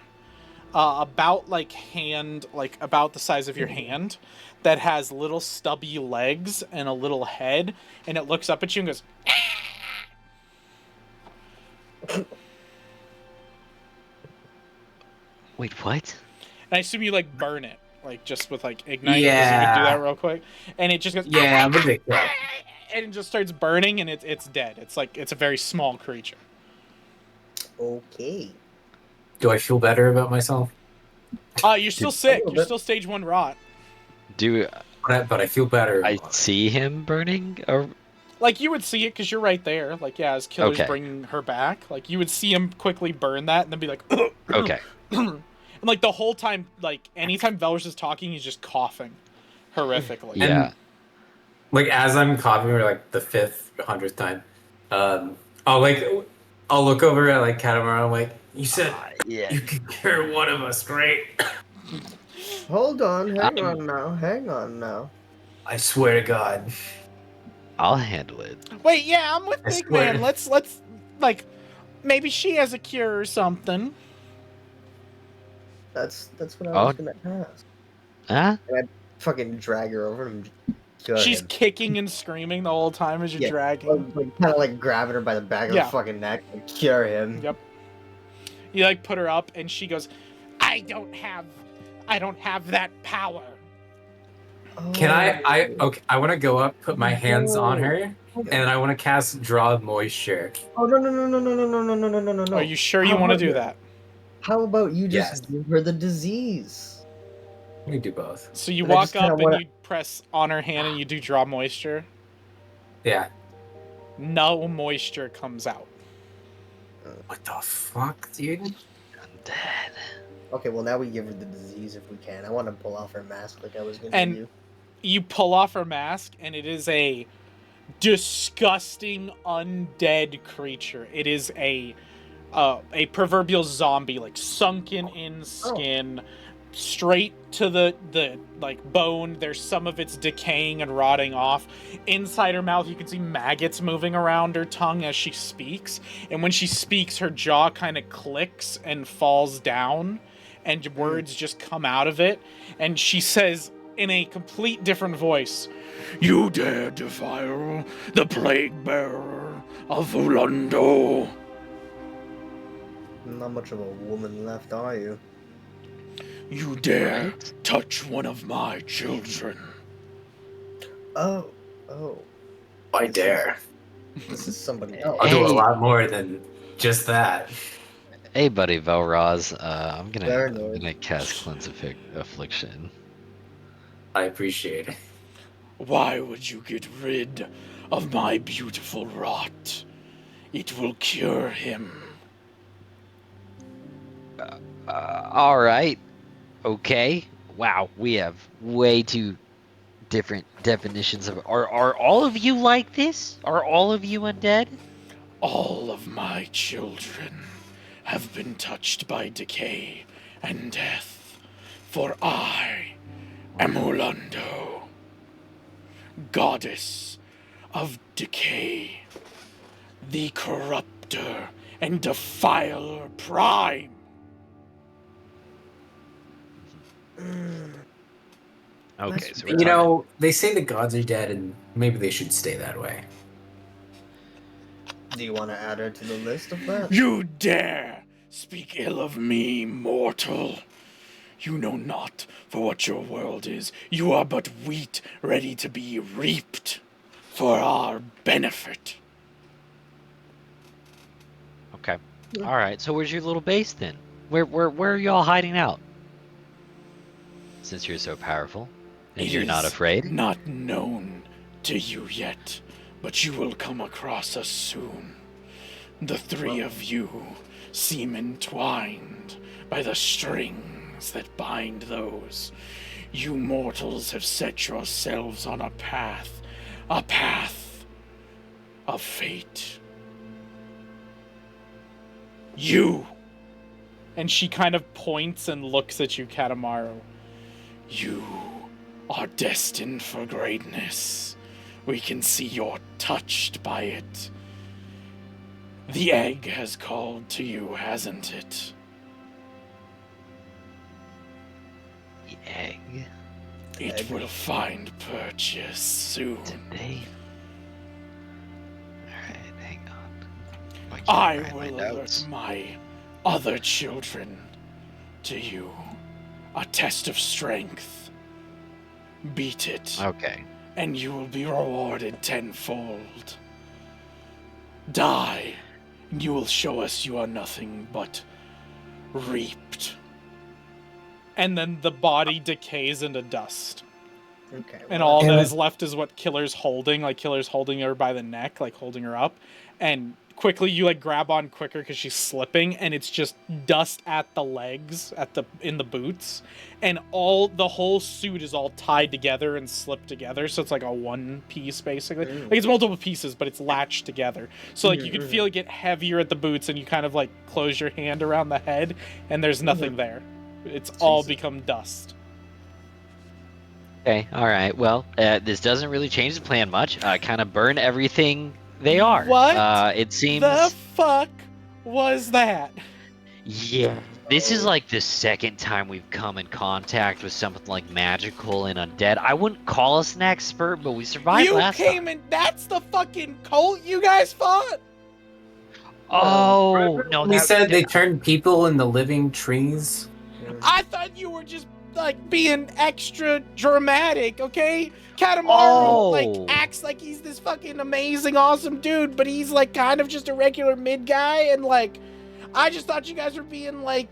about about the size of your hand, that has little stubby legs and a little head, and it looks up at you and goes, Wait, what? and I assume you like burn it, like just with like ignite. Yeah. You could do that real quick, and it just goes, Yeah, I'm gonna and it just starts burning, and it's dead. It's like it's a very small creature. Okay. Do I feel better about myself? You're still sick. You're still stage 1 rot. Do But I feel better. I see him burning? Or Like, you would see it because you're right there. Like, yeah, as Killer's Okay. bringing her back, like you would see him quickly burn that, and then be like, okay. and like the whole time, like anytime Velrus is talking, he's just coughing horrifically. Yeah. Like as I'm coughing for like the 100th time, I'll look over at like Katamara. I'm like, you said Yeah. you could cure one of us, right? Hold on, hang on now. I swear to God. I'll handle it. Wait, yeah, I'm with I Big swear. Man. Let's like maybe she has a cure or something. That's what I was Oh. gonna ask. Huh? Fucking drag her over and cure She's him. kicking and screaming the whole time as you're dragging. Kind of like grabbing her by the back of Yeah. the fucking neck and cure him. Yep. You like put her up, and she goes, I don't have that power. Can I okay, I want to go up, put my hands on her, and I want to cast Draw Moisture. Oh no. Are you sure you want to do that? How about you just Yes. give her the disease? We can do both. So you And I walk just kinda up wanna- and you press on her hand and you do draw moisture. Yeah. No moisture comes out. What the fuck, dude? Dead. Okay, well now we give her the disease if we can. I want to pull off her mask like I was gonna And- do. You pull off her mask, and it is a disgusting undead creature. It is a proverbial zombie, like sunken in skin, straight to the like bone. There's some of it's decaying and rotting off. Inside her mouth, you can see maggots moving around her tongue as she speaks. And when she speaks, her jaw kind of clicks and falls down, and words just come out of it. And she says in a complete different voice, "You dare defile the plague bearer of Ulundo." Not much of a woman left, are you? You dare touch one of my children. Oh. I dare. This is somebody else. I'll do a Hey. lot more than just that. Hey, buddy, Velraz. I'm Very gonna nice. cast Cleanse Affliction. I appreciate it. Why would you get rid of my beautiful rot? It will cure him. All right. Okay. Wow, we have way too different definitions of. Are all of you like this? Are all of you undead? All of my children have been touched by decay and death, for I am Ulundo, goddess of decay, the corrupter and defiler prime. Okay, so You know, they say the gods are dead, and maybe they should stay that way. Do you want to add her to the list of that? You dare speak ill of me, mortal. You know not for what your world is. You are but wheat ready to be reaped for our benefit. Okay. All right. So where's your little base then? Where are y'all hiding out? Since you're so powerful and you're not afraid. Not known to you yet, but you will come across us soon. The three of you seem entwined by the strings that bind those. You mortals have set yourselves on a path of fate. You! And she kind of points and looks at you, Katamaru. You are destined for greatness. We can see you're touched by it. The egg has called to you, hasn't it? The egg. It will find purchase soon. Today. Alright, hang on. I will alert my other children to you. A test of strength. Beat it. Okay. And you will be rewarded tenfold. Die, and you will show us you are nothing but reaped. And then the body decays into dust. Okay. And all that is left is what Killer's holding. Like, Killer's holding her by the neck, like, holding her up. And quickly, you, like, grab on quicker because she's slipping, and it's just dust at the legs, in the boots. And the whole suit is all tied together and slipped together, so it's like a one piece, basically. Like, it's multiple pieces, but it's latched together. So, like, you can feel it get heavier at the boots, and you kind of, like, close your hand around the head, and there's nothing there. It's all become dust. Okay, alright. Well, this doesn't really change the plan much. Kind of burn everything they are. What? It seems... The fuck was that? Yeah. This is like the second time we've come in contact with something like magical and undead. I wouldn't call us an expert, but we survived last time. You came in... That's the fucking cult you guys fought? Oh, no. We said they turned people into living trees. I thought you were just, like, being extra dramatic, okay? Katamaru, like, acts like he's this fucking amazing, awesome dude, but he's, like, kind of just a regular mid guy, and, like, I just thought you guys were being, like,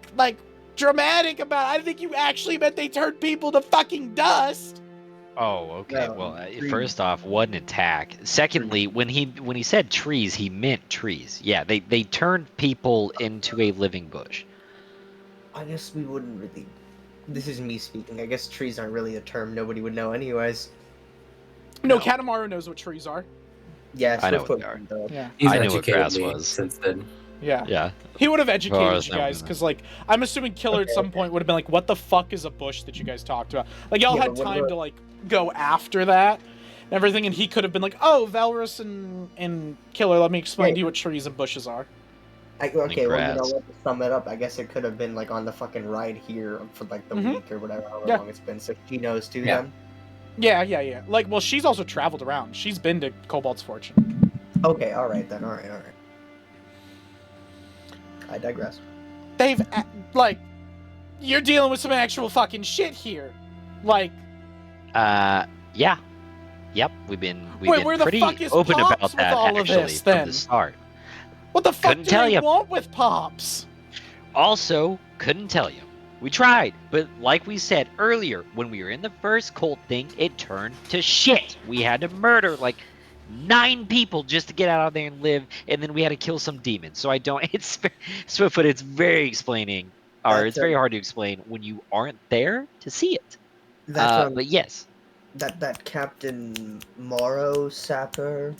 dramatic about it. I didn't think you actually meant they turned people to fucking dust. Oh, okay. No, Well, trees. first off, what an attack. Secondly, when he said trees, he meant trees. Yeah, they turned people into a living bush. I guess we wouldn't really... This is me speaking. I guess trees aren't really a term nobody would know anyways. No, Katamaru knows what trees are. Yeah, I know what they are. Yeah. He's I knew what educated grass me was. since then. Yeah. Yeah. He would have educated that's you not guys, what I because, like, I'm assuming Killer at some point would have been like, what the fuck is a bush that you guys talked about? Like, y'all Yeah, had but what time about- to, like, go after that and everything, and he could have been like, oh, Valrus and Killer, let me explain to you what trees and bushes are. Okay, well, you grass. know what, to sum it up, I guess it could have been, like, on the fucking ride here for, like, the week or whatever, however long it's been, so she knows too, Yeah. then? Yeah. Like, well, she's also traveled around. She's been to Cobalt's Fortune. Okay, alright then, alright. I digress. They've, like, you're dealing with some actual fucking shit here. Like, Yeah. Yep, we've been where the pretty fuck is open Pops about with that all of actually this, from then? the start. what the fuck Couldn't do tell they ya. want with Pops? Also, couldn't tell you. We tried, but like we said earlier, when we were in the first cult thing, it turned to shit. We had to murder like 9 people just to get out of there and live, and then we had to kill some demons. So I don't. It's Swiftfoot. It's very explaining, or it's very hard to explain when you aren't there to see it. But yes, That Captain Morrow Sapper,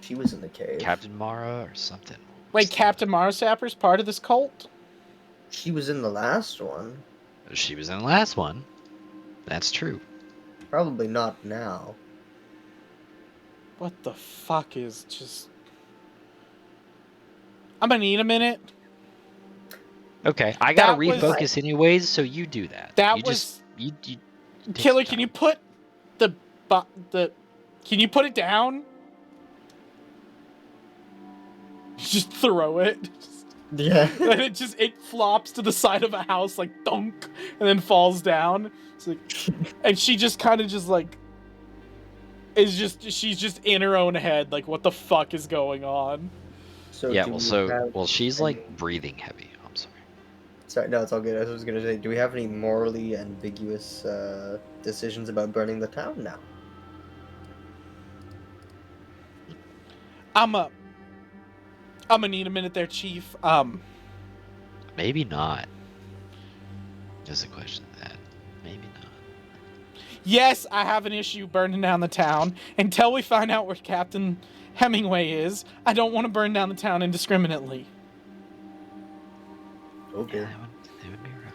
she was in the cave. Captain Mara or something. Wait, Captain Marasapper's part of this cult? She was in the last one. She was in the last one. That's true. Probably not now. What the fuck is just... I'm gonna need a minute. Okay, I gotta That was- refocus anyways, so you do that. That you was... just you take Killer, some can you time. put can you put it down? just throw it. Yeah. And it flops to the side of a house like thunk, and then falls down. It's like, and she just kind of just like she's just in her own head, like, what the fuck is going on? So Yeah, do well, we have she's any- like breathing heavy. I'm sorry. Sorry, no, it's all good. I was gonna say, do we have any morally ambiguous decisions about burning the town now? I'm gonna need a minute there, Chief. Maybe not. There's a question of that. Maybe not. Yes, I have an issue burning down the town. Until we find out where Captain Hemingway is, I don't want to burn down the town indiscriminately. Okay. Yeah, that would be rough.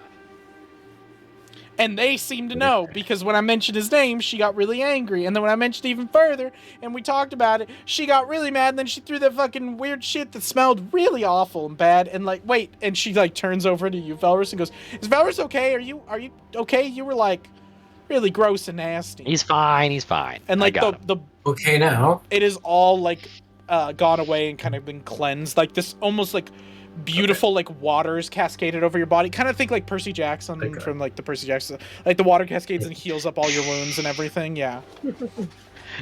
And they seem to know, because when I mentioned his name, she got really angry. And then when I mentioned even further, and we talked about it, she got really mad, and then she threw that fucking weird shit that smelled really awful and bad, and like, wait, and she like turns over to you, Velrus, and goes, is Velrus okay? Are you okay? You were like really gross and nasty. He's fine. And like the Okay, now. it is all like gone away and kind of been cleansed. Like this almost like beautiful like waters cascaded over your body. Kind of think like Percy Jackson from like the Percy Jackson. Like the water cascades and heals up all your wounds and everything. Yeah.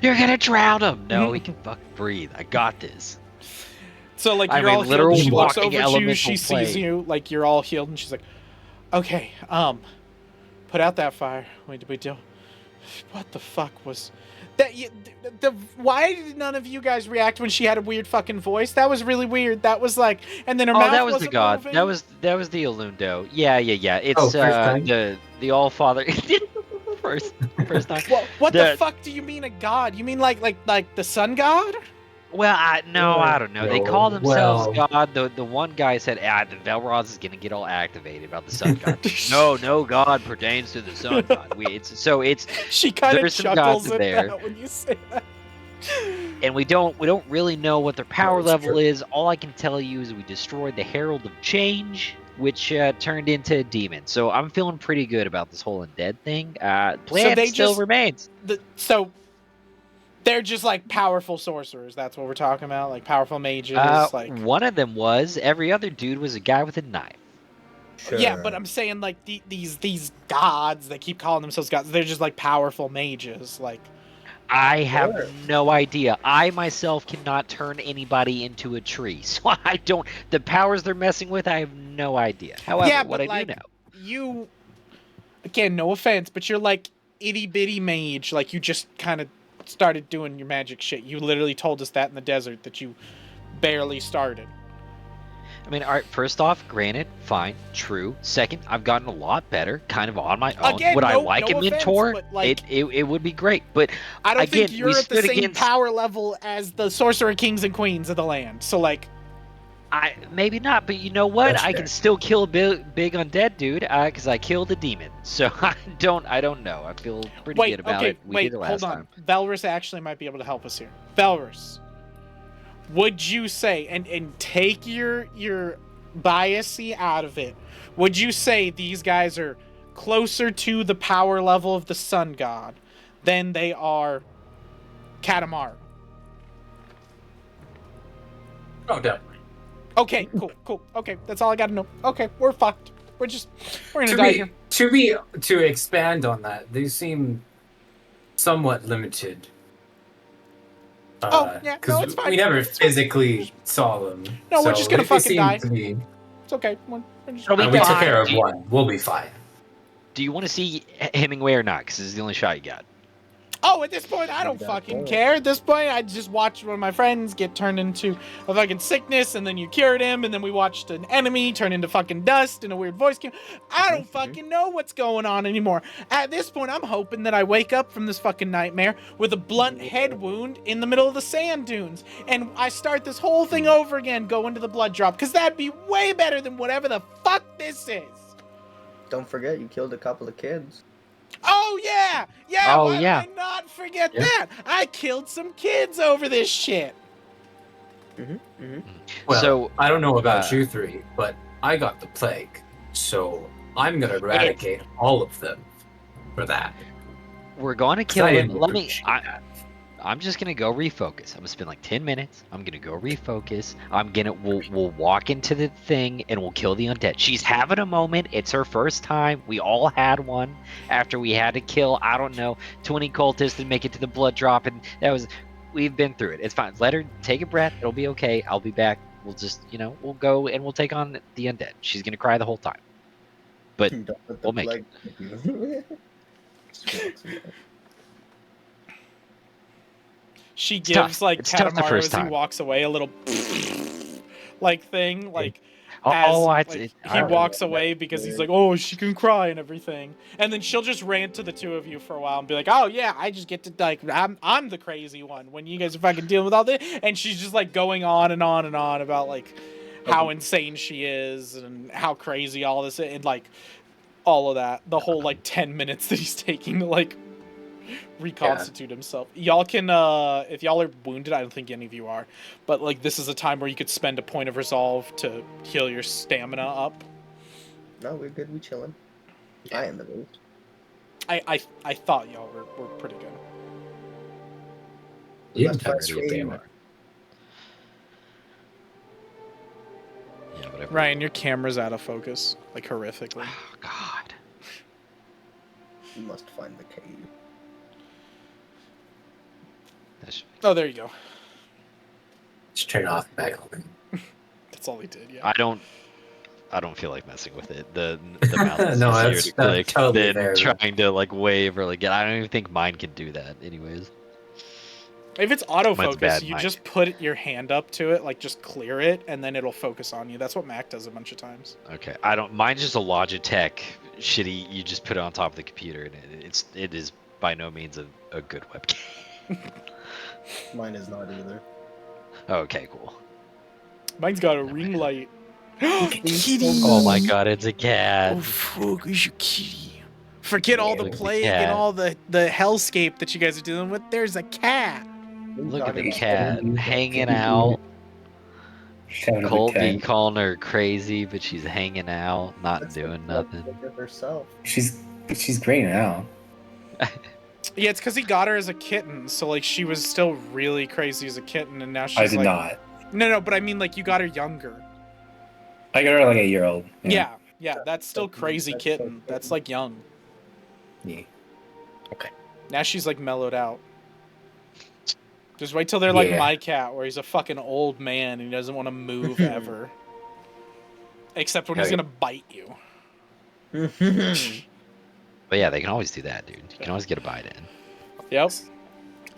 You're gonna drown him. No, he can fucking breathe. I got this. So like I'm you're a all healed. literal She looks walking over to you. elemental She sees plane. you. Like you're all healed, and she's like, "Okay, put out that fire. Wait, did we do? What the fuck was that? Why did none of you guys react when she had a weird fucking voice? That was really weird. That was like, and then her mouth that was the wasn't god. moving. That was the Elundo. Yeah. It's first time? the All Father. first time. What the The- fuck do you mean a god? You mean like the sun god? Well, I don't know. They Well, call themselves well. God. The one guy said, the Velroz is gonna get all activated about the sun god. No god pertains to the sun god. It's She kind of There's some chuckles gods at there. that when you say that. and we don't really know what their power that's level true. is. All I can tell you is we destroyed the Herald of Change, which turned into a demon. So I'm feeling pretty good about this whole undead thing. Plan they still just- remains. So they're just like powerful sorcerers. That's what we're talking about, like powerful mages. Like One of them was. Every other dude was a guy with a knife. Sure. yeah, but I'm saying like these gods. They keep calling themselves gods. They're just like powerful mages. Like I have Sure. no idea. I myself cannot turn anybody into a tree, so I don't. The powers they're messing with, I have no idea. However, yeah, what but I like do know, you, again, no offense, but you're like itty bitty mage. Like you just kind of started doing your magic shit. You literally told us that in the desert that you barely started. I mean, all right. First off, granted, fine, true. Second, I've gotten a lot better, kind of on my own. Again, Would I no- like no a offense, mentor? but, like- it would be great, but I don't Again, think you're we at the stood same against- power level as the sorcerer kings and queens of the land. So like, I maybe not. But you know what? That's I fair. can still kill a big undead dude, because I killed a demon. So I don't know. I feel pretty wait, good about okay, it. We wait, did it last hold on. time. Velrus actually might be able to help us here. Velrus, would you say, and take your biasy out of it, would you say these guys are closer to the power level of the sun god than they are Katamari? Oh, definitely. Okay, cool. Okay, that's all I gotta know. Okay, we're fucked. We're gonna die here. To expand on that, they seem somewhat limited. Oh, yeah, no, 'cause it's fine. we never It's fine. physically saw them. No, we're so just gonna they fucking seem die. to be- It's okay. We're just- It'll be we took fine. care of one. We'll be fine. Do you want to see Hemingway or not? Because this is the only shot you got. Oh, at this point, I don't Yeah, fucking cool. care. At this point, I just watched one of my friends get turned into a fucking sickness, and then you cured him, and then we watched an enemy turn into fucking dust, and a weird voice came. I don't fucking know what's going on anymore. At this point, I'm hoping that I wake up from this fucking nightmare with a blunt head wound in the middle of the sand dunes, and I start this whole thing over again, going to the blood drop, because that'd be way better than whatever the fuck this is. Don't forget, you killed a couple of kids. Oh yeah, Oh, why yeah. did I not forget Yeah. that? I killed some kids over this shit. Well, So, I don't know about uh, you three, but I got the plague, so I'm gonna eradicate all of them for that. we're going to 'Cause kill I him. didn't Let me. appreciate I, that. I'm just gonna go refocus. I'm gonna spend like 10 minutes. I'm gonna go refocus. We'll walk into the thing and we'll kill the undead. She's having a moment. It's her first time. We all had one after we had to kill, I don't know, 20 cultists and make it to the blood drop, and we've been through it. It's fine. Let her take a breath. It'll be okay. I'll be back. We'll just, we'll go and we'll take on the undead. She's gonna cry the whole time. But Don't let the we'll make plague hit you. Just walks away. She It's gives tough. like It's tough the Katamaru first as he time. walks away a little like thing, like he walks away because he's like, oh, she can cry and everything, and then she'll just rant to the two of you for a while and be like, oh yeah, I just get to like I'm the crazy one when you guys are fucking dealing with all this, and she's just like going on and on and on about like how insane she is and how crazy all this and like all of that, the whole like 10 minutes that he's taking to like reconstitute himself. Y'all can if y'all are wounded, I don't think any of you are, but like this is a time where you could spend a point of resolve to heal your stamina up. No, we're good. We chilling. I am the mood. I thought y'all were pretty good. You Let's can fight find Sweden. Yeah, whatever. Ryan, your camera's out of focus, like horrifically. Oh, God. We must find the cave. Oh, there you go. Just turn off the backlight. That's all he did. Yeah. I don't feel like messing with it. The mouse is No, easier that's to click totally than fair. trying to like wave or like get. I don't even think mine can do that. Anyways, If it's Mine's autofocus, bad, you mine. just put your hand up to it, like just clear it, and then it'll focus on you. That's what Mac does a bunch of times. okay. Mine's just a Logitech shitty. You just put it on top of the computer, and it is by no means a good webcam. Mine is not either. Okay, cool. Mine's got a ring light. Kitty! Oh my God, it's a cat. Oh fuck, is your kitty? Forget all the Look at the plague cat. and all the hellscape that you guys are dealing with. There's a cat. Look at the Talking cat about- hanging out. Shout out to Colby Ken. calling her crazy, but she's hanging out, not That's doing like nothing. look at herself. She's great now. Yeah, it's because he got her as a kitten, so like she was still really crazy as a kitten, and now she's I did like, not. No, but I mean like you got her younger. I got her like a year old. Yeah, that's still crazy kitten. That's like young. Yeah. Now she's like mellowed out. Just wait till they're like Yeah. my cat, where he's a fucking old man and he doesn't want to move ever. Except when he's Hell yeah. gonna bite you. But yeah, they can always do that, dude. You can always get a bite in. Yep.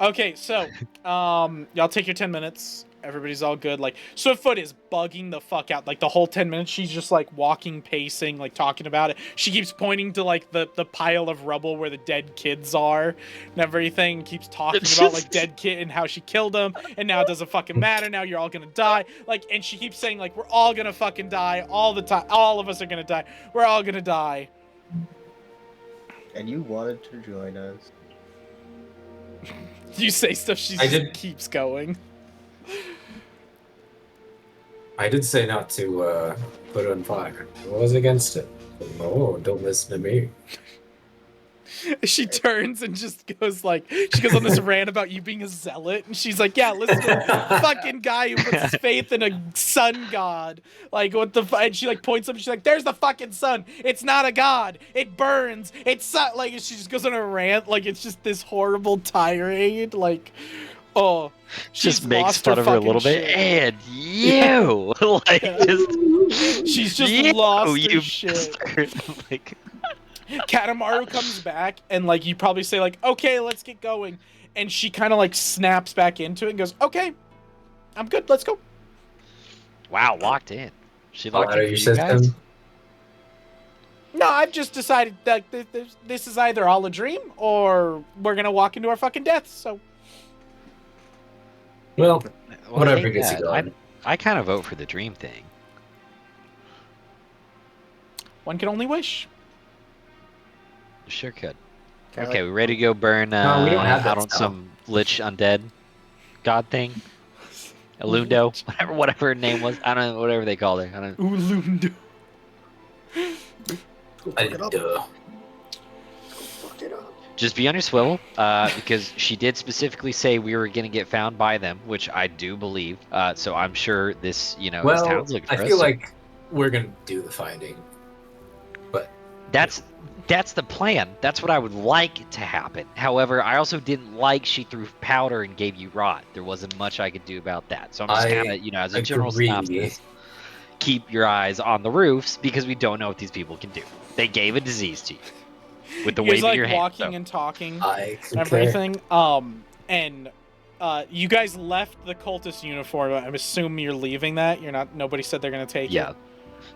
Okay, so y'all take your 10 minutes. Everybody's all good. Like Swiftfoot is bugging the fuck out. Like the whole 10 minutes, she's just like walking, pacing, like talking about it. She keeps pointing to like the pile of rubble where the dead kids are and everything. Keeps talking about like dead kid and how she killed them. And now it doesn't fucking matter. Now you're all gonna die. Like, and she keeps saying like we're all gonna fucking die all the time. All of us are gonna die. We're all gonna die. And you wanted to join us. You say stuff. She I just did- keeps going. I did say not to put it on fire. I was against it. No, don't listen to me. She turns and just goes like, she goes on this rant about you being a zealot, and she's like, yeah, listen to the fucking guy who puts his faith in a sun god. Like, what the and she like points up, she's like, there's the fucking sun. It's not a god. It burns. It's like, she just goes on a rant, like it's just this horrible tirade, like, oh. She's Just makes lost fun of her a fucking little bit. shit. And you, like, just She's just you, lost her you shit. bastard. Like, Katamaru comes back and like you probably say like, okay, let's get going, and she kind of like snaps back into it and goes, okay, I'm good, let's go. wow, locked in. She locked Out in of for your you guys? system. No, I've just decided that this is either all a dream or we're gonna walk into our fucking deaths. So Well, Well, whatever thank gets you God. going. I kind of vote for the dream thing. one can only wish. Sure could. Kinda Okay, like- we ready to go burn No, we don't have that out on spell. some lich undead god thing? Elundo, whatever her name was. I don't know, whatever they called her. I don't. Ulundo. Go fuck it up. Duh. Fuck it up. Just be on your swivel, because she did specifically say we were gonna get found by them, which I do believe. So I'm sure this, this Well, town's looking I for feel us. So like we're gonna do the finding, but that's the plan. That's what I would like to happen. However, I also didn't like she threw powder and gave you rot. There wasn't much I could do about that. So I'm just kind of, as a general agree. synopsis, keep your eyes on the roofs because we don't know what these people can do. They gave a disease to you with the You guys wave of your like hand. walking So. and talking I and everything. And you guys left the cultist uniform. I'm assuming you're leaving that. You're not. Nobody said they're gonna take Yeah. it.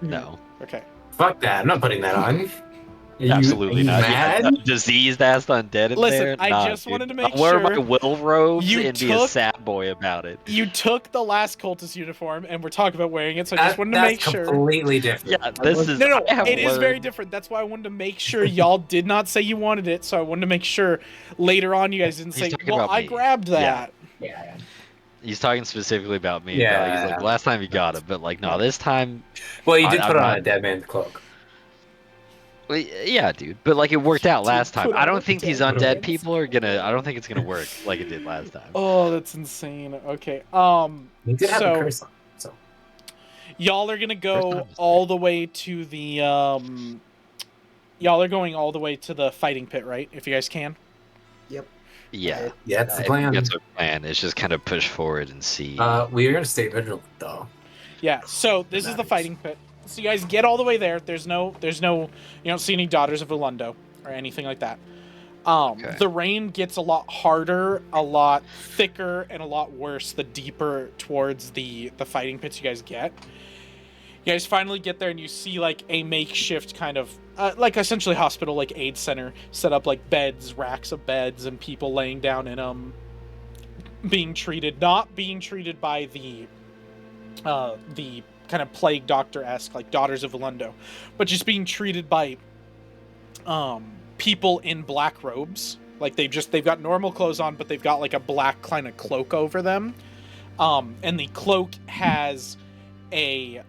No. Okay. Fuck that! I'm not putting that on. Absolutely are you not. Mad? Yeah, diseased ass undead in Listen, there. I Nah, just dude. wanted to make I'll wear my sure will robes you and be a took- sad boy about it. You took the last cultist uniform, and we're talking about wearing it. So I just wanted to That's make sure. completely different. Yeah, this is. No, I have it is very learned- different. That's why I wanted to make sure y'all did not say you wanted it. So I wanted to make sure later on you guys didn't He's say, talking "Well, about I me." grabbed that." Yeah. He's talking specifically about me. Yeah. He's like, last time you got it, but like, no, this time. Well, you did I'm put on not- a dead man's cloak. Well, yeah, dude. But like, it worked out Did last time. put I on don't a think these dead undead man's- people are gonna. I don't think it's gonna work like it did last time. Oh, that's insane. Okay. He did have a So curse on. So y'all are gonna First go time was all the way to the Y'all are going all the way to the fighting pit, right? If you guys can. Yeah, yeah, that's the I think plan. that's our plan. It's just kind of push forward and see. We are gonna stay vigilant though. Yeah. So this is the fighting pit. So you guys get all the way there. There's no. You don't see any daughters of Ulundo or anything like that. Okay. The rain gets a lot harder, a lot thicker, and a lot worse the deeper towards the fighting pits you guys get. You guys finally get there and you see like a makeshift kind of like essentially hospital, like aid center, set up like beds, racks of beds, and people laying down in them, being treated, not being treated by the kind of plague doctor-esque like daughters of Ulundo, but just being treated by people in black robes. Like they've got normal clothes on, but they've got like a black kind of cloak over them. And the cloak has the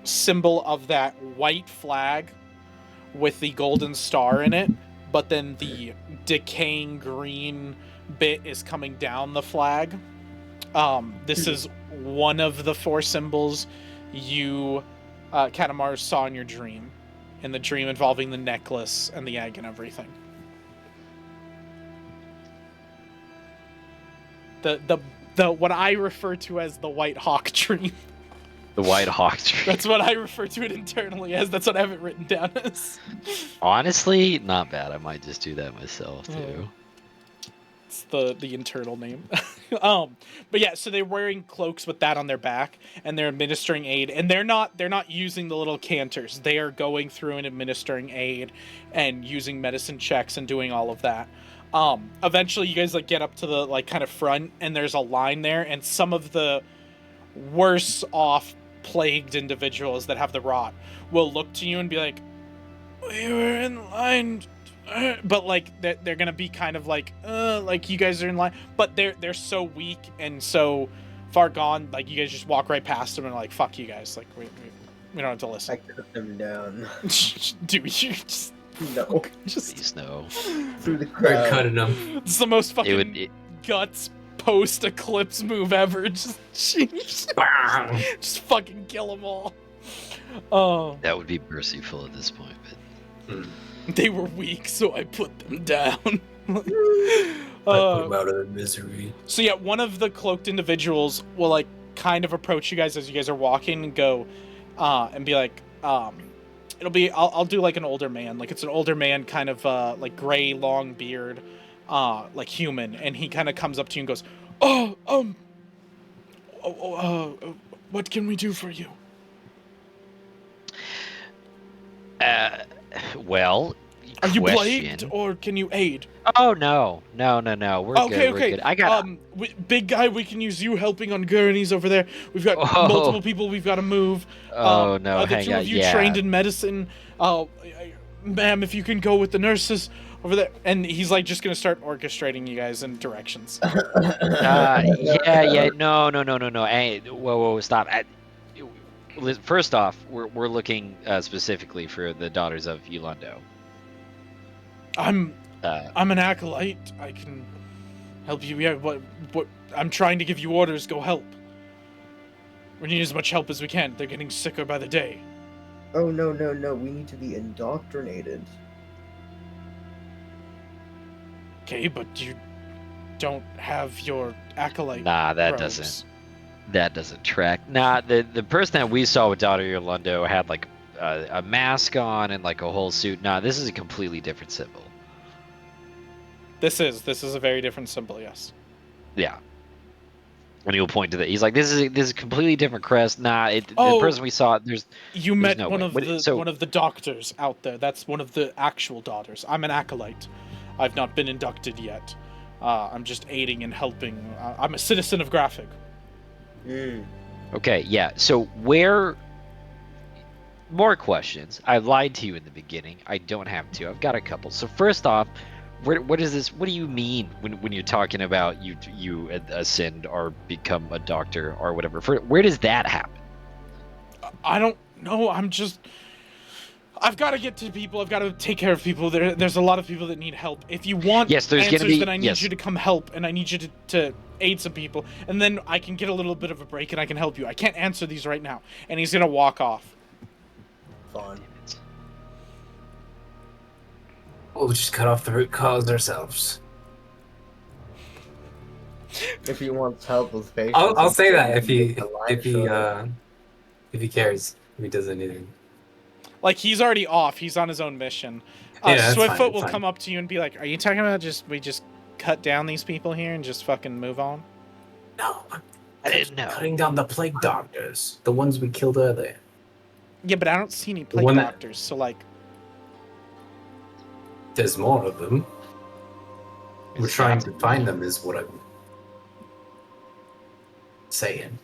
symbol of that white flag with the golden star in it, but then the decaying green bit is coming down the flag. This is one of the 4 symbols you, Katamar, saw in your dream. In the dream involving the necklace and the egg and everything. The what I refer to as the White Hawk dream. The White Hawk tree. That's what I refer to it internally as. That's what I have it written down as. Honestly, not bad. I might just do that myself too. Mm. It's the internal name. But yeah, so they're wearing cloaks with that on their back, and they're administering aid, and they're not using the little canters. They are going through and administering aid and using medicine checks and doing all of that. Eventually you guys like get up to the like kind of front, and there's a line there, and some of the worse off plagued individuals that have the rot will look to you and be like, "We were in line," but like they're gonna be kind of like you guys are in line, but they're so weak and so far gone, like you guys just walk right past them and like, fuck you guys, like we don't have to I listen. cut them down. Dude, you just No, Please no. through the We're crowd. cutting them. it's the most fucking It guts post eclipse move ever. Just fucking kill them all. Oh, that would be merciful at this point, but they were weak, so I put them down. I put them out of their misery. So yeah, one of the cloaked individuals will like kind of approach you guys as you guys are walking and go, and be like, it'll be I'll do like an older man, like it's an older man, kind of like gray, long beard, like human, and he kind of comes up to you and goes, what can we do for you? Well, Are you question. plagued or can you aid? Oh no. We're Okay, good. We're okay. good. I got. Big guy, we can use you helping on gurneys over there. We've got Oh. multiple people we've got to move. Oh no, the hang two on. of you Yeah. trained in medicine. Ma'am, if you can go with the nurses over there. And he's like just gonna start orchestrating you guys in directions. Yeah. No. Hey, whoa, stop. First off, we're looking specifically for the daughters of Ulundo. I'm Uh, an acolyte. I can help you. Yeah, what I'm trying to give you orders. Go help. We need as much help as we can. They're getting sicker by the day. Oh, no, no, no. We need to be indoctrinated. Okay, but you don't have your acolyte nah, that robes. doesn't track. Nah, the person that we saw with Daughter Yolando had like a mask on and like a whole suit. Nah, this is a completely different symbol. This is a very different symbol, yes. Yeah. And he'll point to the. He's like, this is a completely different crest. Nah, the Oh, person we saw, there's met no one way. of What- the so- one of the doctors out there. That's one of the actual daughters. I'm an acolyte. I've not been inducted yet. I'm just aiding and helping. I'm a citizen of Grafig. Okay, yeah. So where? More questions. I lied to you in the beginning. I don't have to. I've got a couple. So first off, what is this? What do you mean when you're talking about you ascend or become a doctor or whatever? Where does that happen? I don't know. I've got to get to people. I've got to take care of people. There's a lot of people that need help. If you want Yes, there's answers, gonna be. then I need Yes. you to come help, and I need you to aid some people, and then I can get a little bit of a break, and I can help you. I can't answer these right now. And he's gonna walk off. Fun. We'll just cut off the root cause ourselves. If he wants help with patients, I'll say that if make the line shorter. if he cares, if he does anything. Like, he's already off. He's on his own mission. Yeah, that's fine, Swiftfoot that's will fine. come up to you and be like, "Are you talking about we just cut down these people here and just fucking move on?" No, I didn't know. cutting down the plague doctors, the ones we killed earlier. Yeah, but I don't see any plague one that- doctors. So like, There's more of them. We're trying to find them, is what I'm saying.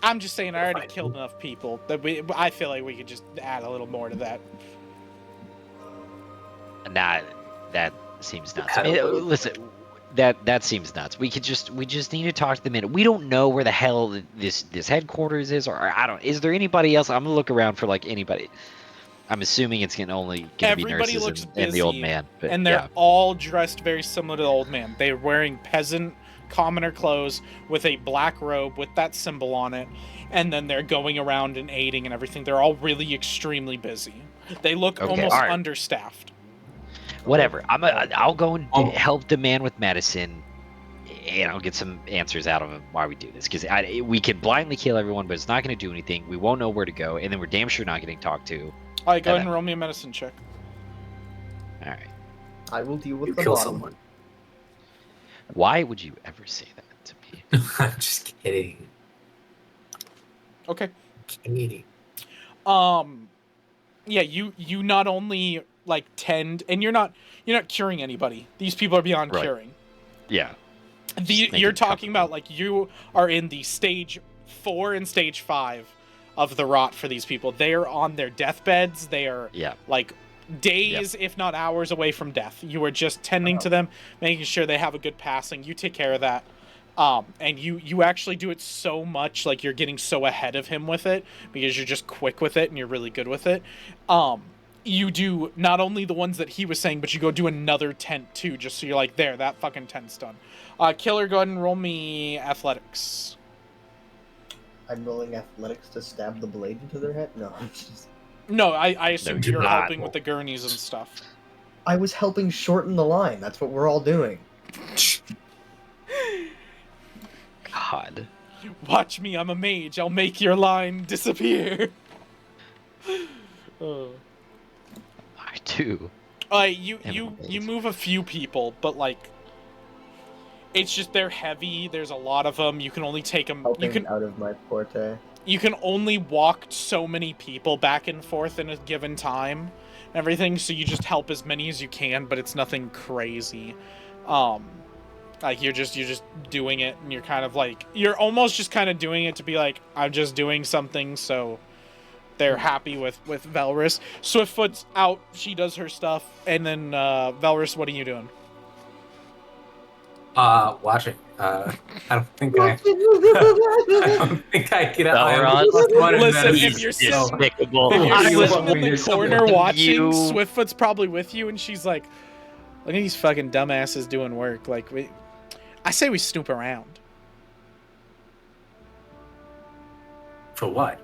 I'm just saying, I already Fine. killed enough people that I feel like we could just add a little more to that. Nah, that seems nuts. Had a little- Listen, that seems nuts. We just need to talk to the minute. We don't know where the hell this headquarters is, or I don't. Is there anybody else? I'm gonna look around for like anybody. I'm assuming it's only gonna be Everybody nurses looks and the old busy, man. But and they're yeah. all dressed very similar to the old man. They're wearing peasant, commoner clothes with a black robe with that symbol on it, and then they're going around and aiding and everything. They're all really extremely busy. They look Okay, almost alright. understaffed. Whatever. I'll go and Oh. help the man with medicine, and I'll get some answers out of him why we do this. Because we can blindly kill everyone, but it's not going to do anything. We won't know where to go, and then we're damn sure not getting talked to. All right, go ahead and roll me a medicine check. All right. I will deal with You the kill bottom. someone. Why would you ever say that to me? I'm just kidding. Okay. Kidding. Yeah, you not only like tend, and you're not curing anybody. These people are beyond Right. curing. Yeah. You're talking about like you are in the stage 4 and stage 5 of the rot for these people. They are on their deathbeds. They are Yeah. like days, if not hours, away from death. You are just tending to them, making sure they have a good passing. You take care of that. And you actually do it so much, like you're getting so ahead of him with it because you're just quick with it and you're really good with it. You do not only the ones that he was saying, but you go do another tent too, just so you're like, there, that fucking tent's done. Killer, go ahead and roll me athletics. I'm rolling athletics to stab the blade into their head? No, I'm just... No, I assumed do you're not. helping with the gurneys and stuff. I was helping shorten the line. That's what we're all doing. God. Watch me, I'm a mage. I'll make your line disappear. I do. You move a few people, but like, it's just they're heavy. There's a lot of them. You can only take them. Helping out of my forte. You can only walk so many people back and forth in a given time, and everything. So you just help as many as you can, but it's nothing crazy. Like you're just doing it, and you're kind of like you're almost just kind of doing it to be like, I'm just doing something, so they're happy with Velrus. Swiftfoot's out, she does her stuff, and then Velrus, what are you doing? Watching. I don't think I. I don't think I can. I am Elrond, plus one in Listen, medicine, if you're so- sitting, despicable. if you're I was sitting in wondering the if something corner like watching, you- Swiftfoot's probably with you, and she's like, "Look at these fucking dumbasses doing work." Like, I say we snoop around. For what?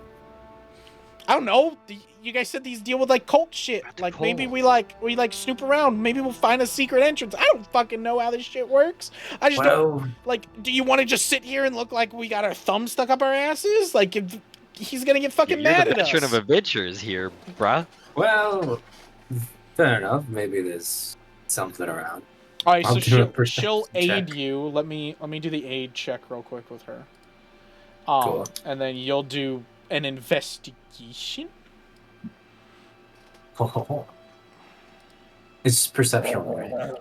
I don't know. You guys said these deal with like cult shit. Like maybe pull. we snoop around. Maybe we'll find a secret entrance. I don't fucking know how this shit works. I just don't. Well, Like, do you want to just sit here and look like we got our thumb stuck up our asses? Like, if he's gonna get fucking You're mad the at us. veteran of adventures here, bruh. well, fair enough. Maybe there's something around. All right, I'll so do a she'll perception aid check. you. Let me do the aid check real quick with her. Cool. And then you'll do an investigation. It's perceptual, right?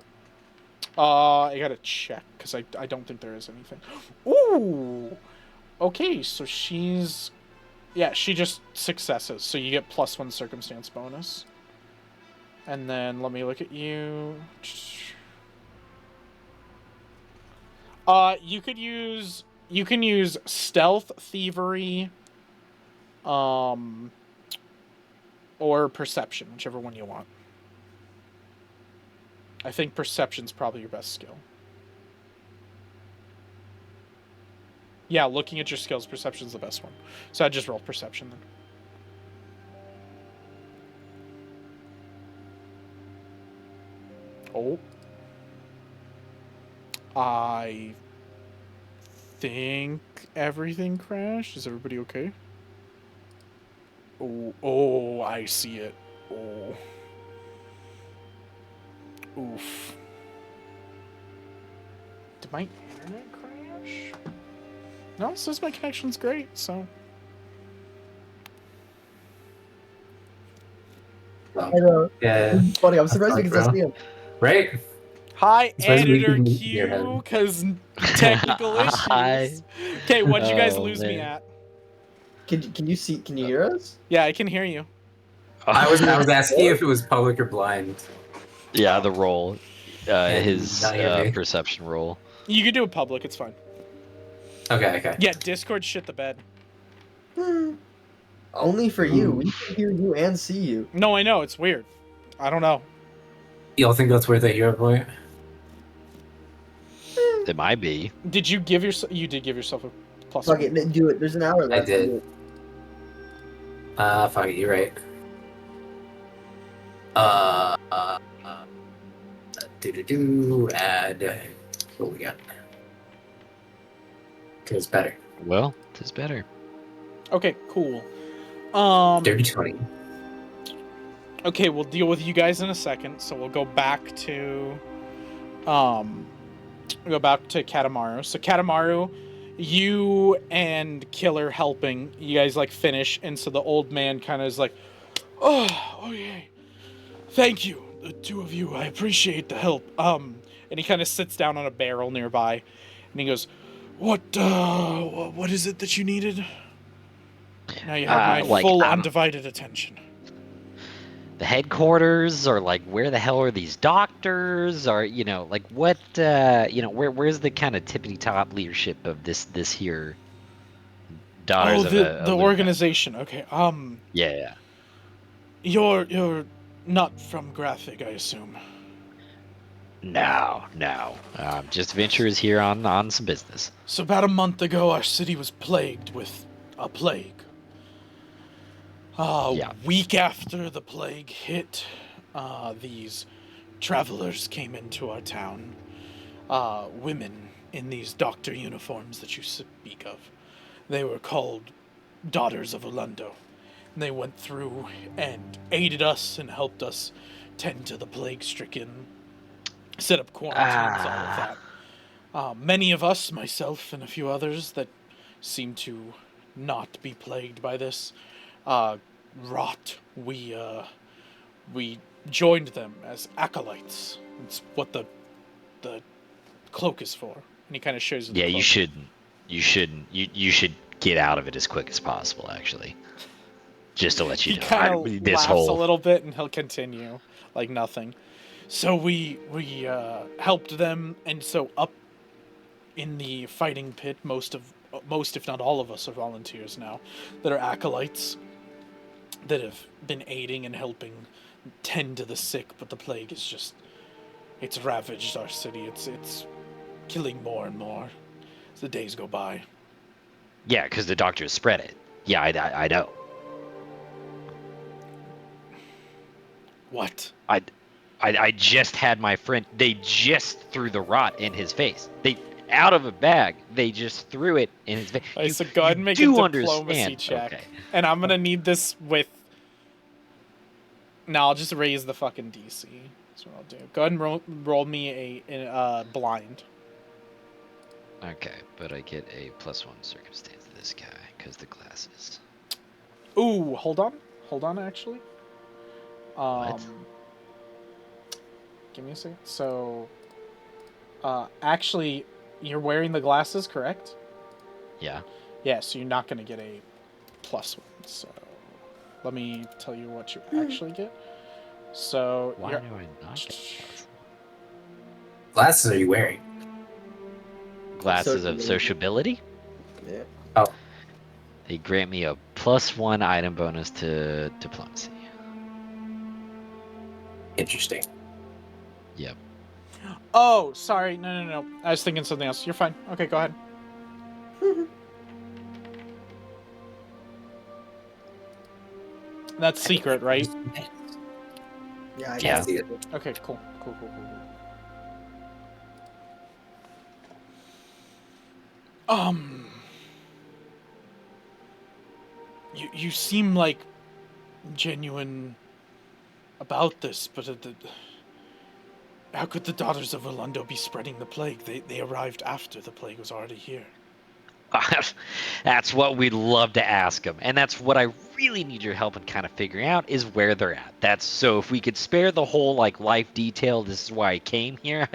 I gotta check because I don't think there is anything. Ooh. Okay, so she just successes, so you get +1 circumstance bonus. And then let me look at you. You can use stealth, thievery, or perception, whichever one you want. I think perception's probably your best skill. Yeah, looking at your skills, perception's the best one. So I just roll perception then. Oh. I think everything crashed. Is everybody okay? Oh, I see it. Oh. Oof. Did my internet crash? No, it says my connection's great, so. I know. Yeah. Funny, I'm surprised we can still Bro. see him. Right? Hi, Surprised we editor didn't hear Q, him. because technical Hi. issues. Okay, what'd you guys Oh, lose me man. at? Can you hear us? Yeah, I can hear you. I was asking if it was public or blind. Yeah, the roll. And His not hear me. perception roll. You can do it public, it's fine. Okay. Yeah, Discord shit the bed. Only for you. We can hear you and see you. No, I know, it's weird. I don't know. Y'all think that's worth a hero point? It might be. Did you give yourself? You did give yourself a plus Fuck one. it, do it. There's an hour left. did. Do it. Fuck it, you're right. Add. What we got? It's better. Well, it is better. Okay, cool. Dirty 20. Okay, we'll deal with you guys in a second. So we'll go back to Katamaru. So Katamaru, you and Killer helping, you guys like finish, and so the old man kind of is like, oh, okay, thank you, the two of you, I appreciate the help. And he kind of sits down on a barrel nearby, and he goes, what is it that you needed? Now you have my full undivided attention. The headquarters, or like where the hell are these doctors, or like what where's the kind of tippity top leadership of this here daughters of the Luna? organization. Okay. Yeah. You're not from Grafig, I assume. No. Just adventurers here on some business. So about a month ago, our city was plagued with a plague. Yeah. Week after the plague hit, these travelers came into our town. Women in these doctor uniforms that you speak of. They were called Daughters of Orlando. And they went through and aided us and helped us tend to the plague-stricken, set up quarantines, all of that. Many of us, myself and a few others that seem to not be plagued by this, rot. We joined them as acolytes. It's what the cloak is for. And he kind of shows you the Yeah, cloak. you shouldn't. You should get out of it as quick as possible, actually. Just to let you He know. kind of laughs a little bit, and he'll continue like nothing. So we helped them, and so in the fighting pit. Most, if not all of us, are volunteers now that are acolytes that have been aiding and helping tend to the sick, but the plague is just, it's ravaged our city. It's killing more and more as the days go by. Yeah, because the doctors spread it. Yeah, I know. What? I just had my friend. They just threw the rot in his face. They out of a bag. They just threw it in his face. Alright, so go ahead and make a do diplomacy understand. check. Okay. And I'm gonna need this with... No, I'll just raise the fucking DC. That's what I'll do. Go ahead and roll me a blind. Okay, but I get a +1 circumstance to this guy because the glasses. Ooh, hold on, actually. What? Give me a second. So, actually, you're wearing the glasses, correct? Yeah. Yeah, so you're not gonna get a +1. So, let me tell you what you actually get. So, Why you're... do I not get +1? Glasses are you wearing? Glasses of sociability? Yeah. Oh, They grant me a +1 item bonus to diplomacy. interesting. Yep. Oh, sorry. No. I was thinking something else. You're fine. Okay, go ahead. That's secret, right? Yeah, I Yeah. can see it. Okay, cool. You seem like genuine about this, but how could the daughters of Orlando be spreading the plague? They arrived after the plague was already here. That's what we'd love to ask them, and that's what I really need your help in kind of figuring out is where they're at. That's so if we could spare the whole like life detail, this is why I came here.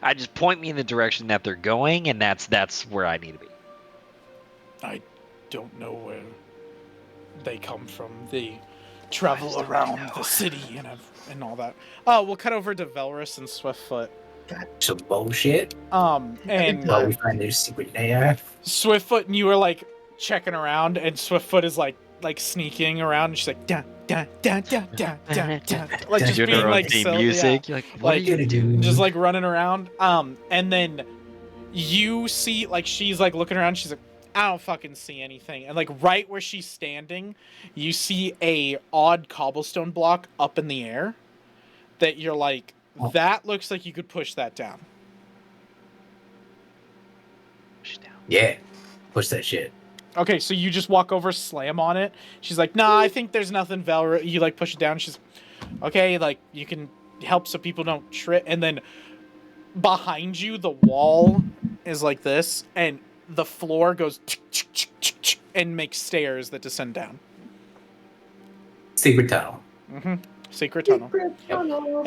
I just point me in the direction that they're going, and that's where I need to be. I don't know where they come from. They travel around the city and all that. Oh, we'll cut over to Velrus and Swiftfoot. Some bullshit. And While we find their secret lair. Swiftfoot and you are like checking around, and Swiftfoot is like sneaking around, and she's like dun dun dun dun dun dun dun, like just Doing being her own like theme silly, music. yeah. You're like, what are Like, you doing? just like running around. And then you see like she's like looking around. She's like, I don't fucking see anything. And like right where she's standing, you see a odd cobblestone block up in the air. That you're like, that looks like you could push that down. Yeah. Push that shit. Okay, so you just walk over, slam on it. She's like, nah, I think there's nothing, Val. You like push it down. She's okay, like you can help so people don't trip. And then behind you, the wall is like this, and the floor goes and makes stairs that descend down. Secret tunnel. Mm-hmm. Secret tunnel.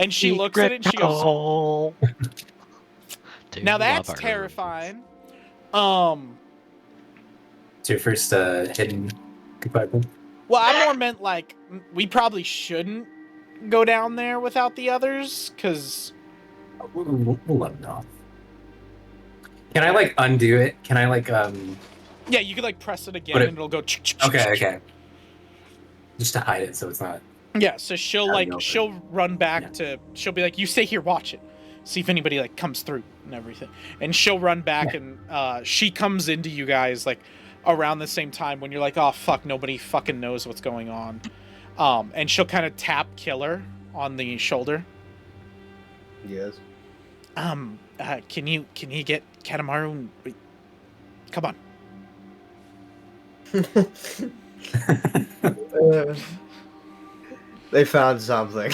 And she looks at it and she goes, now that's terrifying. It's your first hidden compartment. Well, I more meant like we probably shouldn't go down there without the others, because We'll let them know. Can I like undo it? Can I like yeah, you could like press it again But and it'll go. Okay. Just to hide it so it's not. Yeah, so she'll Out in like the open. she'll run back to. She'll be like, "You stay here, watch it, see if anybody like comes through and everything." And she'll run back and she comes into you guys like around the same time when you're like, "Oh fuck, nobody fucking knows what's going on." And she'll kind of tap Killer on the shoulder. Yes. Can you get Katamaru? Come on. They found something.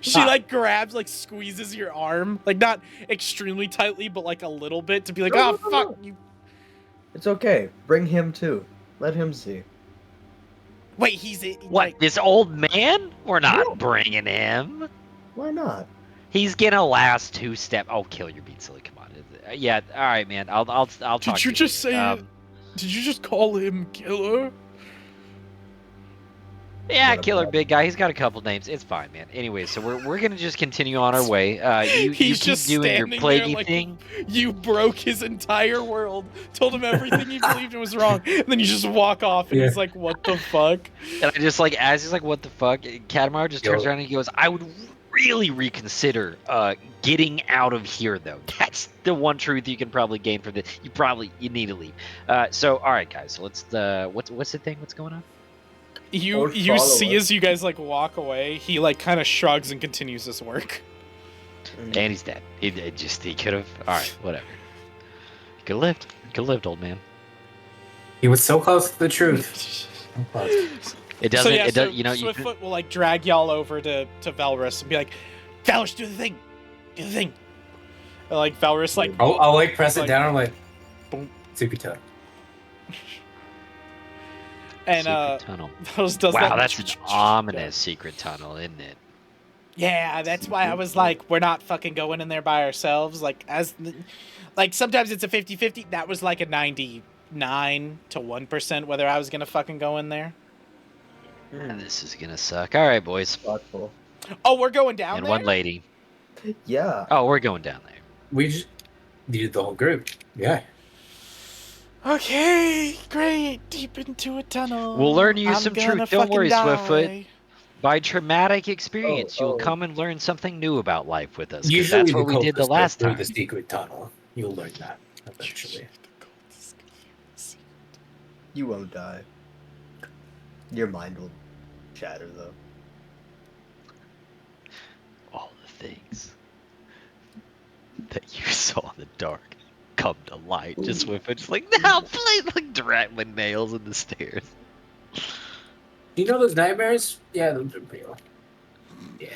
She like grabs, like squeezes your arm, like not extremely tightly, but like a little bit to be like, "Oh fuck you." It's okay. Bring him too. Let him see. Wait, he's What, like, this old man? We're not Yeah. bringing him. Why not? He's gonna last 2 step. Oh, kill your beat silly. Come on. Yeah. All right, man. I'll talk. Did you to just later. say it? Did you just call him Killer? Yeah, What Killer about- Big Guy. He's got a couple names. It's fine, man. Anyway, so we're gonna just continue on our way. You He's keep just doing your standing there plaguey like thing. you broke his entire world, told him everything he believed in was wrong, and then you just walk off, and he's Yeah. like, "What the fuck?" And I just like, as he's like, what the fuck? Katamari just turns Yo. around and he goes, I would really reconsider getting out of here, though. That's the one truth you can probably gain from this. You need to leave. So, all right, guys. So let's what's the thing? What's going on? You Or you follow see us. as you guys like walk away, he like kind of shrugs and continues his work. And he's dead. He could have. All right, whatever. He could have lived. He could have lived, old man. He was so close to the truth. So close. It doesn't. So yeah, it so does. You know. Swiftfoot will like drag y'all over to Valrus and be like, "Valrus, do the thing, do the thing." And, like Valrus, like I'll like press it Like- down. I'm like, Boom. Soupy Tug. and secret tunnel. Valrus does Wow, that. that's an ominous secret tunnel, isn't it? Yeah, that's why I was like, we're not fucking going in there by ourselves. Like sometimes it's a 50-50. That was like a 99 to 1% whether I was gonna fucking go in there. This is gonna suck. All right, boys. Thoughtful. Oh, we're going down And there. one lady. Yeah. Oh, we're going down there. We just needed the whole group. Yeah. Okay, great. Deep into a tunnel. We'll learn you I'm some gonna truth. Don't fucking worry, Swiftfoot. die. By traumatic experience, Oh, you'll oh. come and learn something new about life with us. 'Cause Usually that's what we did the cultists go last through time. the secret tunnel. You'll learn that eventually. You won't die. Your mind will shatter, though. All the things that you saw in the dark come to light. Just Swiftfoot, just like, no, please, like drag my nails in the stairs. Do you know those nightmares? Yeah, those are real. Yeah.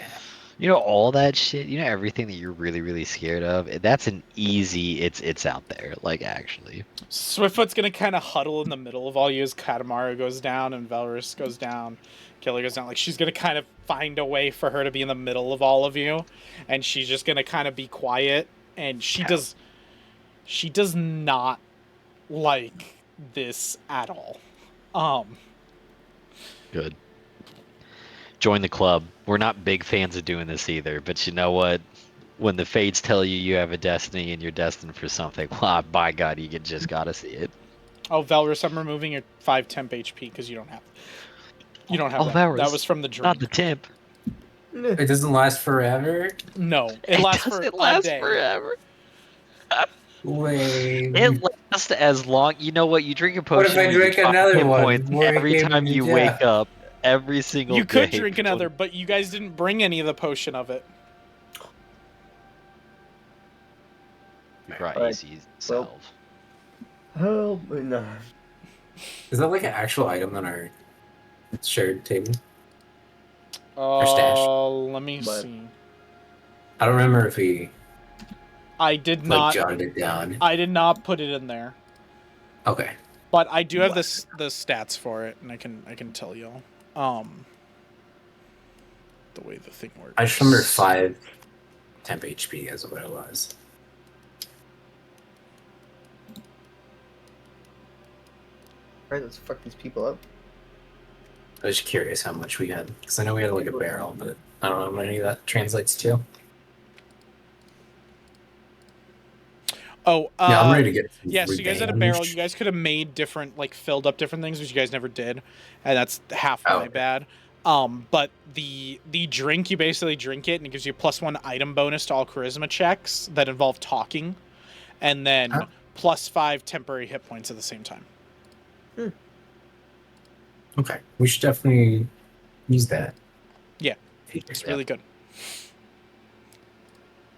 You know all that shit. You know everything that you're really, really scared of. That's an easy. It's out there. Like actually. Swiftfoot's gonna kind of huddle in the middle of all you as Katamari goes down and Valrus goes down, Killer goes down. Like she's gonna kind of find a way for her to be in the middle of all of you, and she's just gonna kind of be quiet. And she does not like this at all. Good. Join the club. We're not big fans of doing this either, but you know what? When the fates tell you you have a destiny and you're destined for something, well, by God, you just gotta see it. Oh, Valrus, I'm removing your 5 temp HP because you don't have. You don't have Oh, that. Valrus, That was from the drink. Not the temp. It doesn't last forever. No, it lasts for doesn't a last day. forever. Lame. It lasts as long. You know what? You drink a What if potion. I where you drink drop another hit one? points More every game time than you Jeff. wake up. Every single You could day drink for another, but you guys didn't bring any of the potion of it. Right, Alright, easy self. Help me now. Is that like an actual item on our shared table? stash. Let me But- see. I don't remember if we I did like not. jotted it down. I did not put it in there, Okay. but I do have What? the stats for it, and I can tell y'all. The way the thing works. I just remember 5 temp HP as what it was. Alright, let's fuck these people up. I was just curious how much we had. Because I know we had like a barrel, but I don't know how many that translates to. Oh, Yeah, I'm ready to get some yeah, so you guys had a revenge. barrel. You guys could have made different, like, filled up different things, which you guys never did, and that's half Oh, my okay. bad. But the drink, you basically drink it, and it gives you a +1 item bonus to all charisma checks that involve talking, and then Huh? +5 temporary hit points at the same time. Okay, we should definitely use that. Yeah. Feature. It's really good.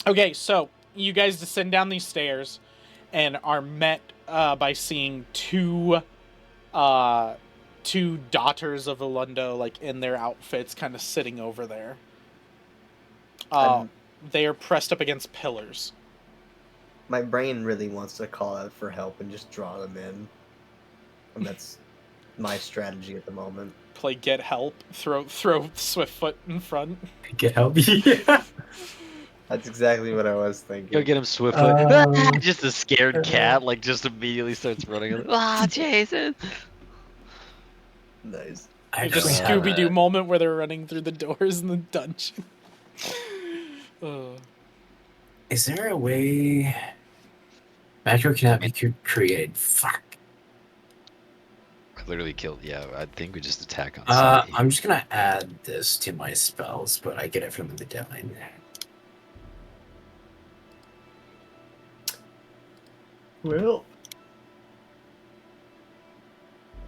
Okay, so you guys descend down these stairs and are met by seeing two daughters of Elundo, like in their outfits, kind of sitting over there. They are pressed up against pillars. My brain really wants to call out for help and just draw them in. And that's my strategy at the moment. Play get help. Throw Swiftfoot in front. Get help. Yeah. That's exactly what I was thinking. Go get him Swiftfoot. Um, Just a scared cat, like just immediately starts running. Ah, Jason. Nice. I The actually have Scooby Doo a- moment where they're running through the doors in the dungeon. Is there a way Macro cannot be created? Fuck. I literally killed. Yeah, I think we just attack on sight. I'm just gonna add this to my spells, but I get it from the divine. Well.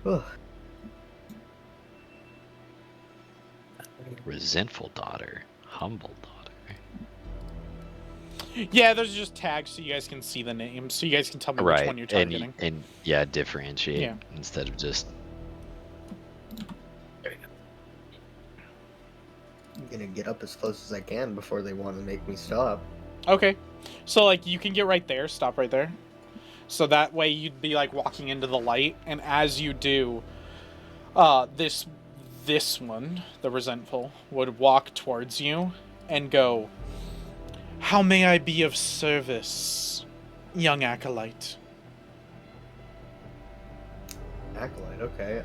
Ugh. Resentful daughter, humble daughter. Yeah, those are just tags so you guys can see the names, so you guys can tell me which one you're targeting. And yeah, differentiate Yeah. instead of just. I'm gonna get up as close as I can before they want to make me stop. Okay, so like you can get right there, stop right there. So that way you'd be like walking into the light, and as you do, this one, the resentful, would walk towards you and go, "How may I be of service, young acolyte?" Acolyte, okay.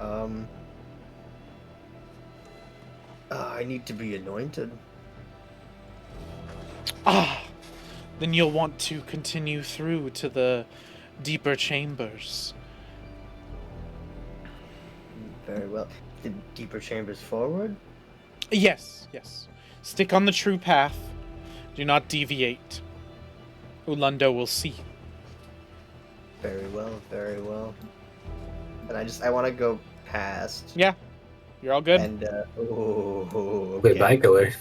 I need to be anointed. Ah, then you'll want to continue through to the deeper chambers. Very well. The deeper chambers forward? Yes, yes. Stick on the true path. Do not deviate. Ulundo will see. Very well, very well. And I want to go past. Yeah, you're all good. And, okay. Goodbye, killer.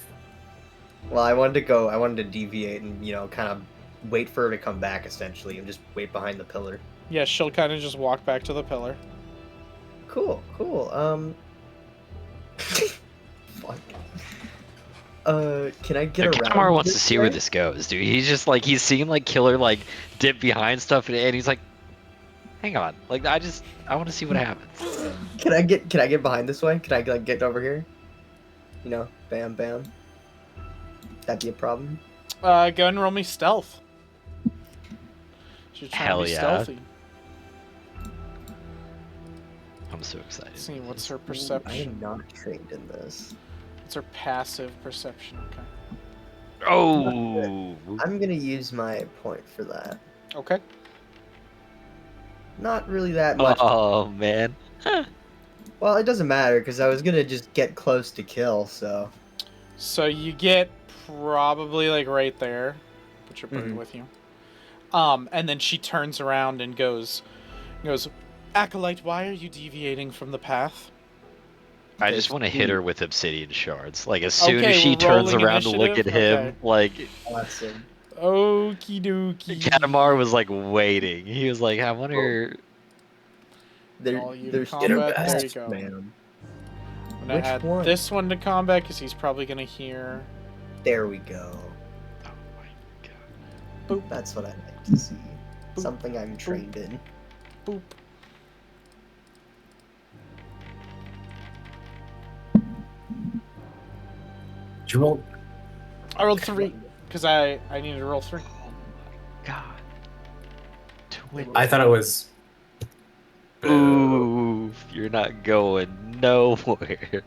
Well, I wanted to deviate and, kind of wait for her to come back, essentially, and just wait behind the pillar. Yeah, she'll kind of just walk back to the pillar. Cool. Fuck. Can I get around? Kamar wants to this see where way? this goes, dude. He's just like he's seen like Killer like dip behind stuff, and he's like, "Hang on, like I want to see what happens." Can I get behind this way? Can I like get over here? Bam, bam. That'd be a problem. Go ahead and roll me stealth. She's trying Hell to be yeah. stealthy. I'm so excited. Let's see, what's her I perception? am not trained in this. What's her passive perception? Okay. Oh, I'm gonna use my point for that. Okay. Not really that much. oh man. Well, it doesn't matter because I was gonna just get close to kill. So So you get probably like right there. Put your bird Mhm. with you. And then she turns around and goes, "Acolyte, why are you deviating from the path?" I just want to hit her with obsidian shards. Like as soon Okay, as she we're turns rolling around to look at initiative? him, Okay. like awesome. Okie dokie. Katamar was like waiting. He was like, I wonder. All you to There's combat, two there you paths, go. ma'am. I'm gonna Which add one? this one to combat because he's probably gonna hear. There we go. Oh my god. Boop, That's what I like to see. Boop. Something I'm trained in. boop. Did you roll? I rolled 3 because I needed to roll 3. God. 20. I thought it was. Ooh, you're not going nowhere.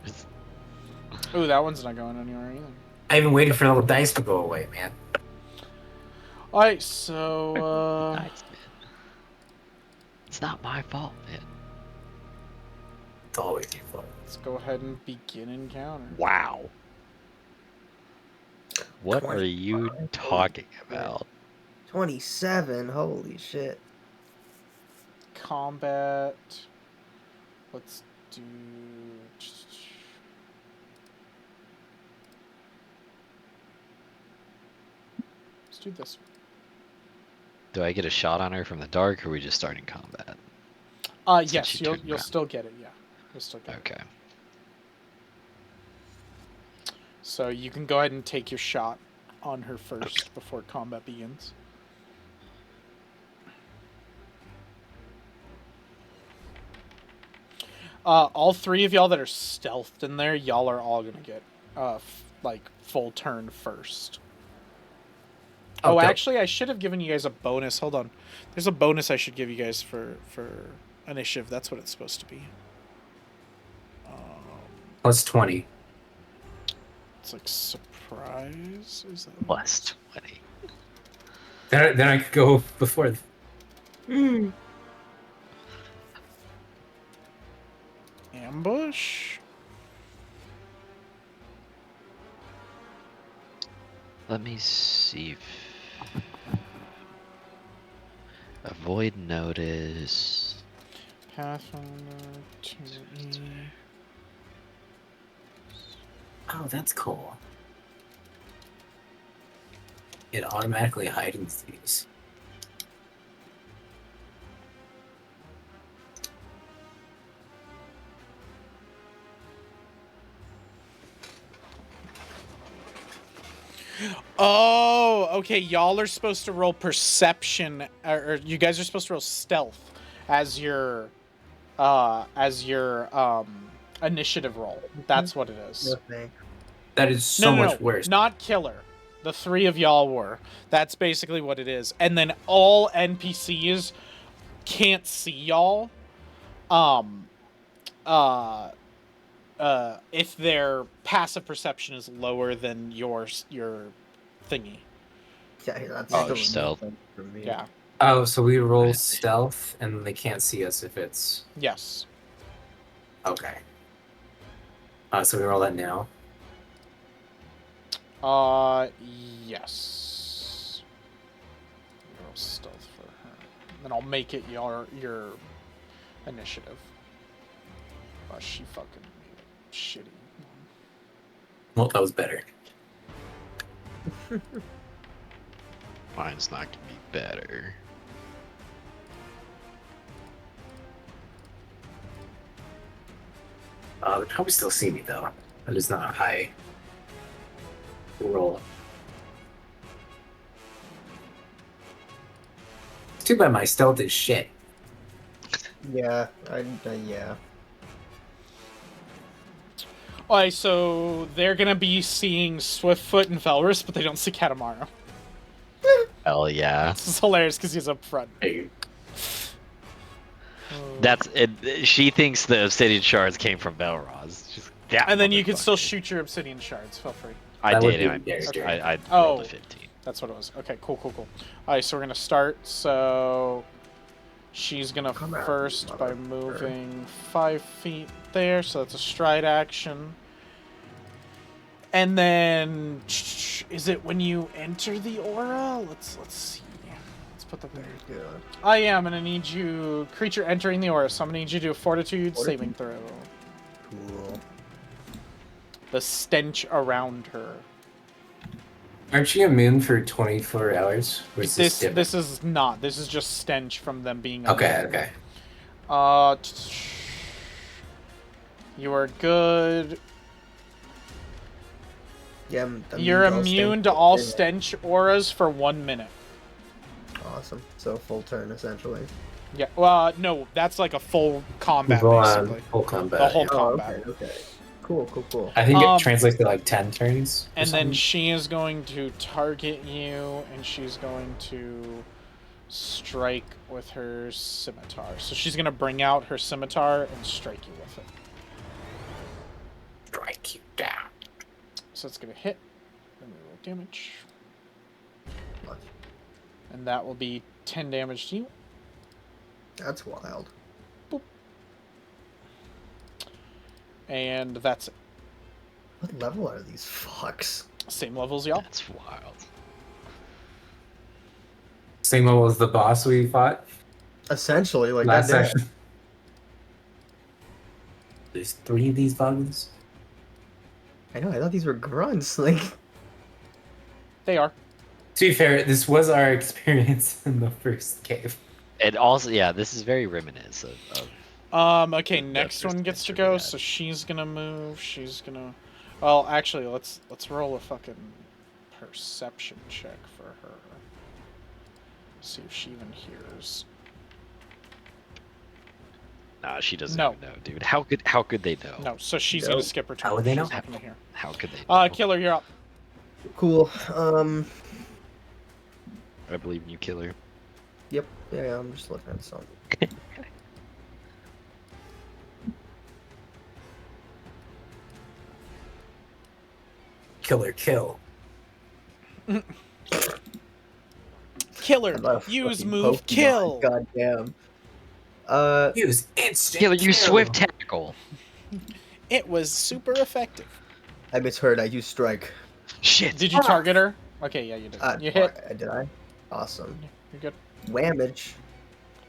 Ooh, that one's not going anywhere either. I even waited for the dice to go away, man. All right, so Nice, man. It's not my fault, man. It's always your fault. let's go ahead and begin encounter. Wow. What are you 25. talking about? 27. Holy shit. Combat. Let's do. Let's do this one. Do I get a shot on her from the dark, or are we just starting combat? Since Yes, she you'll turned you'll around. still get it. Yeah, you'll still get it. Okay. So you can go ahead and take your shot on her first before combat begins. All 3 of y'all that are stealthed in there, y'all are all gonna get like full turn first. Oh, Okay. actually, I should have given you guys a bonus. Hold on, there's a bonus I should give you guys for initiative. That's what it's supposed to be. Plus 20. It's like surprise. Is that Plus 20. Then I could go before. ambush? Let me see. Avoid notice. Pathfinder 2E. Oh, that's cool. It automatically hidens these. Oh, okay. Y'all are supposed to roll perception, or you guys are supposed to roll stealth as your initiative roll. That's what it is. No thanks. That is so No, much worse. not killer. The three of y'all were. That's basically what it is. And then all NPCs can't see y'all. If their passive perception is lower than your thingy. Yeah, that's Oh, still stealth. nothing for me. Yeah. Oh, so we roll stealth, and they can't see us if it's... Yes. Okay. So we roll that now. Yes. Roll stealth for her. Then I'll make it your initiative. Oh, she fucking made a shitty one. Well, that was better. Mine's not gonna be better. They probably still see me, though. That is not a high roll. It's too bad my stealth is shit. Yeah, yeah. Alright, so they're gonna be seeing Swiftfoot and Felrus, but they don't see Katamaro. Hell yeah. This is hilarious because he's up front. Hey, That's it. She thinks the obsidian shards came from Belroz. Just that And then you can still motherfucker. shoot your obsidian shards. Feel free. I That would did. be And I very missed. good. I Oh. rolled a 15. That's what it was. Okay, cool. Alright, so we're gonna start. So she's gonna Come at me, first by motherfucker. moving 5 feet there, so that's a stride action. And then is it when you enter the aura? Let's see. Let's put that there. Yeah. I am gonna need you, creature entering the aura, so I'm gonna need you to do a fortitude saving throw. Cool. The stench around her. aren't you immune for 24 hours? Or is This different? is not. This is just stench from them being Okay, immune. okay. You are good. Yeah, You're immune to all stench auras for 1 minute. Awesome. So full turn essentially. Yeah. Well, no, that's like a full combat Roll basically. on full combat. The whole Oh, combat. okay. Cool. I think it Um, translates to like 10 turns. or And then something. she is going to target you, and she's going to strike with her scimitar. So she's going to bring out her scimitar and strike you with it. Strike you down. So it's going to hit. Then we roll damage. What? And that will be 10 damage to you. That's wild. And that's it. What level are these fucks? Same level as y'all. That's wild. Same level as the boss we fought Essentially, like last that. session. There's 3 of these bugs. I know. I thought these were grunts. Like. They are. To be fair, this was our experience in the first cave. And also, yeah, this is very reminiscent of Okay, The next first one gets to adventure we go, had. so she's gonna move, well, actually, let's roll a fucking perception check for her. See if she even hears. Nah, she doesn't No. even know, dude. How could they know? No, so she's No. gonna skip her turn. How would they know? She's not gonna hear. How could they know? Killer, you're up. Cool. I believe in you, killer. Yep. Yeah. I'm just looking at something. Killer, kill. Killer, I'm not a use fucking move, Pokemon, kill. Goddamn. Use instant Killer, you kill. swift tackle. It was super effective. I misheard. I used strike. Shit. Did you target her? Okay, yeah, you did. You hit. Did I? Awesome. You're good. Whammage.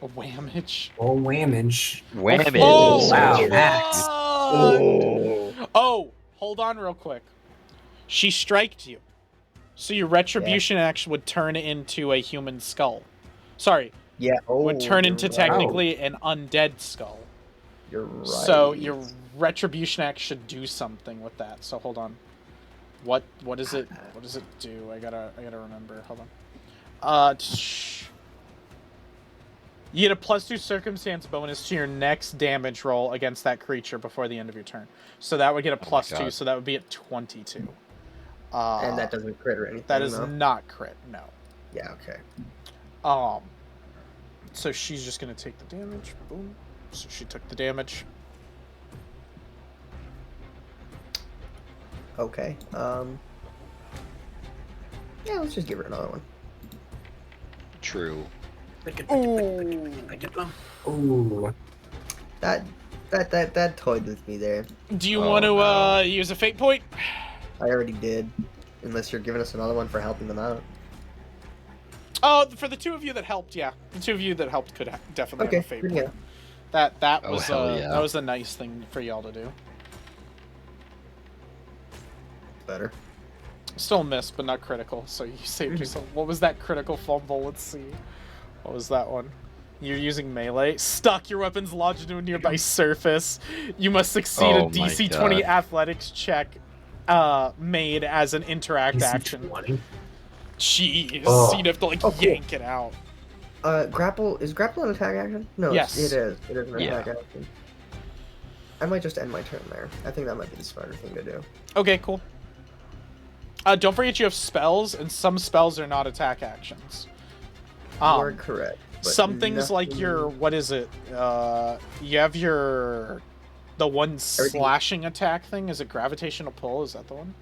A whammage. Oh, whammage. Whammy. Oh, wow. fuck! Oh, hold on real quick. She striked you. So your retribution action would turn into a human skull. Sorry, Yeah. Oh. would turn you're into right. technically an undead skull. You're right. So your retribution act should do something with that. So hold on. What is it? What does it do? I gotta remember. Hold on. You get a +2 circumstance bonus to your next damage roll against that creature before the end of your turn. So that would get a +2. So that would be at 22. And that doesn't crit or anything. That is no? not crit. No. Yeah. Okay. So she's just gonna take the damage. Boom. So she took the damage. Okay. Yeah. Let's just give her another one. True. Ooh. That toyed with me there. Do you Oh, want to no. use a fate point? I already did. Unless you're giving us another one for helping them out. Oh, for the two of you that helped, yeah. The two of you that helped could definitely have a fate point. Yeah. That Oh, was hell yeah. that was a nice thing for y'all to do. Better. Still missed, but not critical. So you saved yourself. What was that critical fumble? Let's see. What was that one? You're using melee. Stuck. Your weapon's lodged into a nearby surface. You must succeed Oh a my DC 20 God. athletics check made as an interact action. Jeez. Oh. So you'd have to like Oh, cool. yank it out. Grapple is grapple an attack action? No, Yes. it is. It is an Yeah. attack action. I might just end my turn there. I think that might be the smarter thing to do. Okay, cool. Don't forget you have spells, and some spells are not attack actions. You are correct. but Some things like nothing- your what is it? You have the one slashing attack thing. Is it gravitational pull? Is that the one?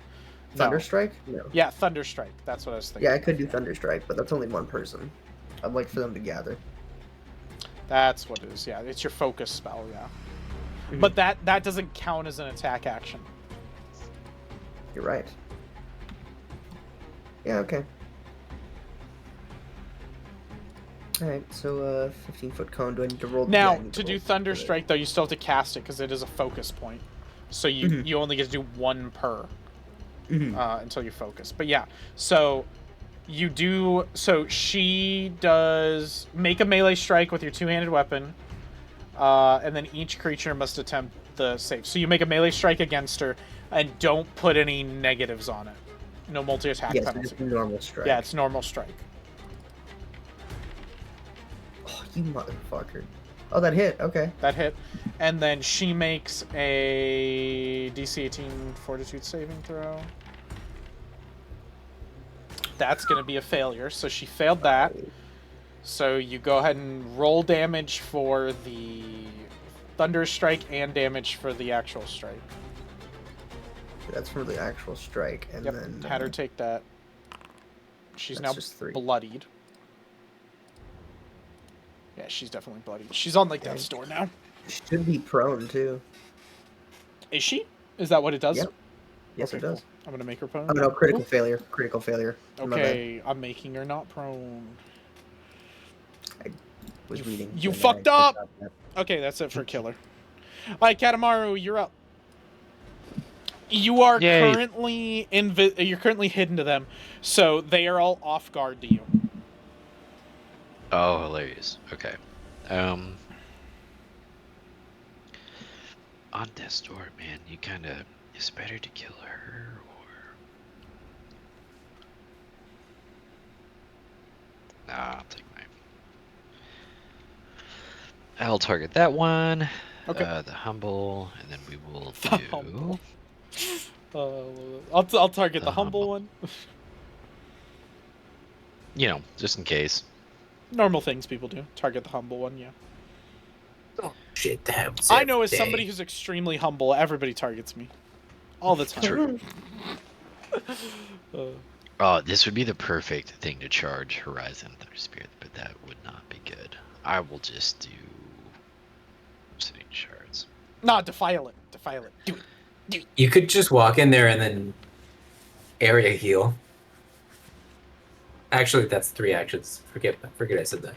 No. Thunderstrike? No. Yeah, Thunderstrike. That's what I was thinking. Yeah, I could do Thunderstrike, but that's only one person. I'd like for them to gather. That's what it is. Yeah, it's your focus spell. Yeah, Mhm. but that doesn't count as an attack action. You're right. Yeah, okay. Alright, so 15-foot cone. Do I need to roll? Now, Yeah, I need to do roll. Thunderstrike, though, you still have to cast it because it is a focus point. So you only get to do one per until you focus. But yeah, so you do. So she does make a melee strike with your two-handed weapon, and then each creature must attempt the save. So you make a melee strike against her, and don't put any negatives on it. No multi-attack Yes, penalty. just a normal strike. Yeah, it's normal strike. Oh, you motherfucker. Oh, that hit. Okay. That hit. And then she makes a DC 18 Fortitude saving throw. That's going to be a failure, so she failed that. So you go ahead and roll damage for the Thunder Strike and damage for the actual strike. That's for the actual strike, and Yep, then had her take that. She's that's now just 3. bloodied. Yeah, she's definitely bloodied. She's on, like, death's door now. should be prone too. Is she? Is that what it does? Yep. Yes, Okay, it does. cool. I'm going to make her prone. Oh no, critical failure. Critical failure. My bad. Okay, I'm making her not prone. Was reading. You and fucked I up! forgot that. Okay, that's it for Killer. Alright, Katamaru, you're up. You are Yay. currently you're currently hidden to them, so they are all off guard to you. Oh, hilarious. Okay. On death's door, man, it's better to kill her or. Nah, I'll take I'll target that one. Okay. The humble, and then we will The do. humble. I'll target the humble one. Just in case. Normal things people do. Target the humble one, yeah. Oh, shit, that happens I know every as day. somebody who's extremely humble, everybody targets me. All the time. True. Oh, this would be the perfect thing to charge Horizon Thunder Spirit, but that would not be good. I will just do City Shards. Nah, defile it. Defile it. Do it. Do it. You could just walk in there and then area heal. Actually, that's 3 actions. Forget I said that.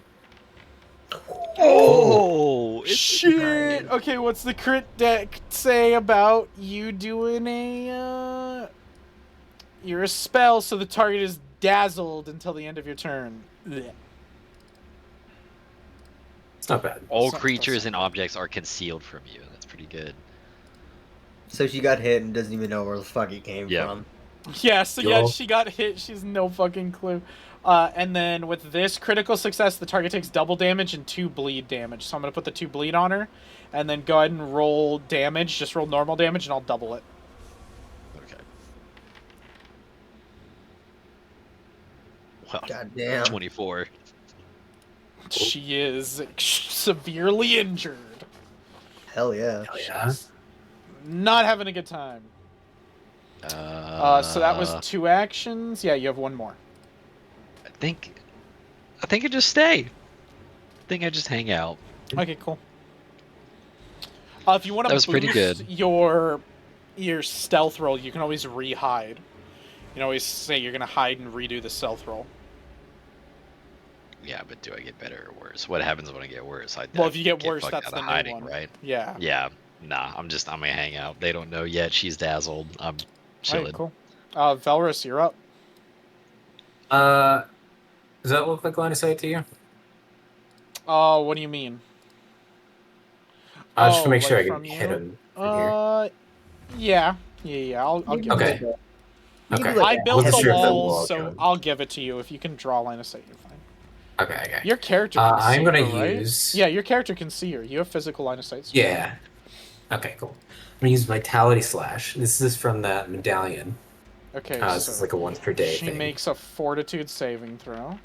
Oh, Shit! Okay, what's the crit deck say about you doing a, You're a spell, so the target is dazzled until the end of your turn. Blech. It's not bad. all That's creatures not and objects are concealed from you. That's pretty good. So she got hit and doesn't even know where the fuck it came Yep. from. Yeah, so yeah, Yo. she got hit. She's no fucking clue. And then with this critical success, the target takes double damage and 2 bleed damage. So I'm going to put the 2 bleed on her. And then go ahead and roll damage. Just roll normal damage and I'll double it. Okay. Wow. God damn. 24. She is severely injured. Hell yeah. Hell yeah. Not having a good time. So that was 2 actions. Yeah, you have 1 more. I think I just stay. I think I just hang out. Okay, cool. If you want That to was pretty boost good. your stealth roll, you can always re-hide. You can always say you're gonna hide and redo the stealth roll. Yeah, but do I get better or worse? What happens when I get worse? Well, if you get worse, fucked that's out the of new hiding, one. right? Yeah. Yeah. Nah, I'm gonna hang out. They don't know yet. She's dazzled. I'm chilling. Alright, cool. Velrus, you're up. Does that look like line of sight to you? What do you mean? Just to make sure I from can hit you? him from here. Yeah. I'll give Okay. it to you. Okay. I built wasn't the sure if that walls, wall so counted. I'll give it to you. If you can draw line of sight, you're fine. Okay. Your character can see I'm gonna her, right? use. Yeah, your character can see her. You have physical line of sight. So Yeah. Okay, cool. I'm gonna use Vitality Slash. This is from that medallion. Okay, This so is like a once per day she thing. makes a fortitude saving throw.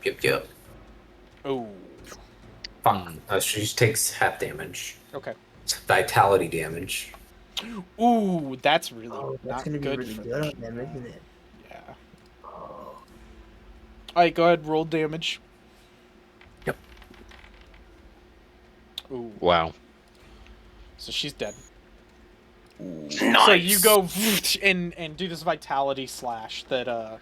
Yep. Oh. Fuck. She just takes half damage. Okay. It's vitality damage. Ooh, that's really That's not gonna be good really for good me. on them, isn't it? Yeah. Oh. Alright, go ahead, roll damage. Yep. Ooh. Wow. So she's dead. Nice. So you go and do this vitality slash that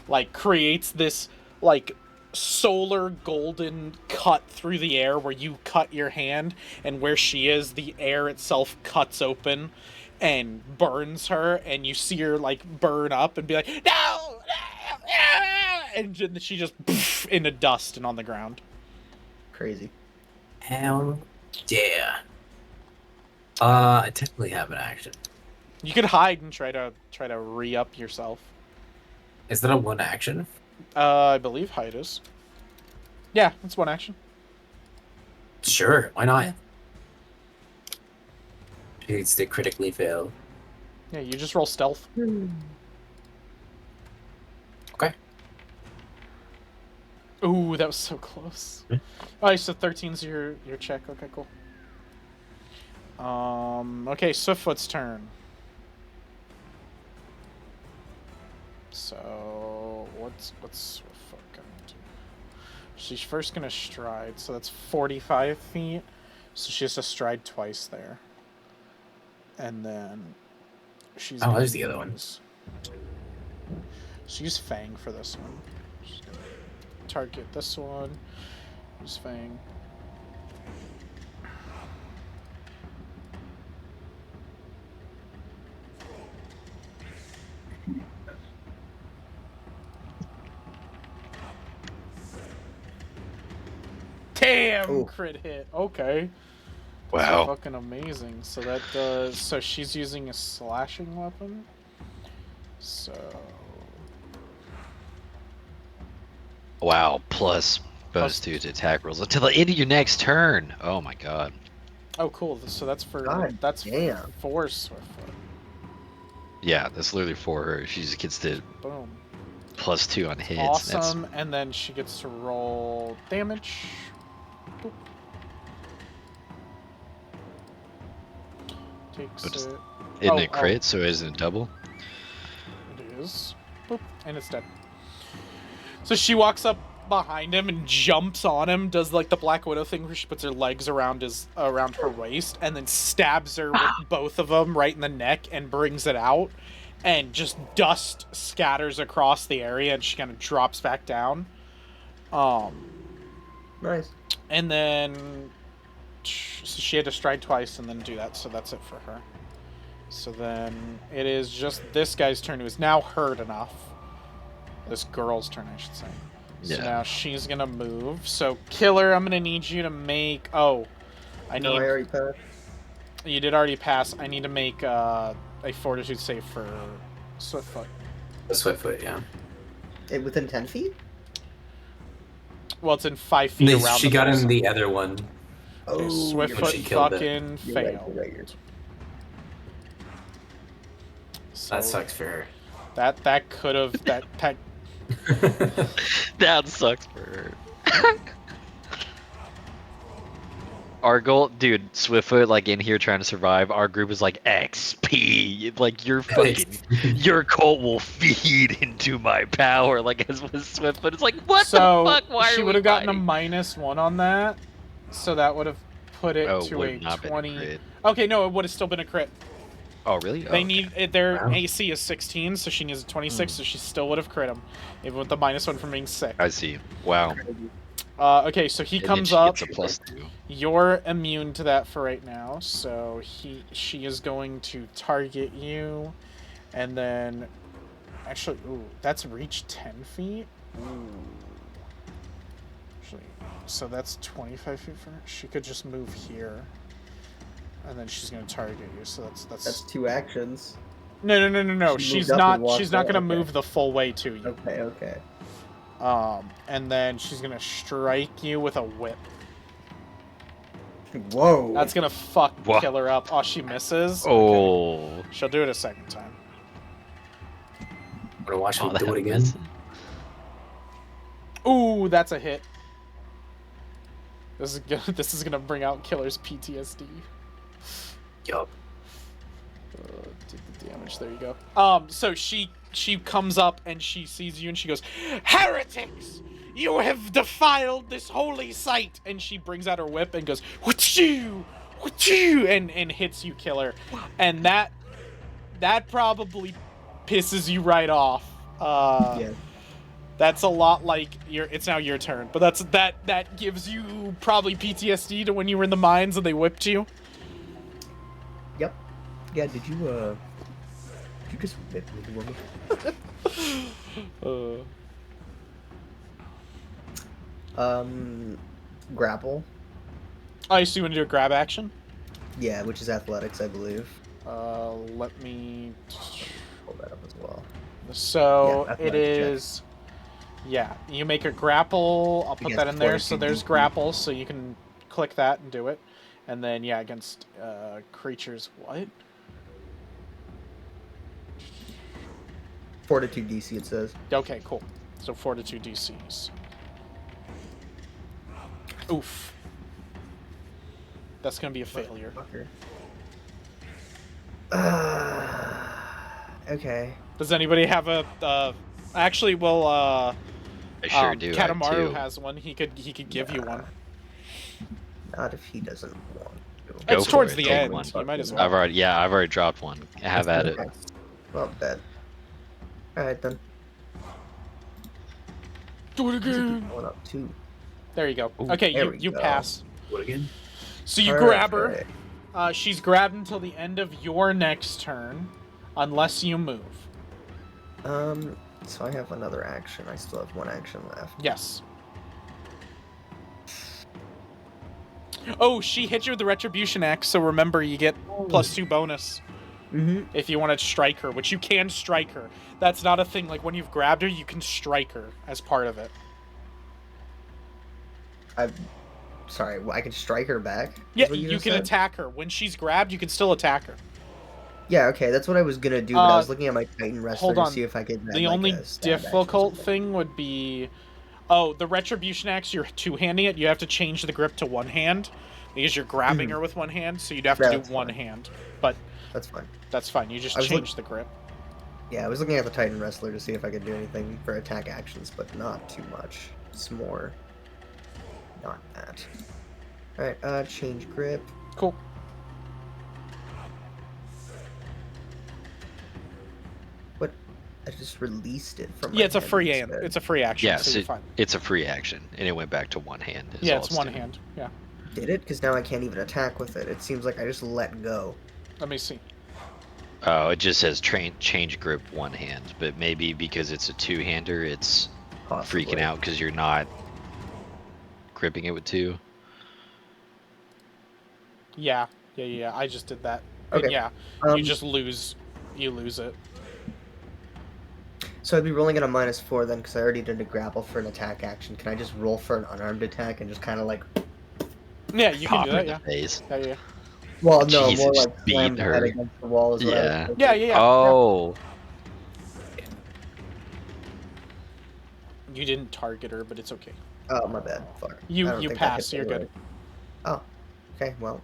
like creates this like solar golden cut through the air where you cut your hand, and where she is, the air itself cuts open and burns her, and you see her like burn up and be like, no, and she just into dust and on the ground. Crazy. Hell yeah. I technically have an action. You could hide and try to re-up yourself. Is that a 1 action? I believe hide is. Yeah, it's 1 action. Sure, why not? Needs to critically fail. Yeah, you just roll stealth. Okay. Ooh, that was so close. Alright, so 13's your check. Okay, cool. Okay, Swiftfoot's turn. So what's Swiftfoot gonna do? She's first gonna stride, so that's 45 feet. So she has to stride twice there. And then she's Oh, there's the other one. So use Fang for this one. She's gonna target this one. Use Fang. Damn, Ooh. crit hit. Okay. Wow. That's fucking amazing. So that does. So she's using a slashing weapon. So. Wow. Plus bonus 2 to attack rolls until the end of your next turn. Oh my god. Oh, cool. So that's for God that's damn. for Swiftfoot. Yeah, that's literally for her. She just gets the Boom. plus 2 on hits. Awesome. And then she gets to roll damage. Boop. Takes Oh, just- it. Isn't Oh, it crit? So isn't it double? is... Boop, and it's dead. So she walks up behind him and jumps on him, does like the Black Widow thing where she puts her legs around her waist, and then stabs her with both of them right in the neck and brings it out, and just dust scatters across the area, and she kind of drops back down. Nice. And then so she had to strike twice and then do that, so that's it for her. So then it is just this guy's turn, who is now hurt enough. This girl's turn, I should say. So Yeah. now she's gonna move. So Killer, I'm gonna need you to make... Oh, I No, need... I already passed. You did already pass. I need to make a Fortitude save for Swiftfoot. The Swiftfoot, yeah. Within 10 feet? Well, it's in 5 feet around. She the got person. in the other one. Okay, Oh, Swiftfoot she killed it. fucking you're right, failed. you're right. So That sucks for her. That could have that That sucks for her. Our goal, dude, Swiftfoot, like in here trying to survive. Our group is like XP. Like your fucking, your cult will feed into my power. Like as with Swiftfoot, it's like what so the fuck? Why she are would we have gotten a fighting? -1 on that, so that would have put it Oh, to would a have not been a 20. crit. Okay, no, it would have still been a crit. Oh really? They Oh, need their Wow. AC is 16, so she needs a 26, so she still would have crit him, even with the -1 from being sick. I see. Wow. Okay, so he And then comes she up. gets a +2. You're immune to that for right now, so she is going to target you, and then actually, ooh, that's reach 10 feet. Ooh. Actually, so that's 25 feet for her. She could just move here, and then she's going to target you. So That's 2 actions. no. She She's moved up not. and walked She's not out, going to okay. move the full way to you. Okay. And then she's going to strike you with a whip. Whoa. That's gonna fuck Wha- Killer up. Oh, she misses. Oh. She'll do it a second time. I'm gonna watch Oh, me do that it again. miss. Ooh, that's a hit. This is gonna bring out Killer's PTSD. Yup. Did the damage. There you go. So she comes up and she sees you and she goes, "Heretics! You have defiled this holy site!" And she brings out her whip and goes, "Whatchoo! Whatchoo!" and hits you, Killer. And that probably pisses you right off. Yeah. That's a lot like it's now your turn. But that gives you probably PTSD to when you were in the mines and they whipped you. Yep. Yeah, did you just whip me, woman? Grapple. Oh, so you want to do a grab action? Yeah, which is athletics, I believe. Let me... Pull that up as well. So, Yeah, it athletics check. is... Yeah, you make a grapple. I'll put Against that in there. So fortitude there's DC. grapple, so you can click that and do it. And then, yeah, against creatures... What? Fortitude DC, it says. Okay, cool. So Fortitude DCs. Oof. That's gonna be a failure. Okay. Does anybody have a... Actually, well, I sure do. I Katamaru too. has one. He could give you one. Not if he doesn't want to. Go It's for towards it, the take end. one. You might as I've well. already dropped one. Have at it. Okay. Well, bet. Alright then. Do it again. Going up 2. There you go. Ooh, Okay, there you we go. pass. Do it again. So you grab her. Perfect. She's grabbed until the end of your next turn, unless you move. So I have another action. I still have 1 action left. Yes. Oh, she hit you with the Retribution Axe, so remember you get +2 bonus Mm-hmm. if you want to strike her, which you can strike her. That's not a thing. Like, when you've grabbed her, you can strike her as part of it. Sorry, I can strike her back? is Yeah, what you just can said? attack her. When she's grabbed, you can still attack her. Yeah, okay, that's what I was gonna do, but I was looking at my Titan Wrestler hold on. to see if I could grab, The like, only a stab action or difficult something. thing would be... Oh, the Retribution Axe, you're two-handing it. You have to change the grip to one hand, because you're grabbing her with one hand, so you'd have to Yeah, do that's one fine. hand. But That's fine. that's fine. You just I was change the grip. Yeah, I was looking at the Titan Wrestler to see if I could do anything for attack actions, but not too much. It's more not that. Alright, change grip. Cool. What? I just released it from my Yeah, it's a hand free hand. instead. It's a free action, Yeah, so so you're fine. it's a free action, and it went back to one hand. is Yeah, all it's one doing. hand. Yeah. Did it? Because now I can't even attack with it. It seems like I just let go. Let me see. Oh, it just says change grip one hand, but maybe because it's a two-hander, it's Possibly. freaking out because you're not gripping it with two. Yeah. I just did that. Okay. And yeah, Um, you just lose. You lose it. So I'd be rolling at a -4 then, because I already did a grapple for an attack action. Can I just roll for an unarmed attack and just kind of like... Yeah, you can Pop do her that. in Yeah. the face. Yeah. Well, no, Jesus, more just like slam beat the head her. against the wall is what I was Yeah. thinking. Yeah. Oh. You didn't target her, but it's okay. Oh, my bad. Fuck. I You don't think that pass. hit You're anyway. good. Oh. Okay, well.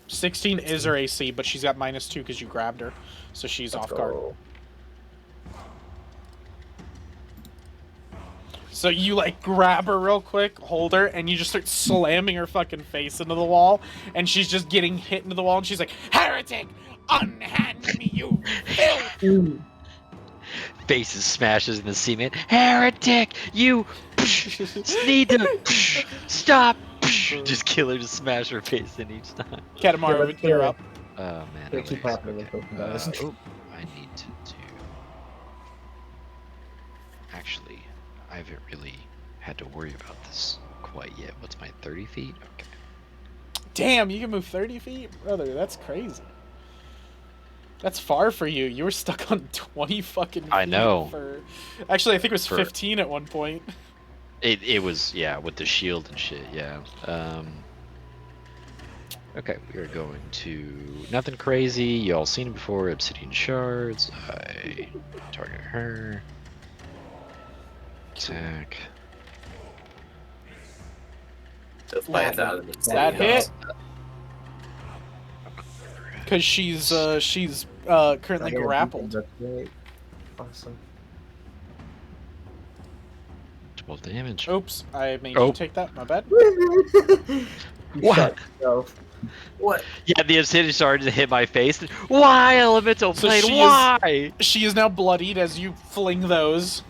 16 is her AC, but she's got -2 because you grabbed her, so she's Let's off guard. go. So you like grab her real quick, hold her, and you just start slamming her fucking face into the wall, and she's just getting hit into the wall, and she's like, "Heretic, unhand me, you filth!" Faces smashes in the cement. Heretic! You need to stop! Just kill her to smash her face in each time. Katamari, let's you're go. up. Oh man. It'll keep hilarious. happening Okay. until he dies. I need to do. Actually, I haven't really had to worry about this quite yet. What's my 30 feet? Okay. Damn, you can move 30 feet? Brother, that's crazy. That's far for you. You were stuck on 20 fucking feet. I know. Actually, I think it was For- 15 at one point. It was, yeah, with the shield and shit, yeah. Okay, we are going to nothing crazy. Y'all seen it before. Obsidian shards. I target her. Attack. Just lands out of the That city. hit. Because she's currently I got grappled. That's great. Awesome. 12 damage. Oops, I made Oh. you take that. My bad. You What? shot yourself. What? Yeah, the obsidian shard just hit my face. Why, elemental So plane? she is- Why? She is now bloodied as you fling those.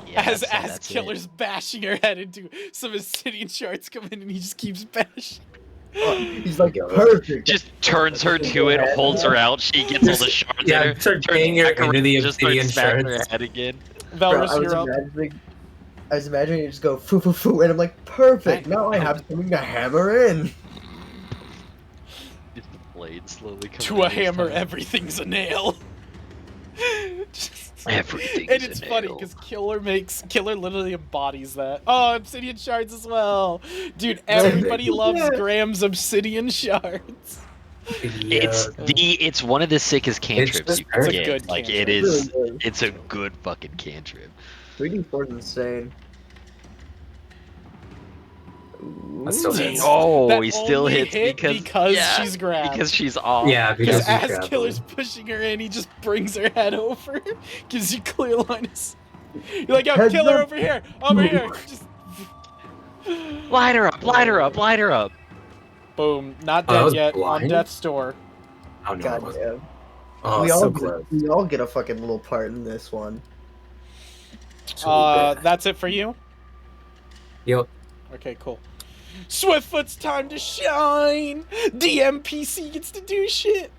Yeah, as that's Killer's bashing her head into some obsidian shards come in and he just keeps bashing. Oh, he's like, Go. perfect. Just turns her to it, holds her out. She gets all the shards in her. Start turns banging her back around, into the just starts obsidian smacking her shards. head again. Bro, Valrus, I was you're up. imagining you just go foo foo foo, and I'm like, perfect. Now I have something to hammer in. Just the blade slowly comes To a hammer, everything's a nail. Everything. And it's funny because Killer literally embodies that. Oh, obsidian shards as well, dude. Everybody loves Yeah. Graham's obsidian shards. It's one of the sickest cantrips just- you can it's a get. good Like cantrip. it is. Really good. It's a good fucking cantrip. 3d4 is insane. That still hits. Oh, That he still only hits hit because yeah, she's grabbed. because she's off. Yeah, because Because she's as grabbed. Killer's pushing her in, he just brings her head over, gives you clear line of sight. You're like, yo, Heads Killer up. over here, over here. Just Light her up! Light her up! Light her up! boom, not Oh, that dead was yet. On blind? death's door. Oh no, it God wasn't. damn. Oh, we so all close. we all get a fucking little part in this one. That's it for you. Yep. Okay, cool. Swiftfoot's time to shine. DMPC gets to do shit.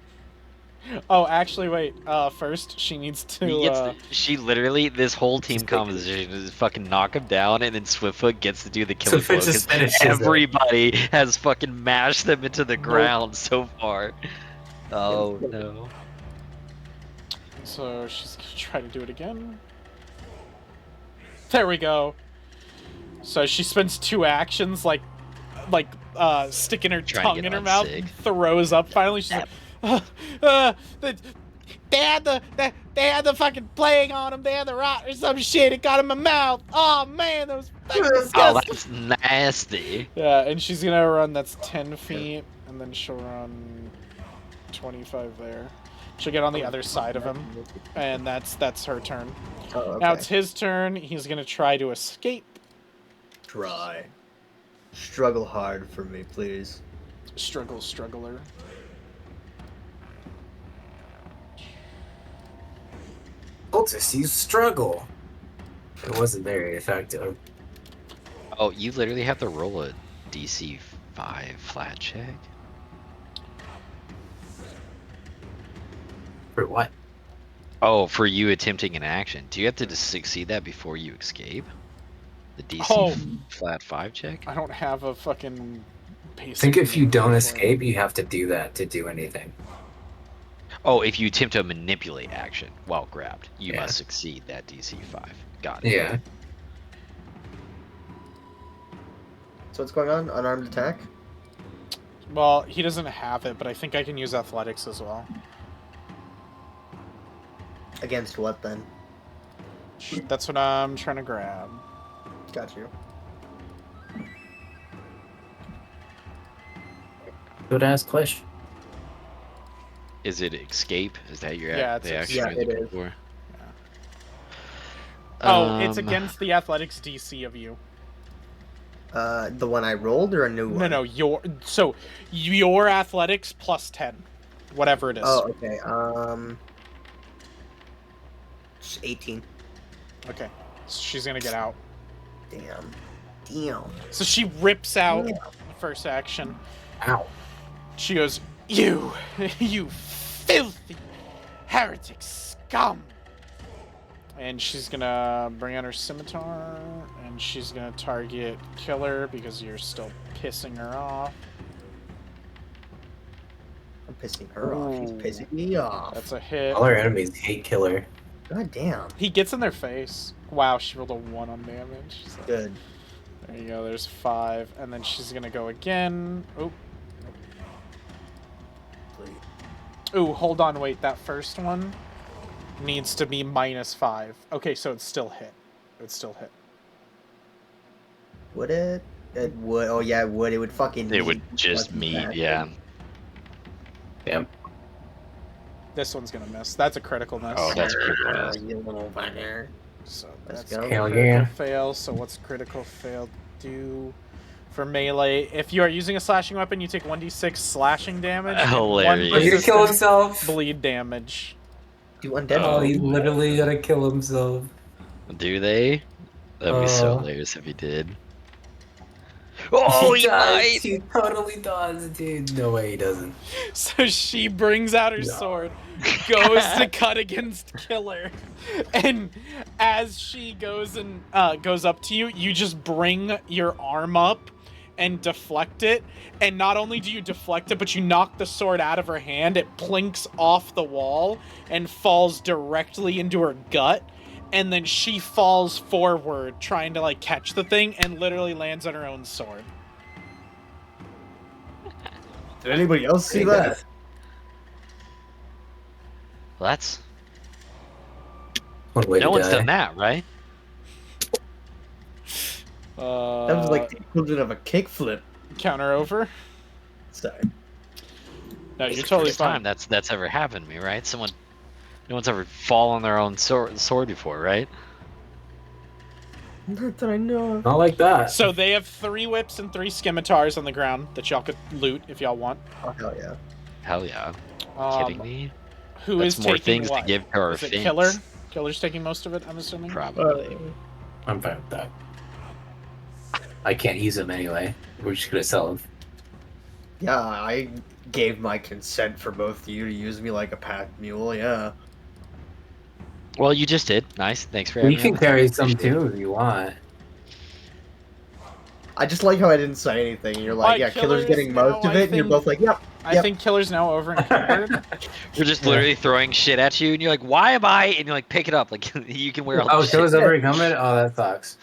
Oh, actually, wait. First, she needs to. She literally, this whole team composition is fucking knock him down, and then Swiftfoot gets to do the killing blow. Swiftfoot just 'Cause finishes it. everybody has fucking mashed them into the ground so far. Oh no. So she's gonna try to do it again. There we go. So she spends 2 actions, like sticking her Trying to tongue get in her on mouth, Sig. throws up. Finally, she's like, they had the fucking plague on him. They had the rot or some shit. It got in my mouth. Oh man, that was fucking Oh, disgusting. that's nasty. Yeah, and she's gonna run. That's 10 feet, and then she'll run 25 there. She'll get on the other side of him, and that's her turn. Oh, okay. Now it's his turn. He's gonna try to escape. Try. Struggle hard for me, please. Struggler. Cultists, you struggle. It wasn't very effective. Oh, you literally have to roll a DC 5 flat check? For what? Oh, for you attempting an action. Do you have to succeed that before you escape? The DC Oh. flat 5 check? I don't have a fucking I basic. think if you name don't for it. escape, you have to do that to do anything. Oh, if you attempt to manipulate action while grabbed, you Yeah. must succeed that DC 5. Got it. Yeah. So what's going on? Unarmed attack? Well, he doesn't have it, but I think I can use athletics as well. Against what then? That's what I'm trying to grab. Got you. Good ass question. Is it escape? Is that your Yeah, it's the action yeah, you're it looking is. for? Oh, it's against the athletics DC of you. The one I rolled or a new one? No, your athletics plus 10, whatever it is. Oh, okay. 18. Okay, so she's gonna get out. Damn. So she rips out Yeah. first action. Ow. She goes, "You filthy heretic scum!" And she's gonna bring out her scimitar, and she's gonna target Killer because you're still pissing her off. I'm pissing her off. She's Ooh. pissing me off. That's a hit. All our enemies hate Killer. God damn. He gets in their face. Wow, she rolled a 1 on damage. So Good. there you go, there's 5. And then she's gonna go again. Oh. Ooh, hold on, wait. That first one needs to be -5. Okay, so it's still hit. It's still hit. Would it? It would. Oh yeah, it would. It would fucking. It would meet. just Fucking meet, bad. yeah. Damn. This one's gonna miss. That's a critical miss. Oh, that's a critical Ah, miss. you little fucker. So Let's that's go. a Hell critical yeah. fail. So what's critical fail do? For melee, if you are using a slashing weapon, you take 1d6 slashing damage. and Hilarious. one He's gonna kill persistent himself. bleed damage. Do undead. Oh, Oh, he's literally gonna kill himself. Do they? That'd be so Oh. hilarious if he did. Oh, he does. might! He totally does, dude. No way he doesn't. So she brings out her sword, goes to cut against Killer, and as she goes and goes up to you, you just bring your arm up and deflect it. And not only do you deflect it, but you knock the sword out of her hand. It plinks off the wall and falls directly into her gut. And then she falls forward, trying to like catch the thing, and literally lands on her own sword. Did anybody else see that? Well, that's... What a way No to one's die. done that, right? That was like the equivalent of a kickflip. Counter over. Sorry. No, It's you're the totally first time fine. that's ever happened to me, right? No one's ever fallen on their own sword before, right? Not that I know of. Not like that. So they have 3 whips and 3 scimitars on the ground that y'all could loot if y'all want. Oh hell yeah. Hell yeah. Kidding me? Who That's is more taking things what? to give to our Is it fins. Killer? Killer's taking most of it, I'm assuming. Probably. I'm fine with that. I can't use him anyway. We're just gonna sell him. Yeah, I gave my consent for both of you to use me like a pack mule. Yeah. Well, you just did. Nice. Thanks for You having can me. carry some Appreciate it. too if you want. I just like how I didn't say anything. You're like, Alright, yeah, Killer's Killer's getting most now, of I it, and you're think- both like, yep. I think Killer's now over encumbered. We're just literally throwing shit at you, and you're like, "Why am I?" And you're like, "Pick it up." Like you can wear all Oh, the Killer's shit. over incumbent? Oh, that sucks.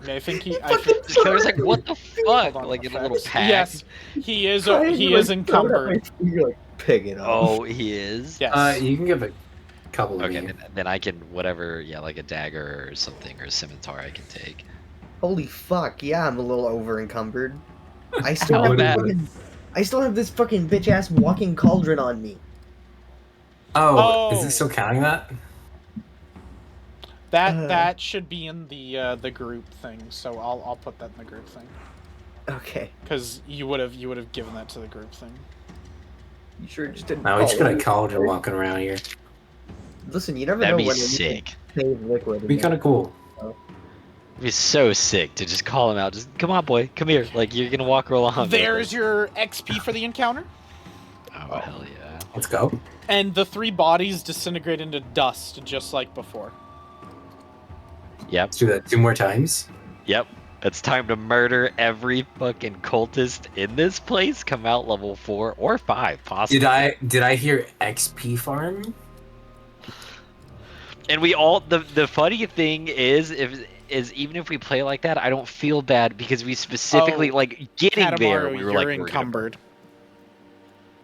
I think he. Just Killer's like, "What the fuck?" Hold on, Like in a little effects. pack. Yes, he is. Trying He to, is like, throw it at my encumbered. feet, You're like, pick it up. Oh, he is. Yes. You can give a couple of Okay, me. then I can whatever. Yeah, like a dagger or something or a scimitar I can take. Holy fuck! Yeah, I'm a little over encumbered. I still How have bad? I still have this fucking bitch ass walking cauldron on me. Oh, is Oh. it still counting that? That should be in the group thing, so I'll put that in the group thing. Okay. Because you would have given that to the group thing. You sure just didn't No, we just got follow a me? cauldron walking around here. Listen, you never That'd know be when you sick. can save liquid. Be kind of cool. It'd be so sick to just call him out. Just come on, boy, come here. Like you're gonna walk along. with There's us. your XP for the encounter. Oh hell yeah. Let's go. And the 3 bodies disintegrate into dust, just like before. Yep. Let's do that 2 more times. Yep. It's time to murder every fucking cultist in this place. Come out level 4 or 5, possibly. Did I hear XP farm? And we all the funny thing is even if we play like that, I don't feel bad because we specifically like getting there. Katamaru, We were you're like, encumbered.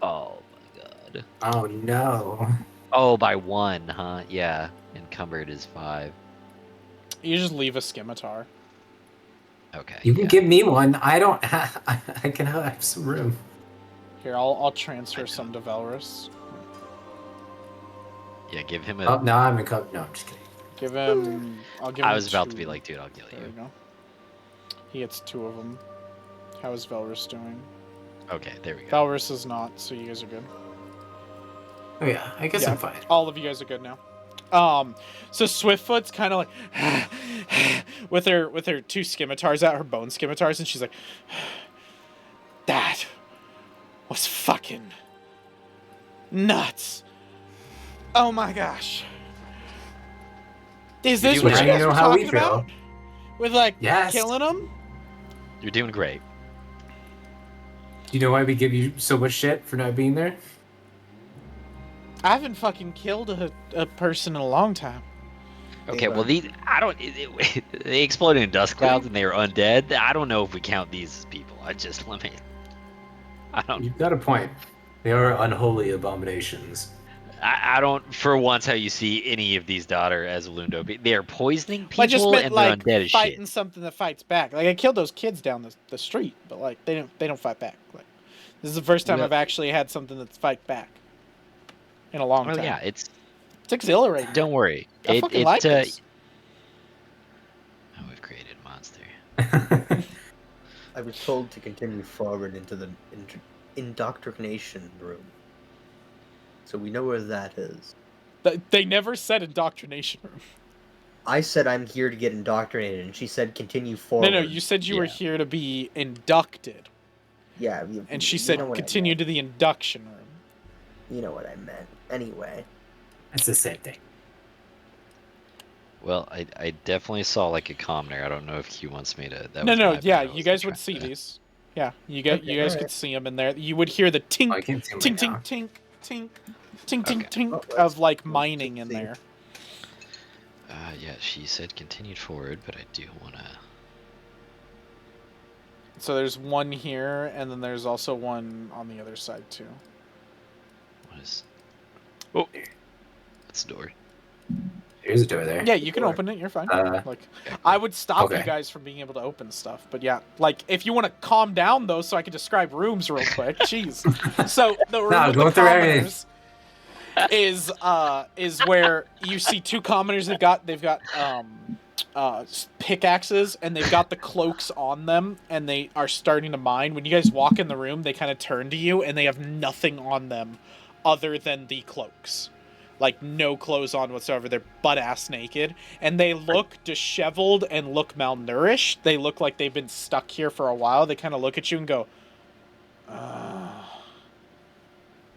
Oh my god. Oh no. Oh, by 1, huh? Yeah. Encumbered is 5. You just leave a scimitar. Okay. You can yeah. give me one. I don't have. I can have some room. Here, I'll transfer some to Velrus. Yeah, give him a. Oh, no, I'm in cover. No, I'm just kidding. Give him. I'll give him. I was about to 2. be like, dude, I'll kill There you. we go. He gets 2 of them. How is Velrus doing? Okay, there we go. Velrus is not, so you guys are good. Oh yeah, I guess Yeah. I'm fine. All of you guys are good now. So Swiftfoot's kind of like with her 2 scimitars out, her bone scimitars, and she's like, that was fucking nuts. Oh my gosh. Is this doing what you great. guys You were know how we talking about? With like Yes. killing them? You're doing great. Do you know why we give you so much shit for not being there? I haven't fucking killed a person in a long time. Okay, well these I don't. They exploded in dust clouds and they were undead. I don't know if we count these as people. I just let me. I don't. You've got a point. They are unholy abominations. I don't. For once, how you see any of these daughter as Lundo? They are poisoning people I just meant and they're like undead as fighting shit. something that fights back. Like I killed those kids down the street, but like they don't fight back. Like this is the first time Yeah. I've actually had something that's fight back in a long Well, time. yeah, it's. It's exhilarating. Don't worry. I fucking like this. Oh, we've created a monster. I was told to continue forward into the indoctrination room. So we know where that is. They never said indoctrination room. I said I'm here to get indoctrinated, and she said continue forward. No, you said you were Yeah. here to be inducted, Yeah. and she you said know what I continue meant. to the induction room. You know what I meant. Anyway. It's the same thing. Well, I definitely saw like a commoner. I don't know if Q wants me to. That No, was my yeah, bad. I you guys wasn't would see trying to- these. Yeah, you Okay, guys alright. could see them in there. You would hear the tink, Oh, I can't see them tink, right tink, now. tink, tink, tink, Okay. tink, Oh, of that's- like that's mining in interesting. there. Yeah, she said continued forward, but I do wanna. So there's one here, and then there's also one on the other side too. What is? Oh, that's the door. There's a door there. Yeah, you can Sure. open it. You're fine. Uh, Like, I would stop you okay. guys from being able to open stuff, but yeah, like if you want to calm down though, so I can describe rooms real quick. Jeez. So the room No, with go the through everything. commoners is where you see 2 commoners. They've got pickaxes, and they've got the cloaks on them, and they are starting to mine. When you guys walk in the room, they kind of turn to you, and they have nothing on them other than the cloaks. Like, no clothes on whatsoever. They're butt-ass naked. And they look disheveled and look malnourished. They look like they've been stuck here for a while. They kind of look at you and go,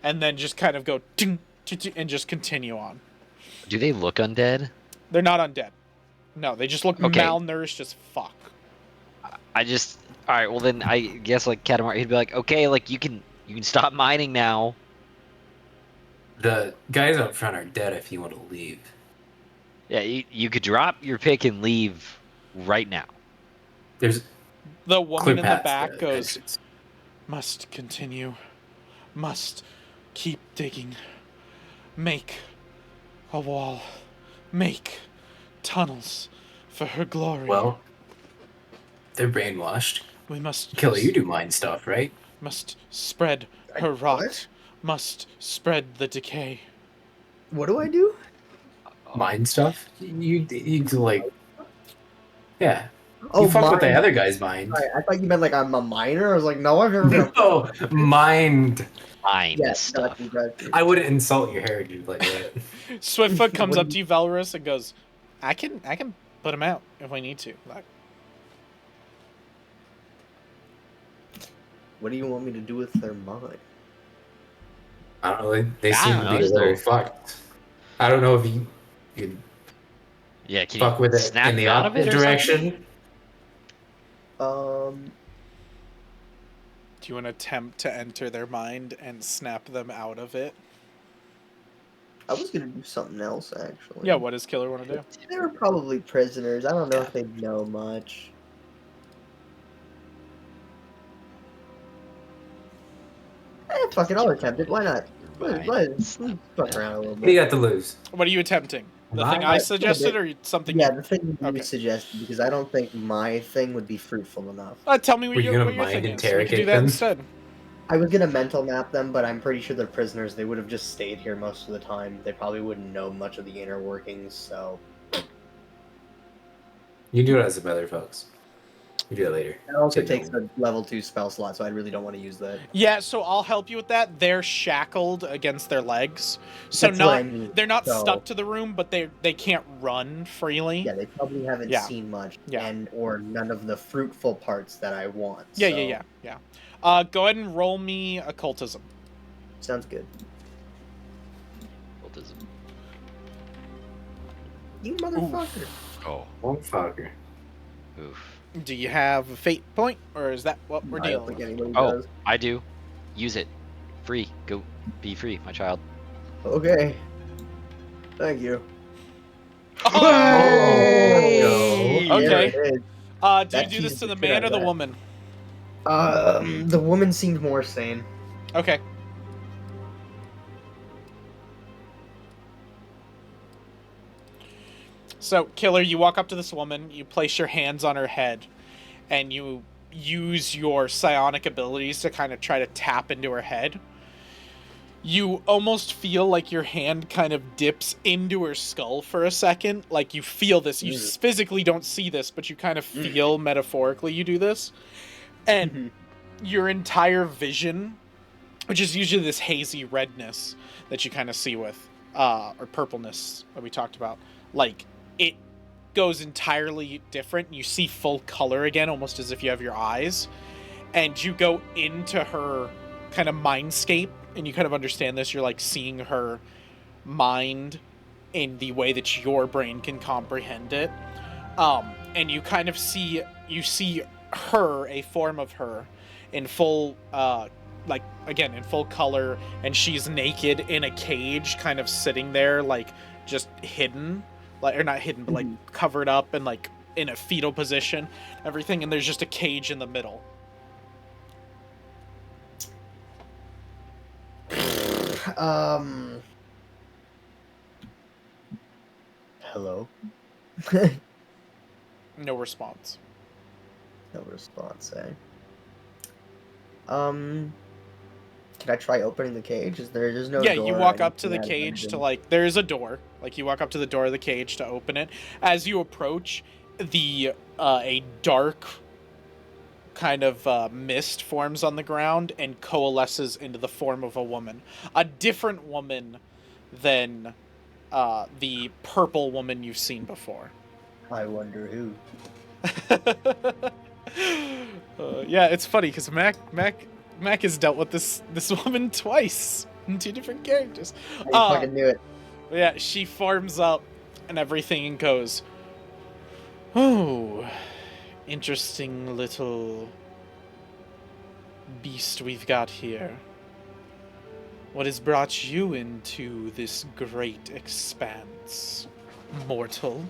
and then just kind of go, "Ting, ting, ting," and just continue on. Do they look undead? They're not undead. No, they just look Okay. malnourished as fuck. I just. All right. Well, then I guess like Katamari, he'd be like, okay, like you can stop mining now. The guys up front are dead if you want to leave. Yeah, you could drop your pick and leave right now. There's The woman clear in the paths back to goes, entrance. must continue, must keep digging, make a wall, make tunnels for her glory. Well, they're brainwashed. We must Killer, you do mine stuff, right? must spread her What? rot, must spread the decay. What do I do? Mind stuff. You do like, yeah. Oh, You fuck with the mine. other guy's mind. Sorry, I thought you meant like I'm a minor. I was like, no, I've never been a No, mind. Mind Yeah, stuff. got you. I wouldn't insult your heritage like that. Swiftfoot comes What up do to you, Valorous, and goes, I can put him out if we need to. Like, What do you want me to do with their mind? I don't know. They I seem don't to know, be a little still- fucked. I don't know if you could Yeah, can fuck you with it snap in the him out of it opposite or something? direction. do you want to attempt to enter their mind and snap them out of it? I was gonna do something else actually. Yeah, what does Killer want to do? They were probably prisoners. I don't know if they know much. Fuck it, I'll attempt it. Why not? Let's fuck around a little What do you bit. got to lose? What are you attempting? The thing Mine? I suggested, or something? Yeah, You... the thing you Okay. suggested, because I don't think my thing would be fruitful enough. Tell me Were what you your, gonna what your mind thing is. We could do interrogate that them? instead. I was gonna mental map them, but I'm pretty sure they're prisoners. They would have just stayed here most of the time. They probably wouldn't know much of the inner workings, so... You do it as a better, folks. You do it later. It also So takes you'll- a level 2 spell slot, so I really don't want to use that. Yeah, so I'll help you with that. They're shackled against their legs, so That's what I mean, they're not so- stuck to the room, but they can't run freely. Yeah, they probably haven't Yeah. seen much, Yeah. and or none of the fruitful parts that I want. Yeah, so... yeah. Go ahead and roll me occultism. Sounds good. Occultism. You motherfucker. Oh, Oh, fucker. oof. Do you have a fate point, or is that what we're I don't dealing think with? anybody Oh, does. I do. Use it. Free. Go. Be free, my child. Okay. Thank you. Hey! Oh, There Okay. it is. Do you That do this teases to the the shit man out or of the that. woman? The woman seemed more sane. Okay. So, Killer, you walk up to this woman, you place your hands on her head, and you use your psionic abilities to kind of try to tap into her head. You almost feel like your hand kind of dips into her skull for a second. Like, you feel this. You physically don't see this, but you kind of feel metaphorically you do this. And your entire vision, which is usually this hazy redness that you kind of see with, or purpleness that we talked about, like, it goes entirely different. You see full color again, almost as if you have your eyes, and you go into her kind of mindscape, and you kind of understand this. You're like seeing her mind in the way that your brain can comprehend it, and you kind of see her, a form of her, in full like, again, in full color, and she's naked in a cage, kind of sitting there, like, just hidden, like, or not hidden, but like covered up and like in a fetal position, everything, and there's just a cage in the middle. Hello? No response. No response, eh? Can I try opening the cage? There's no Yeah, door you or walk up to the anything I've cage to, imagined. like, there is a door. Like, you walk up to the door of the cage to open it. As you approach, a dark kind of mist forms on the ground and coalesces into the form of a woman. A different woman than the purple woman you've seen before. I wonder who. Yeah, it's funny because Mac has dealt with this woman twice in two different characters. I fucking knew it. Yeah, she forms up and everything and goes, "Oh, interesting little beast we've got here. What has brought you into this great expanse, mortal?"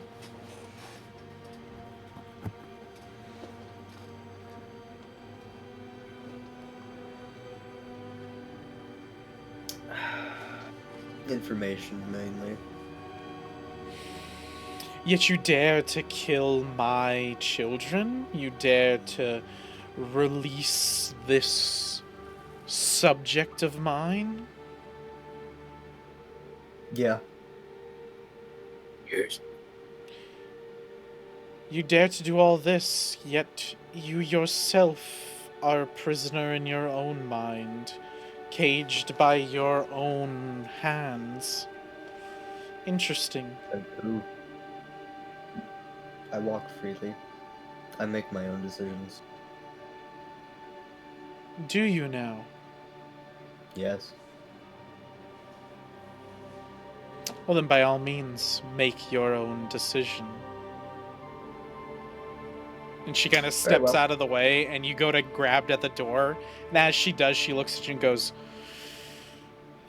Information, mainly. Yet you dare to kill my children? You dare to release this subject of mine? Yeah. years. You dare to do all this, yet you yourself are a prisoner in your own mind, caged by your own hands. Interesting. I do. I walk freely. I make my own decisions. Do you now? Yes. Well, then by all means, make your own decision. And she kind of steps well. out of the way, and you go to grab at the door. And as she does, she looks at you and goes,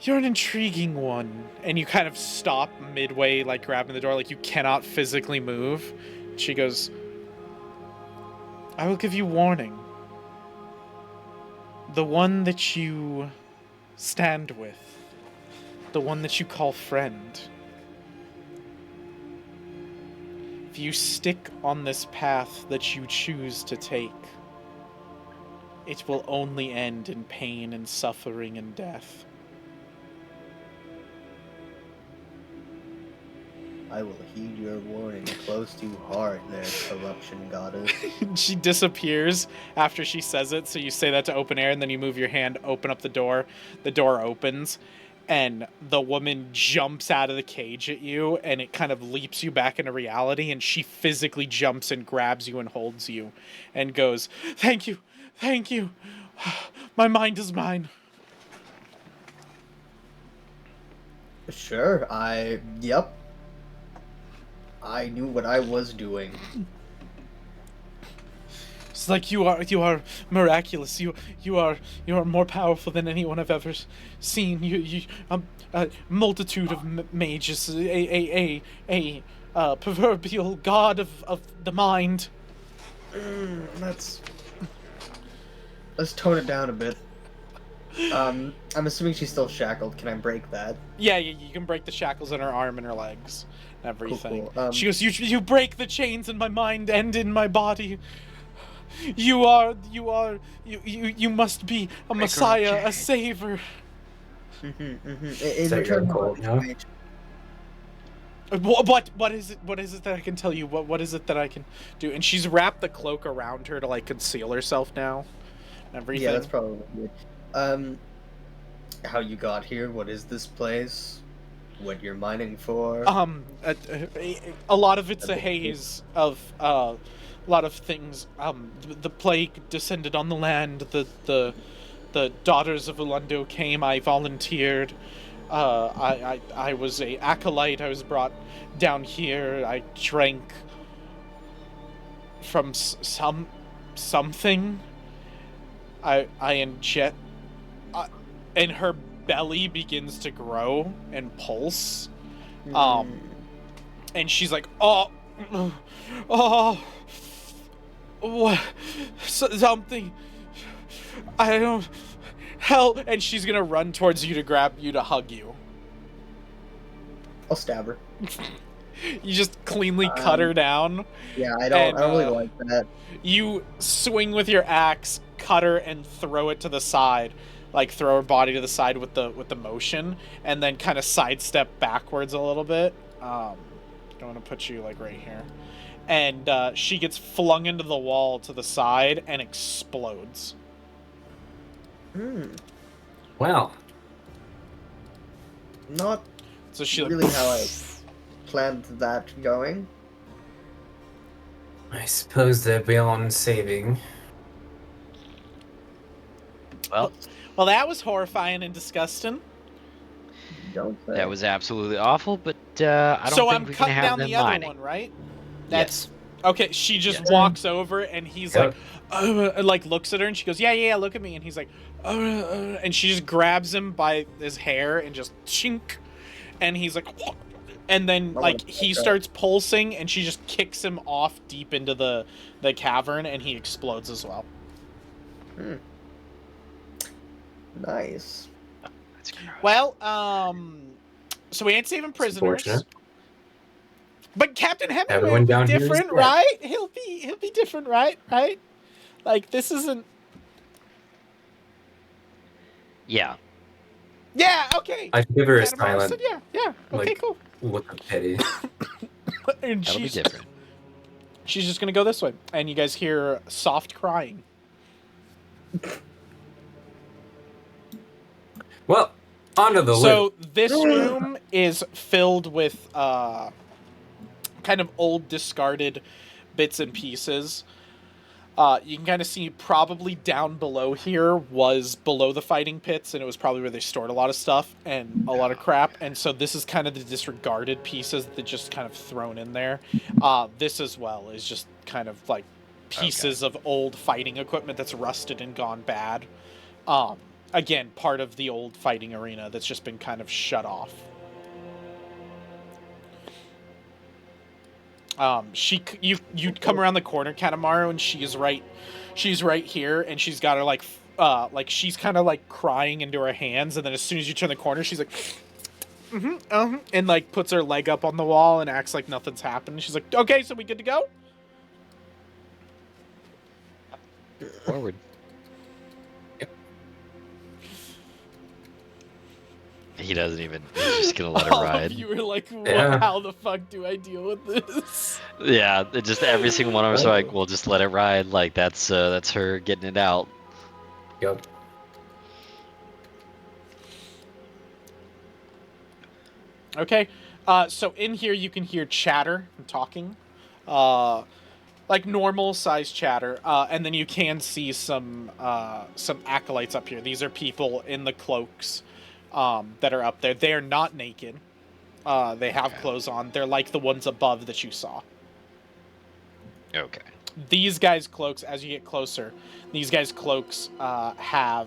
"You're an intriguing one." And you kind of stop midway, like grabbing the door, like you cannot physically move. She goes, "I will give you warning. The one that you stand with, the one that you call friend, if you stick on this path that you choose to take, it will only end in pain and suffering and death. I will heed your warning close to heart there, corruption goddess. She disappears after she says it, so you say that to open air, and then you move your hand, open up the door opens, and the woman jumps out of the cage at you, and it kind of leaps you back into reality, and she physically jumps and grabs you and holds you, and goes, thank you, my mind is mine." Sure, yep. I knew what I was doing. It's like you are miraculous. You are more powerful than anyone I've ever seen. You a multitude of mages, a proverbial god of the mind. Let's tone it down a bit. I'm assuming she's still shackled. Can I break that? Yeah, you can break the shackles in her arm and her legs and everything. Cool. She goes, you break the chains in my mind and in my body. You must be a messiah, a savior. In that return, your goal now? What is it that I can tell you? What is it that I can do? And she's wrapped the cloak around her to like conceal herself now. And everything. Yeah, that's probably good. How you got here? What is this place? What you're mining for? A lot of it's a haze of a lot of things. The plague descended on the land. The daughters of Ulundo came. I volunteered. I was a acolyte. I was brought down here. I drank from something. I ingest, and her belly begins to grow and pulse. And she's like, oh, what, something. I don't. Hell, and she's gonna run towards you to grab you to hug you. I'll stab her. You just cleanly cut her down. Yeah, I don't really like that. You swing with your axe, cut her, and throw it to the side, like throw her body to the side with the motion, and then kind of sidestep backwards a little bit. I want to put you like right here, and she gets flung into the wall to the side and explodes. Wow. Not So she really how I planned that going. I suppose they're beyond saving. Well, that was horrifying and disgusting. Don't say. that was absolutely awful, but I don't So think I'm we can cutting have down them the other mining. one, right? Yes. Okay, she just Yes. walks over and he's Yep. like looks at her and she goes, yeah, look at me. And he's like, and she just grabs him by his hair and just chink. And he's like, and then like he starts pulsing and she just kicks him off deep into the cavern and he explodes as well. Nice. That's gross. Well, so we ain't saving prisoners. Unfortunate. But Captain Hemingway Everyone will be down here is different, dead. right? He'll be different, right? Right? Like this isn't. Yeah. Yeah. Okay. I give her a Adam Morris silent said, yeah. Okay. like, Cool. look of pity. And That'll be different. she's just gonna go this way, and you guys hear soft crying. Well, onto the So this room is filled with kind of old discarded bits and pieces. You can kind of see probably down below here was below the fighting pits, and it was probably where they stored a lot of stuff and a lot of crap. And so this is kind of the disregarded pieces that just kind of thrown in there. This as well is just kind of like pieces of old fighting equipment that's rusted and gone bad. Again, part of the old fighting arena that's just been kind of shut off. You'd come around the corner, Kanemaru, and she's right here, and she's got her like she's kind of like crying into her hands, and then as soon as you turn the corner, she's like, and like puts her leg up on the wall and acts like nothing's happened. She's like, okay, so we good to go? Forward. He doesn't even. He's just gonna let her ride. You were like, Yeah. how the fuck do I deal with this? Yeah, it just every single one of us are like, we'll just let it ride. Like that's her getting it out. Yep. Okay, so in here you can hear chatter and talking, like normal size chatter, and then you can see some acolytes up here. These are people in the cloaks that are up there. They are not naked. They have clothes on. They're like the ones above that you saw. Okay. These guys' cloaks, as you get closer, these guys' cloaks have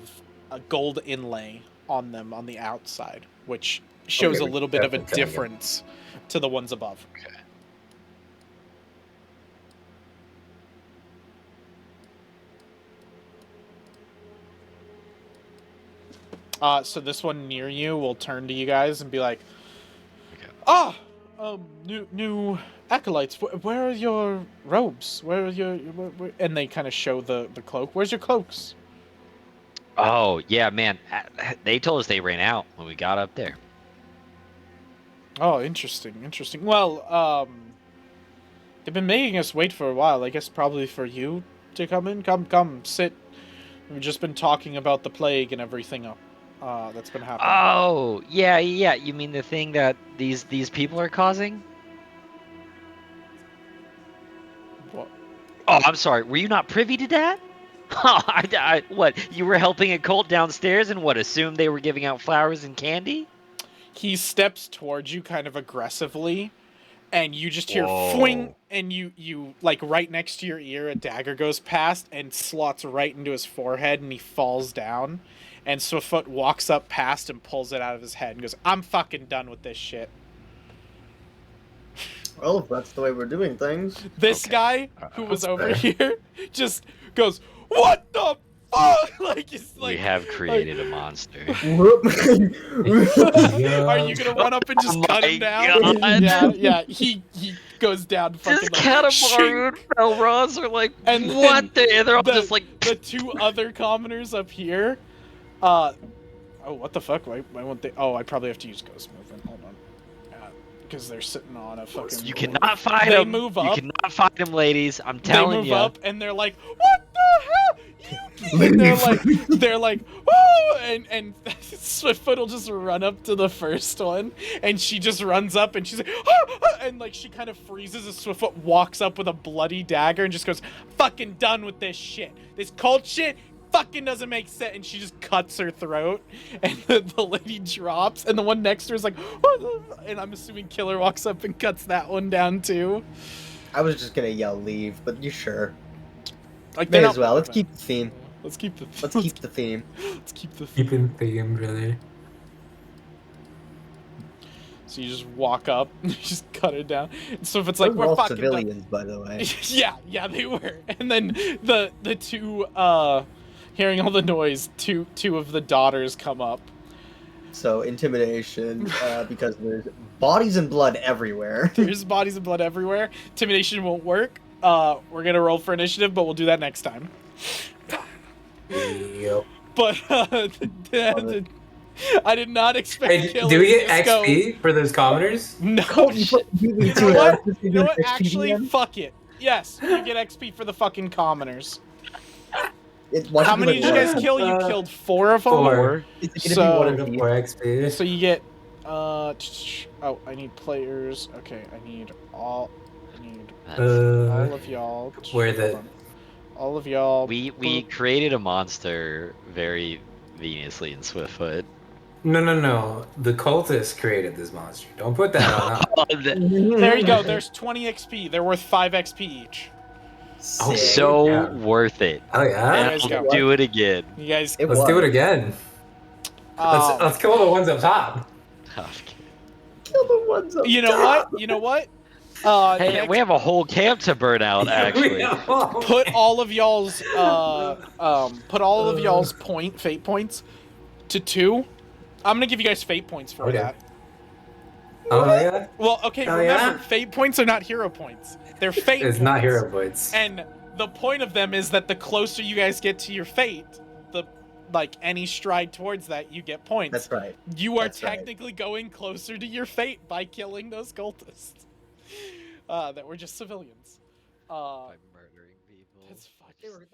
a gold inlay on them on the outside, which shows a little bit of a difference to the ones above. Okay. So this one near you will turn to you guys and be like, new acolytes, where are your robes? Where are where? And they kind of show the cloak. Where's your cloaks? Oh yeah, man. They told us they ran out when we got up there. Oh, interesting. Well, they've been making us wait for a while. I guess probably for you to come in. Come, sit. We've just been talking about the plague and everything that's been happening. Oh yeah. You mean the thing that these people are causing? What? Oh, I'm sorry. Were you not privy to that? What? You were helping a cult downstairs and what? Assumed they were giving out flowers and candy? He steps towards you kind of aggressively, and you just hear Whoa. fwing, and you like right next to your ear, a dagger goes past and slots right into his forehead, and he falls down. And Swiftfoot walks up past and pulls it out of his head and goes, I'm fucking done with this shit. Well, if that's the way we're doing things. This Okay. guy who was That's over fair. here just goes, what the fuck? Like, it's like, We have created a monster. are you gonna run up and just Oh cut him my down? God. Yeah. He goes down fucking Just like, Kanemaru and Felroz are like, And what? They're all the- just like, the two other commoners up here. Oh, what the fuck? Why won't they? Oh, I probably have to use ghost movement. Hold on. Because they're sitting on a fucking. you cannot fight They them. move You up. cannot fight them, ladies. I'm They telling move you. up and they're like, what the hell? And they're like, oh, and Swiftfoot will just run up to the first one, and she just runs up and she's like, oh, and like she kind of freezes as Swiftfoot walks up with a bloody dagger and just goes, fucking done with this shit. This cult shit fucking doesn't make sense. And she just cuts her throat, and the lady drops, and the one next to her is like, what the? And I'm assuming Killer walks up and cuts that one down too. I was just gonna yell leave, but you sure? Like May they're as not well. Let's moving. keep the theme. Let's keep the. Let's keep the theme. Let's keep the. Keeping theme, brother. So you just walk up, and you just cut it down. And so if it's like Those we're were all fucking civilians, by the way. done. yeah, they were. And then the two hearing all the noise, two of the daughters come up. So intimidation, because there's bodies and blood everywhere. There's bodies and blood everywhere. Intimidation won't work. We're gonna roll for initiative, but we'll do that next time. Yep. But I did not expect Hey, killers do we get to go. XP for those commoners? No. You know what? You know what? Actually, fuck it. Yes, you get XP for the fucking commoners. How many did you guys kill? You killed 4 of them. 4. So, 4 XP. so you get oh, I need players. Okay, I need all of y'all. Where the- hold on. All of y'all. We created a monster very venously in Swiftfoot. No. The cultists created this monster. Don't put that on us. There you go. There's 20 XP. They're worth 5 XP each. Oh, So yeah. worth it. Oh yeah. You guys I'll go. do it again. You guys. Let's do it again. Let's kill the ones up top. Kill the ones up You know top. what? You know what? Hey, we have a whole camp to burn out. Actually, put all of y'all's fate points to 2. I'm gonna give you guys fate points for that. Oh yeah. Well, okay. Oh, remember, yeah? fate points are not hero points. They're fate. It's points. not hero points. And the point of them is that the closer you guys get to your fate, the any stride towards that, you get points. That's right. You are That's right. technically going closer to your fate by killing those cultists. That were just civilians. by murdering people. That's fucking.